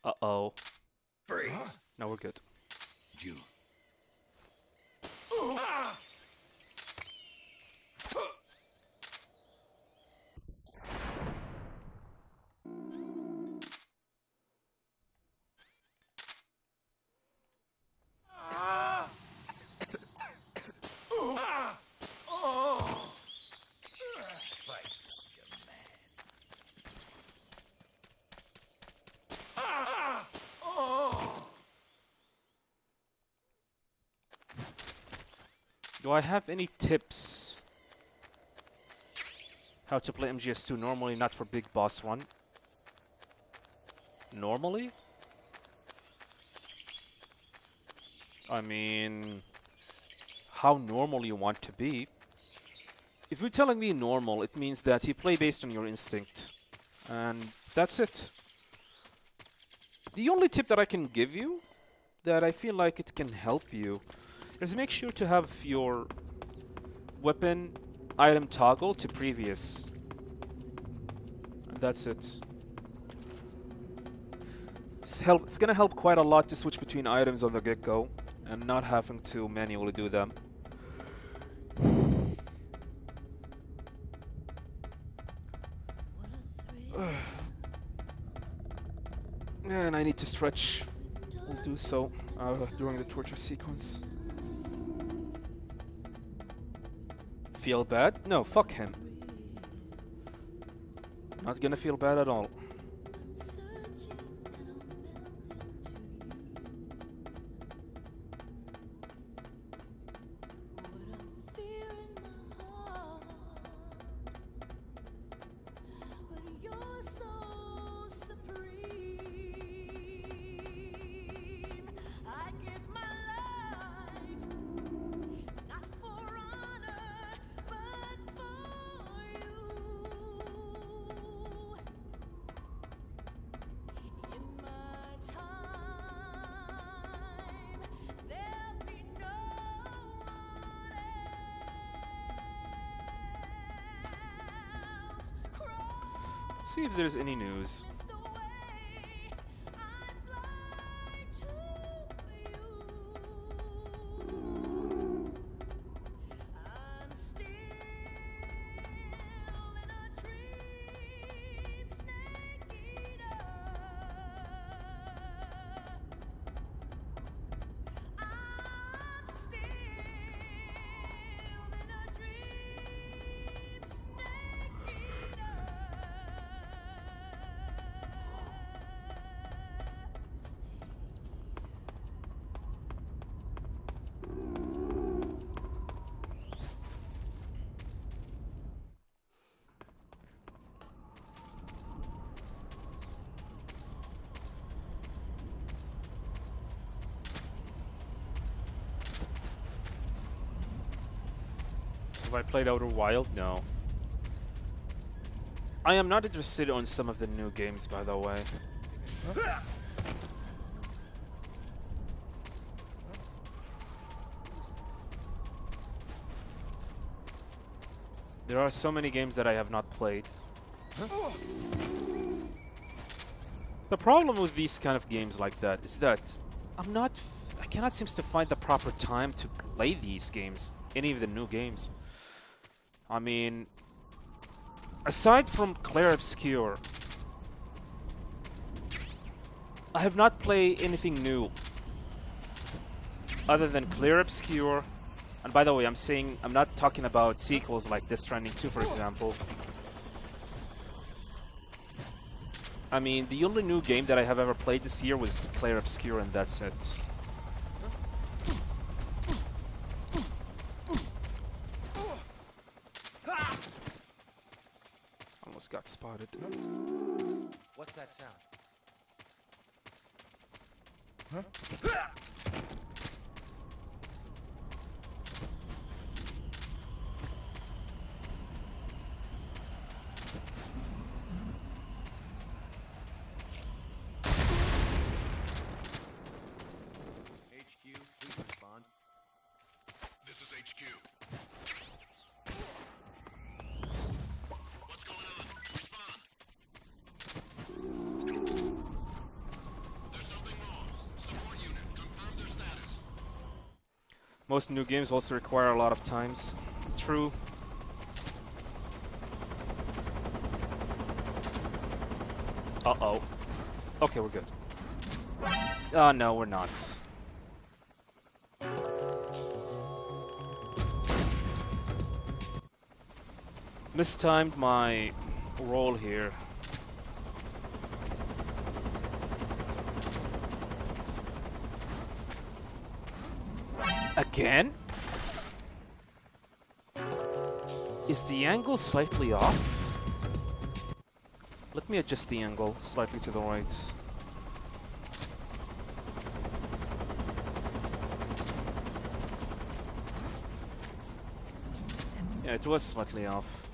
Uh-oh. Freeze! No, we're good. You. Fight, young man. Do I have any tips how to play MGS2 normally, not for Big Boss 1? Normally? I mean, how normal you want to be. If you're telling me normal, it means that you play based on your instinct. And that's it. The only tip that I can give you, that I feel like it can help you, is make sure to have your weapon item toggle to previous. And that's it. It's gonna help quite a lot to switch between items on the get-go and not having to manually do them. and I need to stretch. We'll do so during the torture sequence. Feel bad? No, fuck him. Not gonna feel bad at all. See if there's any news. Have I played Outer Wild? No. I am not interested on some of the new games, by the way. There are so many games that I have not played. The problem with these kind of games like that is that I cannot seem to find the proper time to play these games, any of the new games. I mean, aside from Clair Obscur, I have not played anything new other than Clair Obscur. And by the way, I'm not talking about sequels like Death Stranding 2, for example. I mean, the only new game that I have ever played this year was Clair Obscur, and that's it. Almost got spotted. What's that sound? HQ, please respond. This is HQ. What's going on? Respond. There's something wrong. Support unit, confirm their status. Most new games also require a lot of times. True. Uh-oh. Okay, we're good. No, we're not. Mistimed my roll here. Again? Is the angle slightly off? Let me adjust the angle slightly to the right. Yeah, it was slightly off.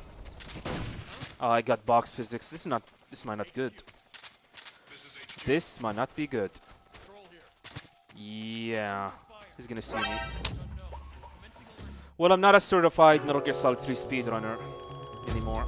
Oh, I got box physics. This might not good. This might not be good. Yeah, he's gonna see me. Well, I'm not a certified Metal Gear Solid 3 speedrunner anymore.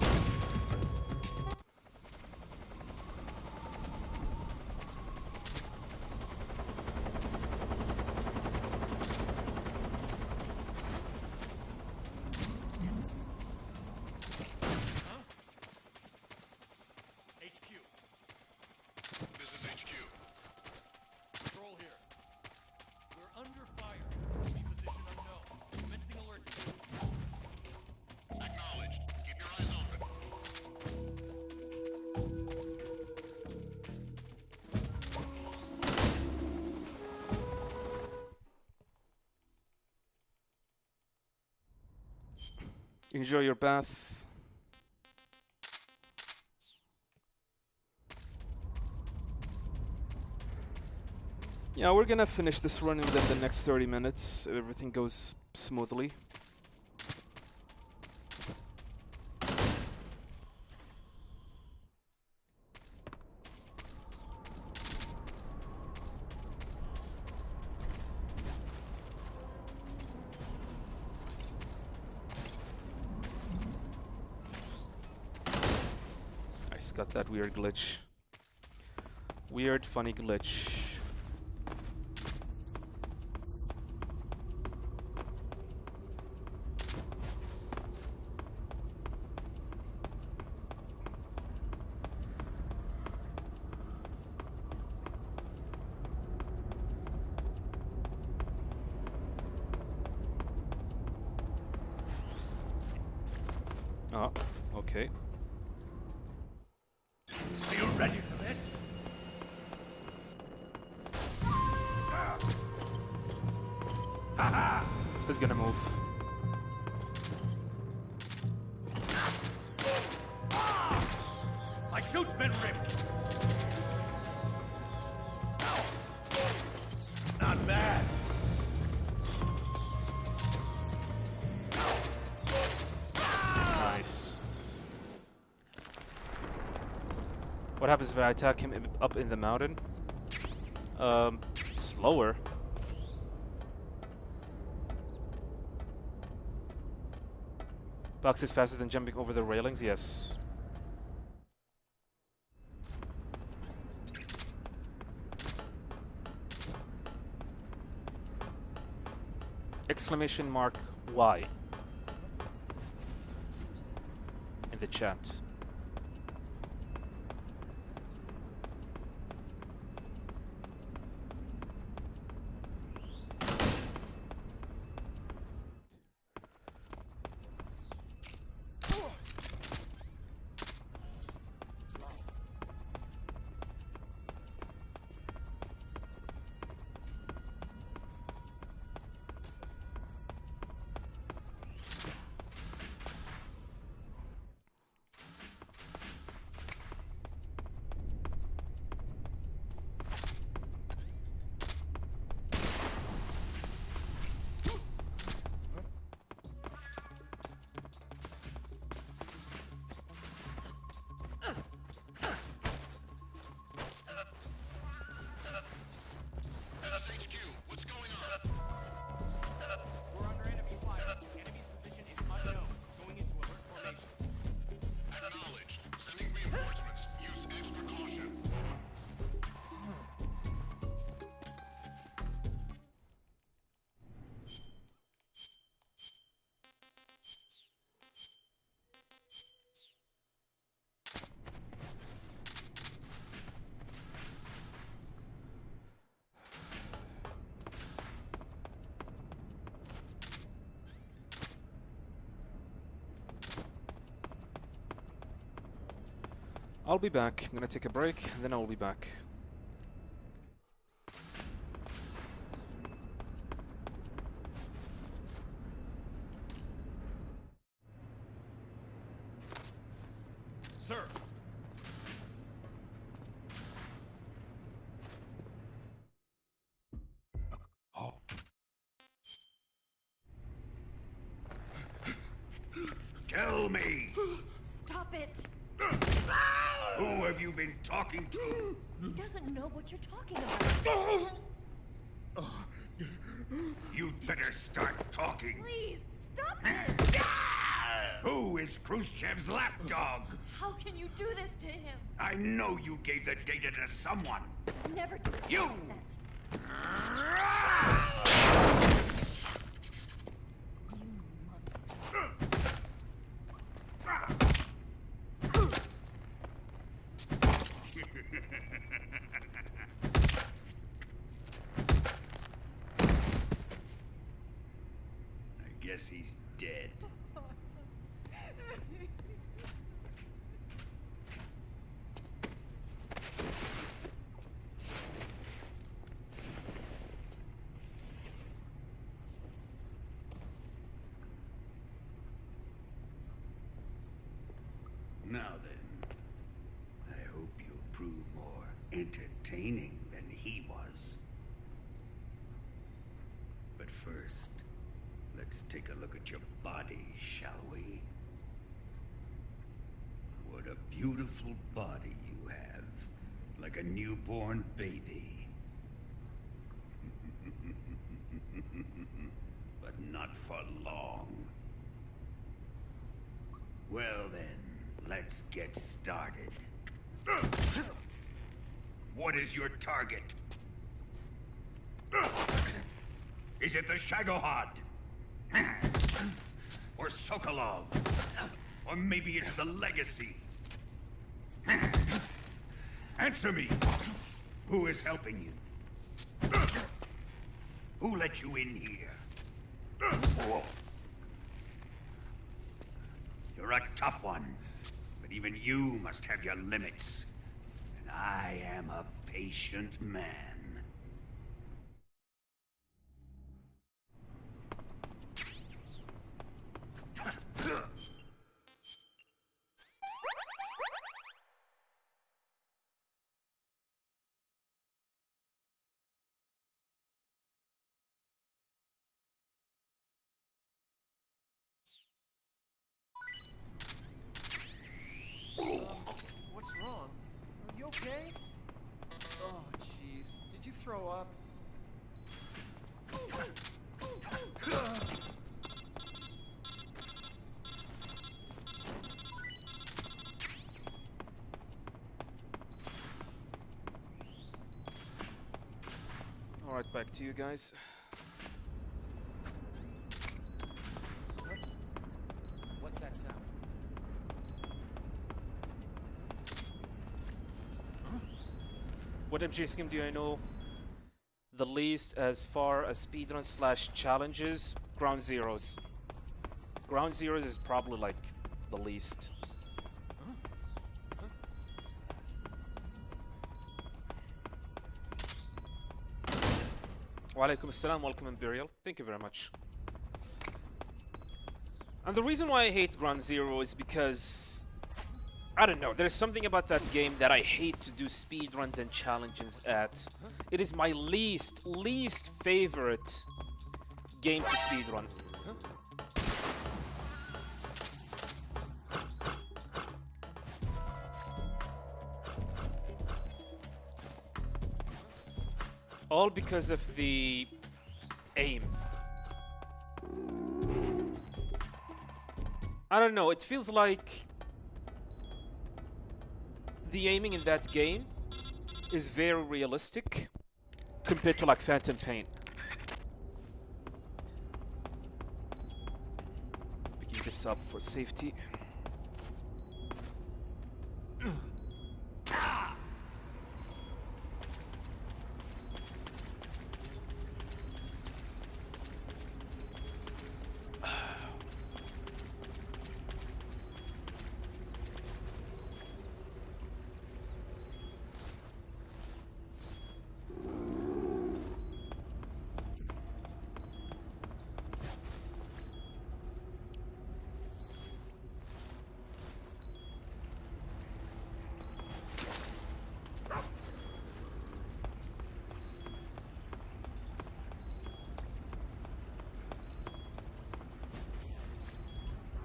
This is HQ. Enjoy your bath. Yeah, we're gonna finish this run within the next 30 minutes if everything goes smoothly. Nice, got that weird glitch. Weird, funny glitch. Oh, okay. Are you ready for this? Who's gonna move? My shoot's been ripped. Not bad. Nice. What happens if I attack him up in the mountain? Slower. Box is faster than jumping over the railings? Yes. Exclamation mark Y in the chat. This is HQ. What's going on? We're under enemy fire. Enemy's position is unknown. Going into alert formation. Acknowledged. Sending reinforcements. Use extra caution. I'll be back. I'm gonna take a break, and then I'll be back. Sir. Tell me, Stop it! who have you been talking to? He doesn't know what you're talking about. You'd better start talking. Please, stop this! Who is Khrushchev's lapdog? How can you do this to him? I know you gave the data to someone. Never did You! that. You monster. I guess he's dead. Now then, I hope you'll prove more entertaining than he was. But first, let's take a look at your body, shall we? What a beautiful body you have, like a newborn baby. But not for long. Well then, let's get started. What is your target? Is it the Shagohod? Or Sokolov? Or maybe it's the Legacy? Answer me! Who is helping you? Who let you in here? You're a tough one, but even you must have your limits. And I am a patient man. What's wrong? Are you okay? Oh, jeez. Did you throw up? Alright, back to you guys. What's that sound? What MJ scheme do I know the least as far as speedrun / challenges? Ground Zeroes. Ground Zeroes is probably like the least. Walaikum assalam, welcome Imperial. Thank you very much. And the reason why I hate Ground Zero is because I don't know, there's something about that game that I hate to do speedruns and challenges at. It is my least favorite game to speedrun. All because of the aim. I don't know, it feels like the aiming in that game is very realistic compared to like Phantom Pain. Picking this up for safety.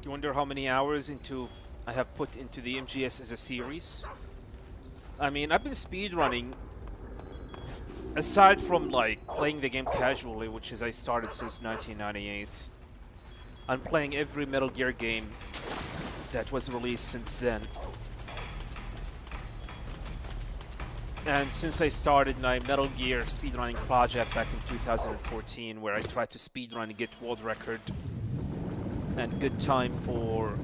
You wonder how many hours I have put into the MGS as a series? I mean, I've been speedrunning, aside from like playing the game casually, which is I started since 1998. I'm playing every Metal Gear game that was released since then. And since I started my Metal Gear speedrunning project back in 2014, where I tried to speedrun and get world record and good time for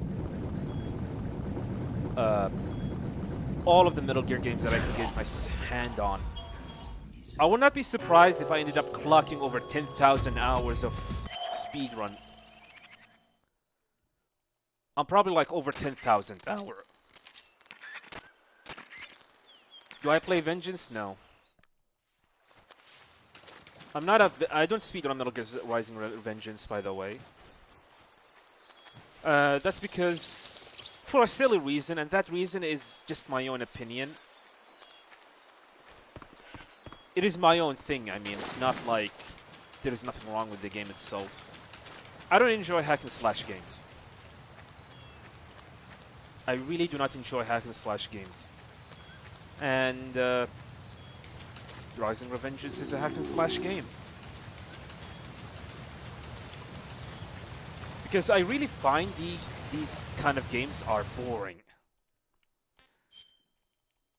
all of the Metal Gear games that I could get my hand on. I would not be surprised if I ended up clocking over 10,000 hours of speedrun. I'm probably like over 10,000 hours. Do I play Vengeance? No. I don't speedrun Metal Gear Rising Vengeance, by the way. That's because for a silly reason, and that reason is just my own opinion. It is my own thing. I mean, it's not like there is nothing wrong with the game itself. I don't enjoy hack and slash games. I really do not enjoy hack and slash games. And Rising Revengeance is a hack and slash game. Because I really find these kind of games are boring.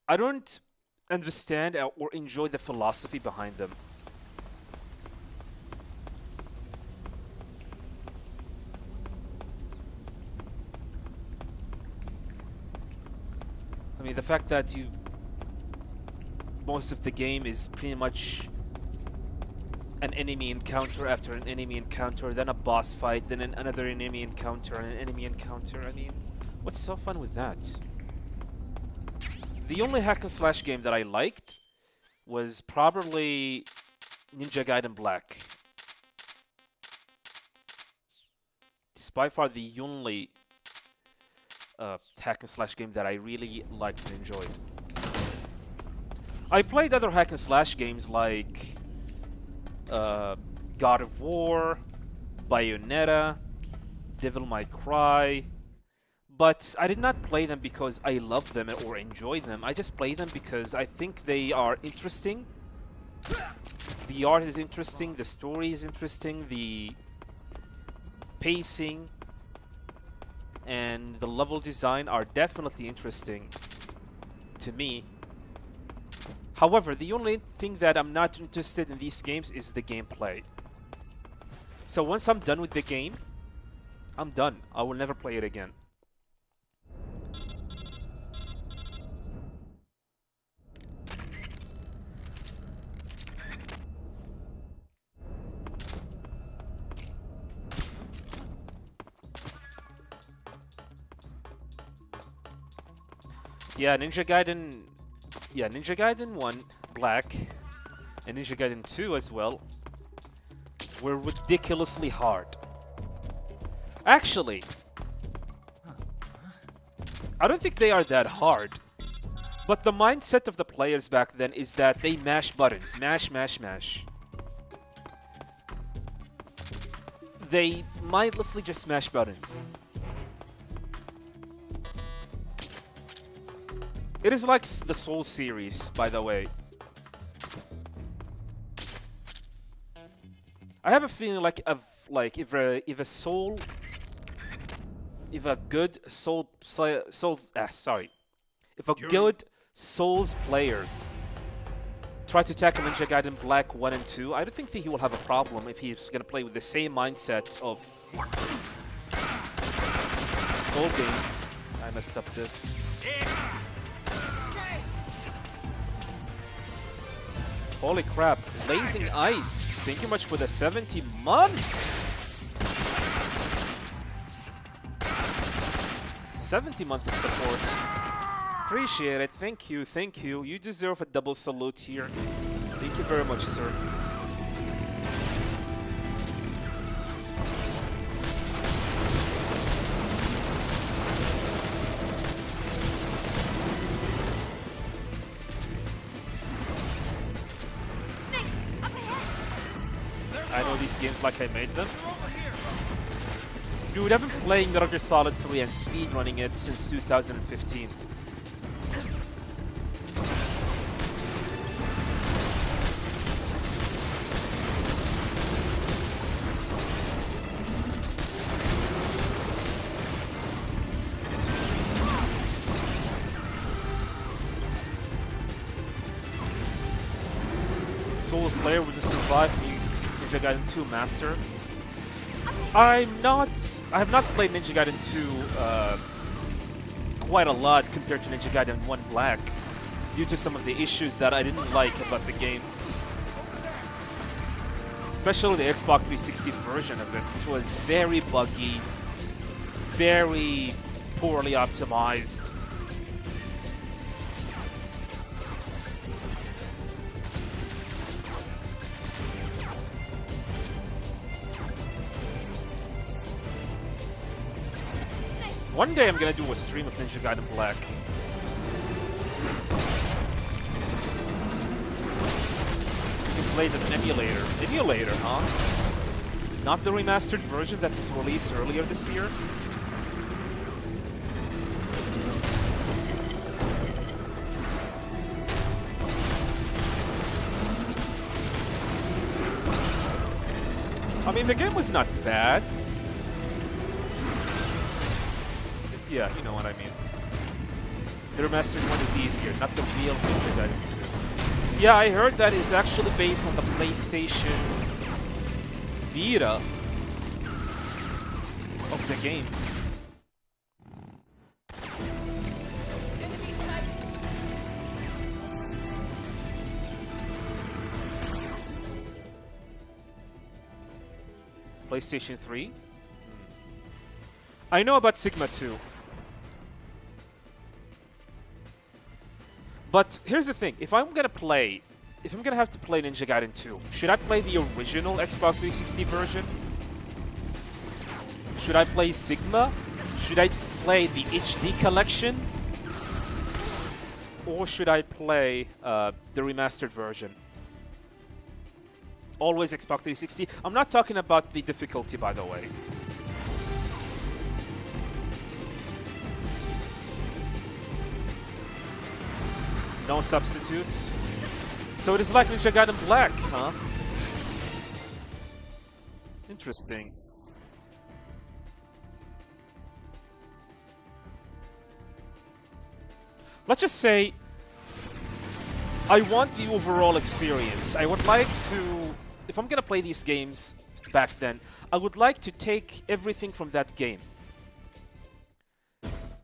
I don't understand or enjoy the philosophy behind them. I mean, the fact that most of the game is pretty much an enemy encounter after an enemy encounter, then a boss fight, then another enemy encounter, and an enemy encounter. I mean, what's so fun with that? The only hack and slash game that I liked was probably Ninja Gaiden Black. It's by far the only hack and slash game that I really liked and enjoyed. I played other hack and slash games like God of War, Bayonetta, Devil May Cry, but I did not play them because I love them or enjoy them. I just play them because I think they are interesting. The art is interesting, the story is interesting, the pacing and the level design are definitely interesting to me. However, the only thing that I'm not interested in these games is the gameplay. So once I'm done with the game, I'm done. I will never play it again. Yeah, Ninja Gaiden 1 Black and Ninja Gaiden 2 as well were ridiculously hard. Actually, I don't think they are that hard, but the mindset of the players back then is that they mash buttons, mash. They mindlessly just smash buttons. It is like the Soul series, by the way. I have a feeling like if a good Souls players try to tackle Ninja Gaiden Black 1 and 2, I don't think that he will have a problem if he's gonna play with the same mindset of Soul games. I messed up this. Holy crap, Blazing Ice. Thank you much for the 70 months. 70 months of support. Appreciate it. Thank you. You deserve a double salute here. Thank you very much, sir. I know these games like I made them. Dude, I've been playing Metal Gear Solid 3 and speedrunning it since 2015. Souls player wouldn't survive me. Ninja Gaiden 2 Master. I have not played Ninja Gaiden 2 quite a lot compared to Ninja Gaiden 1 Black due to some of the issues that I didn't like about the game. Especially the Xbox 360 version of it, which was very buggy, very poorly optimized. One day I'm gonna do a stream of Ninja Gaiden Black. You can play it in an emulator. Emulator, huh? Not the remastered version that was released earlier this year? I mean, the game was not bad. Yeah, you know what I mean. The remastered one is easier, not the real Ninja Gaiden 2. Yeah, I heard that it's actually based on the PlayStation Vita of the game. Enemy sighted. PlayStation 3? I know about Sigma 2. But here's the thing, if I'm gonna have to play Ninja Gaiden 2, should I play the original Xbox 360 version? Should I play Sigma? Should I play the HD collection? Or should I play the remastered version? Always Xbox 360. I'm not talking about the difficulty, by the way. No substitutes. So it is like Ninja Gaiden Black, huh? Interesting. Let's just say I want the overall experience. I would like to, if I'm gonna play these games back then, I would like to take everything from that game.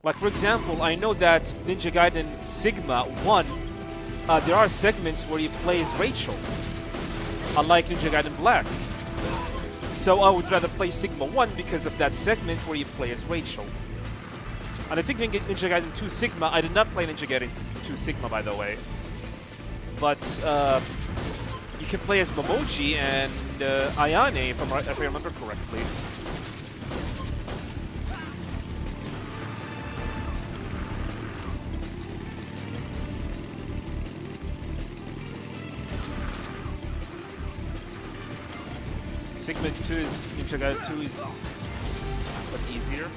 Like, for example, I know that Ninja Gaiden Sigma 1, there are segments where he plays Rachel, unlike Ninja Gaiden Black. So I would rather play Sigma 1 because of that segment where he plays Rachel. And I think Ninja Gaiden 2 Sigma, I did not play Ninja Gaiden 2 Sigma, by the way. But you can play as Momoji and Ayane, if I remember correctly. Sigma 2 is, Ninja Gaiden 2 is but easier.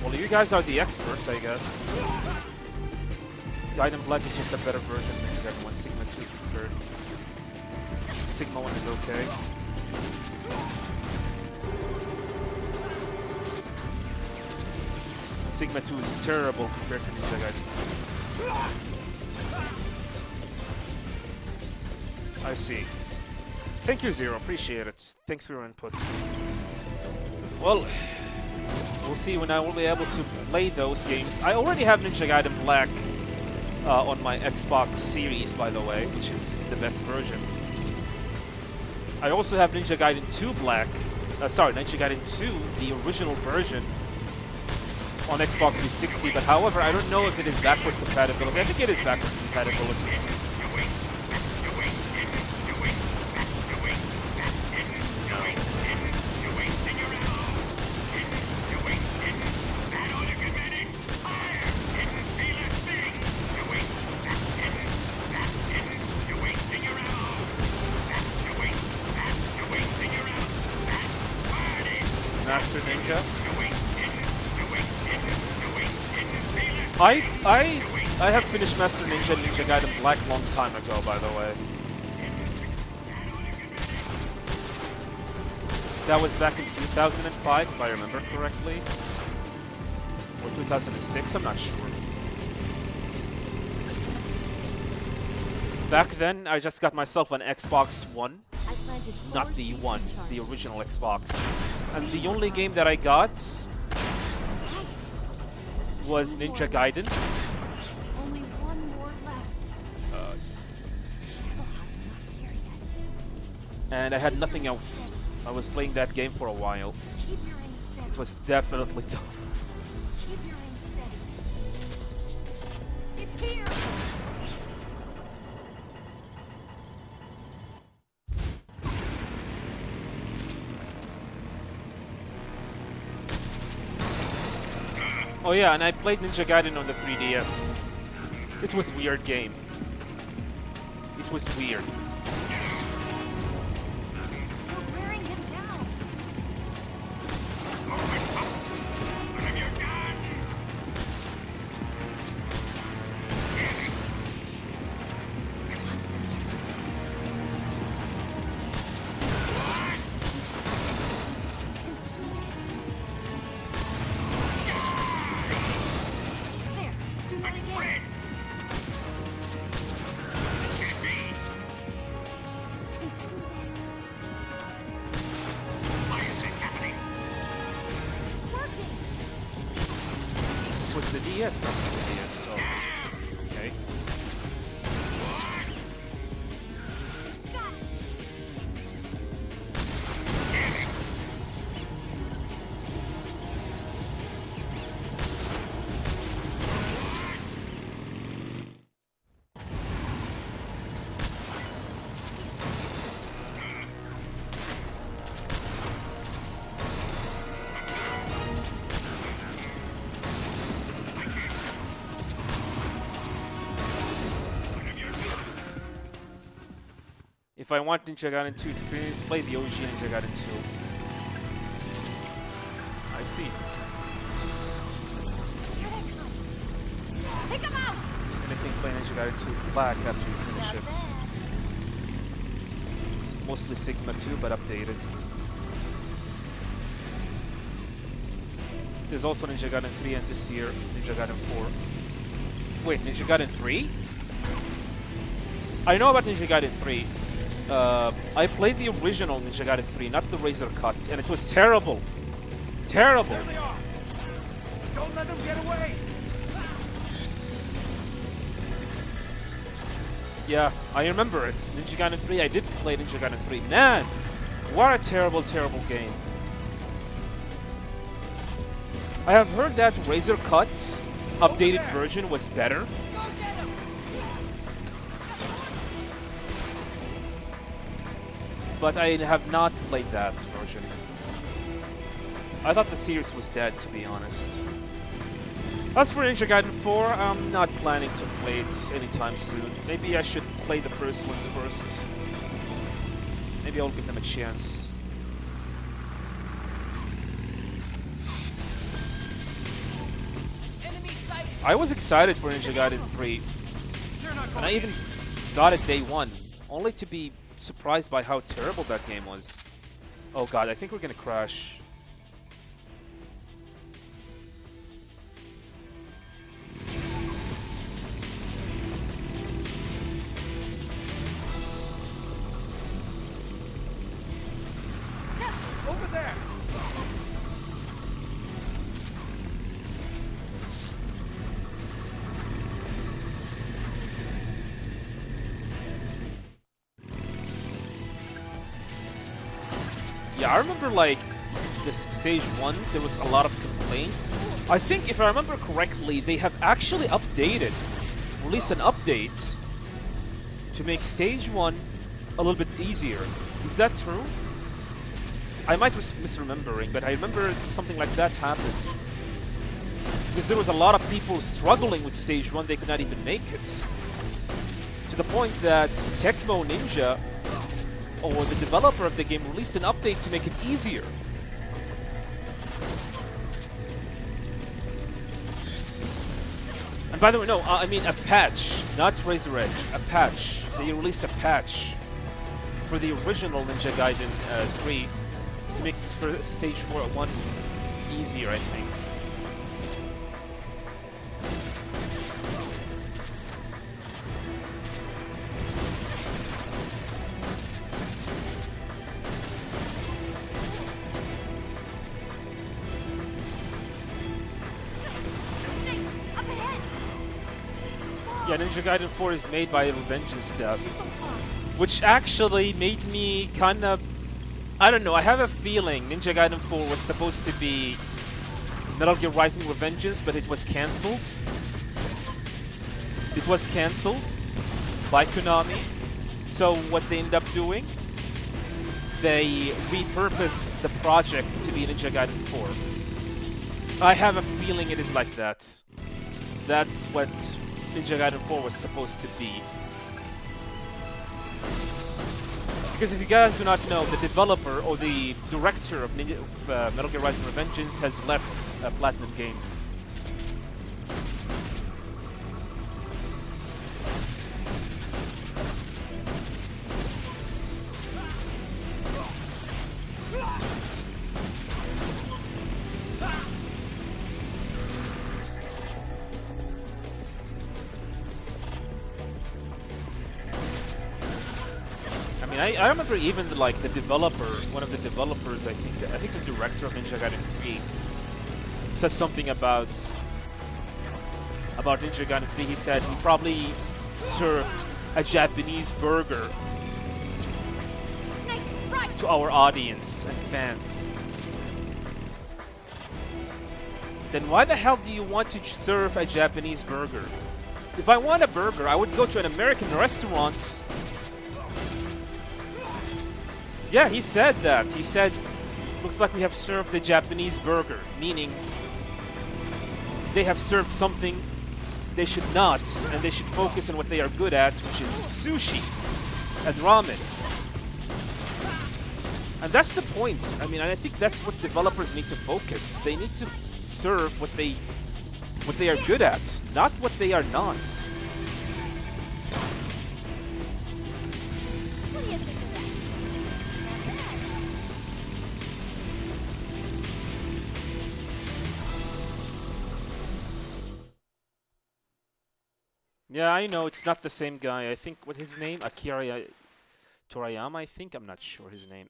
Well, you guys are the experts, I guess. Gaiden Black is just a better version than Ninja Gaiden 1. Sigma 2 preferred. Sigma 1 is okay. Sigma 2 is terrible compared to Ninja Gaiden 2. I see. Thank you, Zero. Appreciate it. Thanks for your inputs. Well, we'll see when I will be able to play those games. I already have Ninja Gaiden Black on my Xbox Series, by the way, which is the best version. I also have Ninja Gaiden 2 Black. Ninja Gaiden 2, the original version, on Xbox 360. But however, I don't know if it is backward compatibility. I think it is backward compatibility. Master Ninja. I have finished Master Ninja and Ninja Gaiden Black long time ago, by the way. That was back in 2005, if I remember correctly. Or 2006, I'm not sure. Back then, I just got myself an Xbox One. Not the one, the original Xbox. And the only game that I got was Ninja Gaiden. Only one more left. And I had nothing else. I was playing that game for a while. Keep your aim steady. It was definitely tough. Keep your aim steady. It's here. Oh yeah, and I played Ninja Gaiden on the 3DS. It was a weird game. It was weird. You're wearing him down. There, do that again. Working. It was the DS, not the DS, so... Okay. Got it. If I want Ninja Gaiden 2 experience, play the OG Ninja Gaiden 2. I see. Here they come. Take him out. And I think play Ninja Gaiden 2 Black after you finish it. It's mostly Sigma 2, but updated. There's also Ninja Gaiden 3 and this year, Ninja Gaiden 4. Wait, Ninja Gaiden 3? I know about Ninja Gaiden 3. I played the original Ninja Gaiden 3, not the Razor Cut, and it was terrible. Terrible. There they are! Don't let them get away! Yeah, I remember it. Ninja Gaiden 3, I did play Ninja Gaiden 3. Man, what a terrible, terrible game. I have heard that Razor Cut's updated version was better. Go get him! But I have not played that version. I thought the series was dead, to be honest. As for Ninja Gaiden 4, I'm not planning to play it anytime soon. Maybe I should play the first ones first. Maybe I'll give them a chance. Enemy sighted. I was excited for Ninja Gaiden 3, and I even got it day one, only to be surprised by how terrible that game was. Oh god, I think we're gonna crash. Over there! Yeah, I remember like this stage 1, there was a lot of complaints. I think if I remember correctly, they have actually updated, released an update to make stage 1 a little bit easier. Is that true? I might be misremembering, but I remember something like that happened. Because there was a lot of people struggling with stage 1, they could not even make it. To the point that Tecmo Ninja, or the developer of the game, released an update to make it easier. And by the way, no, I mean a patch, not Razor Edge, a patch. They released a patch for the original Ninja Gaiden 3 to make this for stage 1 easier, I think. Up ahead. Yeah, Ninja Gaiden 4 is made by Revengeance devs, which actually made me kind of... I don't know, I have a feeling Ninja Gaiden 4 was supposed to be Metal Gear Rising Revengeance, but it was cancelled. It was cancelled by Konami. So what they ended up doing, they repurposed the project to be Ninja Gaiden 4. I have a feeling it is like that. That's what Ninja Gaiden 4 was supposed to be. Because if you guys do not know, the developer or the director of, Metal Gear Rising: Revengeance has left Platinum Games. I remember even the developer, one of the developers, I think the director of Ninja Gaiden 3 said something about Ninja Gaiden 3. He said he probably served a Japanese burger to our audience and fans. Then why the hell do you want to serve a Japanese burger? If I want a burger, I would go to an American restaurant. Yeah, he said that. He said, looks like we have served a Japanese burger, meaning they have served something they should not, and they should focus on what they are good at, which is sushi and ramen. And that's the point. I mean, I think that's what developers need to focus. They need to serve what they are good at, not what they are not. Yeah, I know, it's not the same guy. I think, what his name? Akira Toriyama, I think? I'm not sure his name.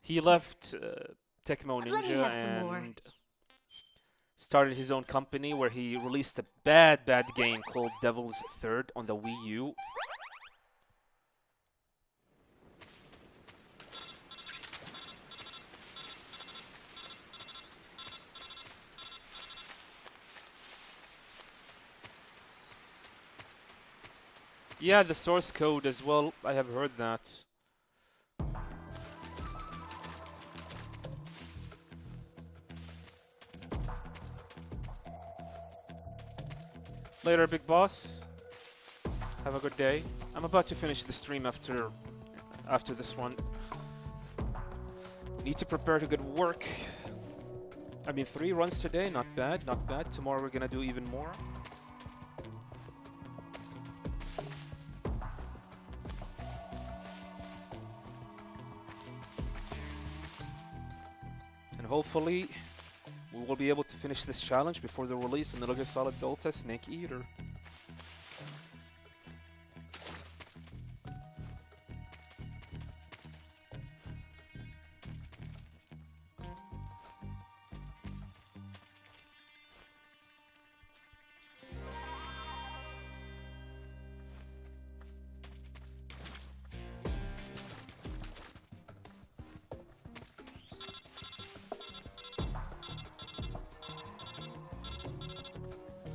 He left Tecmo Ninja and started his own company where he released a bad game called Devil's Third on the Wii U. Yeah, the source code as well. I have heard that. Later, big boss. Have a good day. I'm about to finish the stream after this one. Need to prepare to go to work. I mean, 3 runs today. Not bad, not bad. Tomorrow we're gonna do even more. Hopefully, we will be able to finish this challenge before the release of Metal Gear Solid Delta Snake Eater.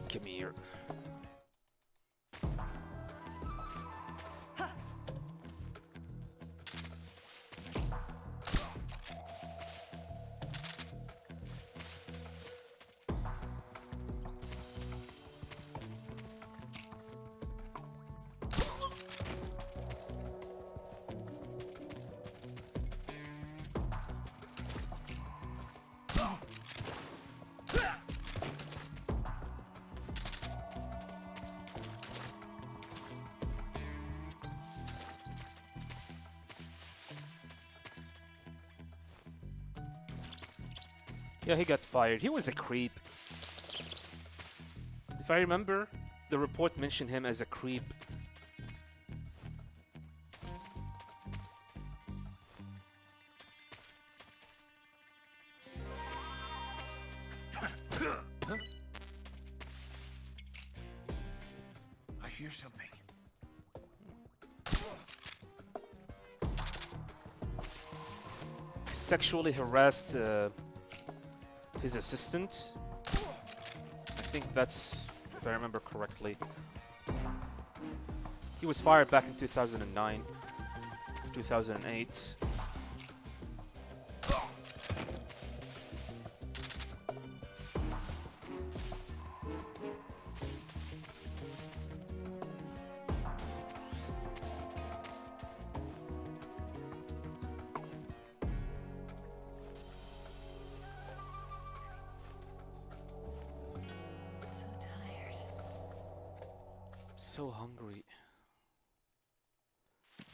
Come here. Yeah, he got fired. He was a creep. If I remember, the report mentioned him as a creep. I hear something. Sexually harassed his assistant. I think that's, if I remember correctly. He was fired back in 2009, 2008. so hungry.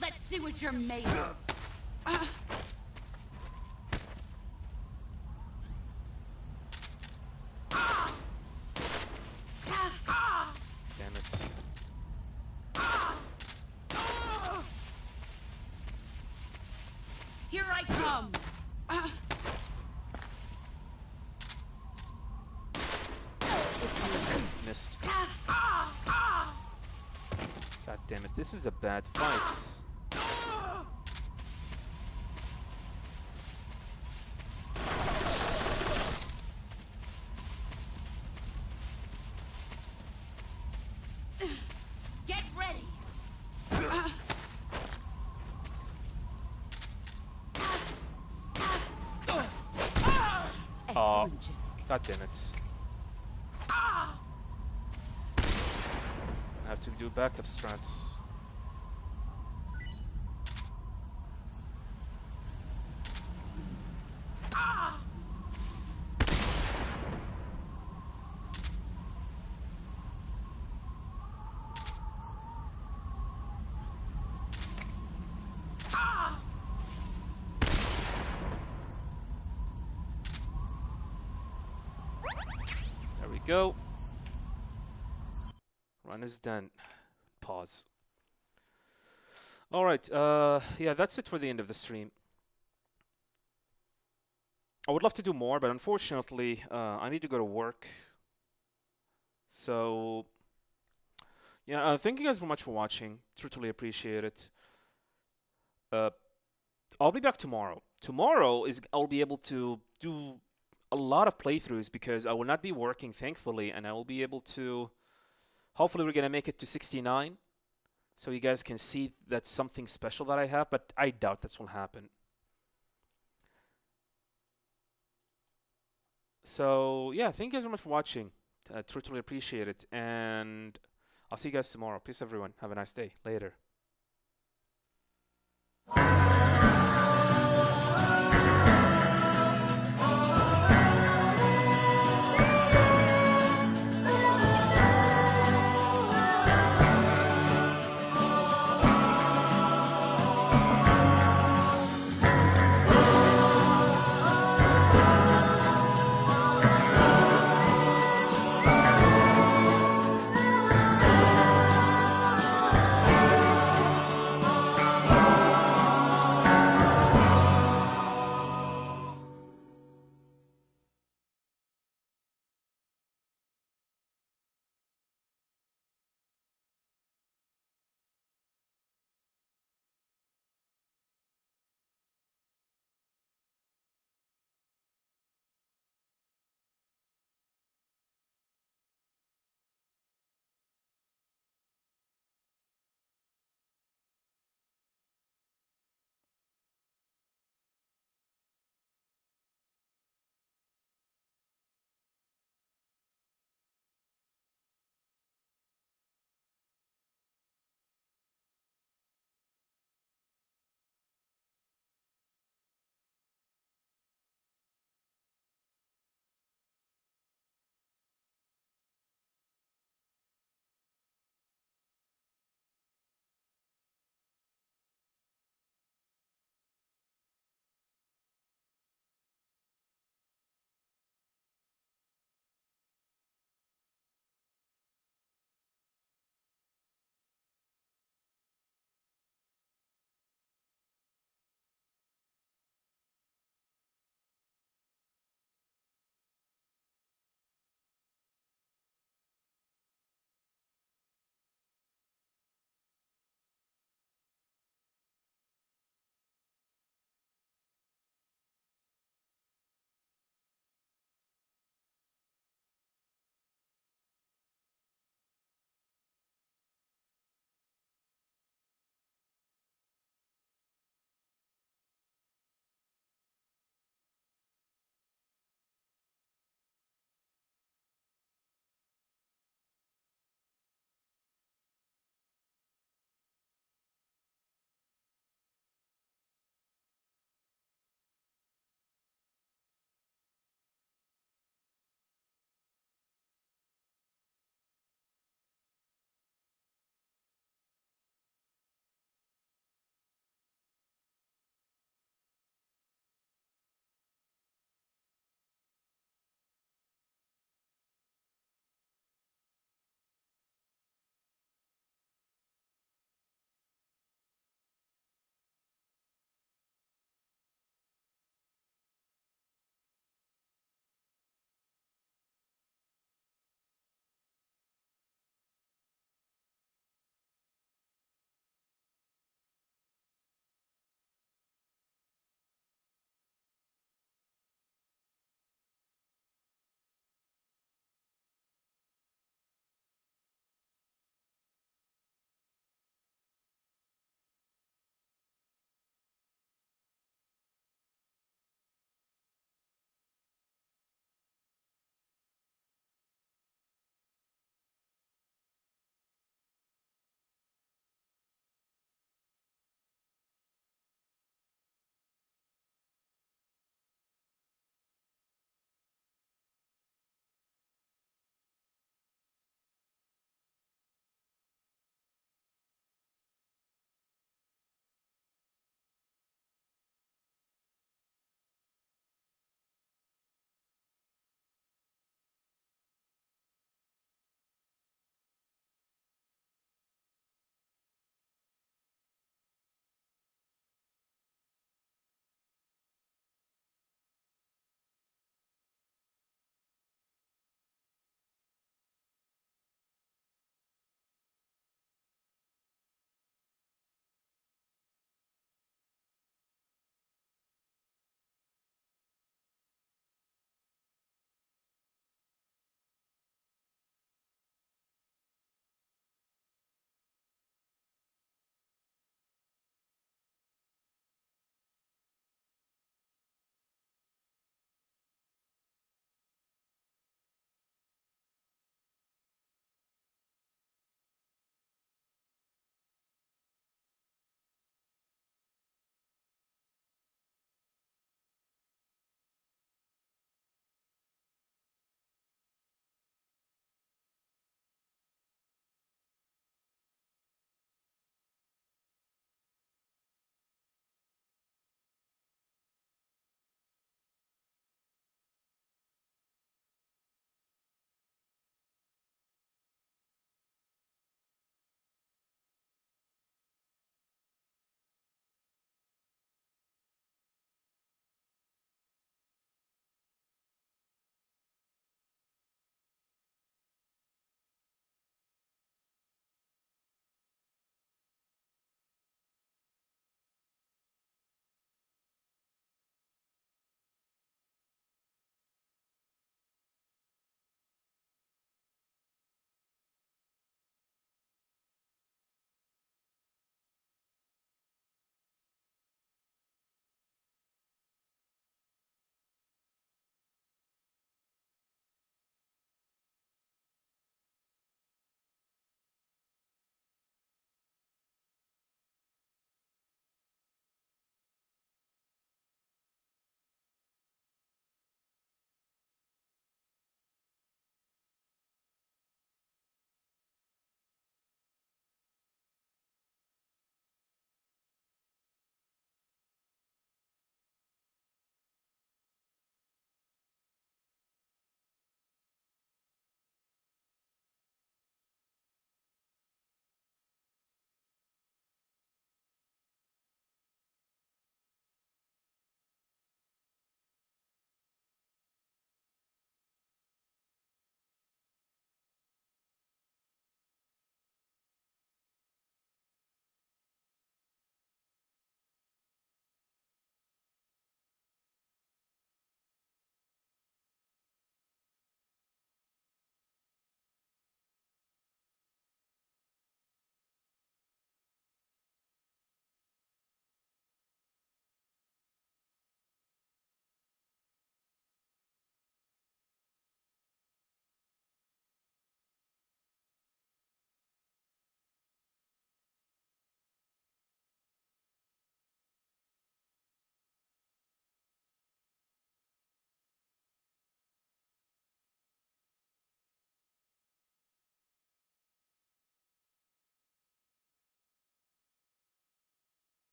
Let's see what you're made of. Damn it. Here I come. Missed. God damn it, this is a bad fight. Get ready. Excellent, Jack. God damn it. I have to do backup strats. There we go. Run is done. Pause. Alright, yeah, that's it for the end of the stream. I would love to do more, but unfortunately, I need to go to work. So, yeah, thank you guys very much for watching. Truly appreciate it. I'll be back tomorrow. I'll be able to do a lot of playthroughs because I will not be working, thankfully, and I will be able to... Hopefully we're going to make it to 69, so you guys can see that's something special that I have, but I doubt that will happen. So, yeah, thank you guys very much for watching. Truly appreciate it, and I'll see you guys tomorrow. Peace, everyone. Have a nice day. Later.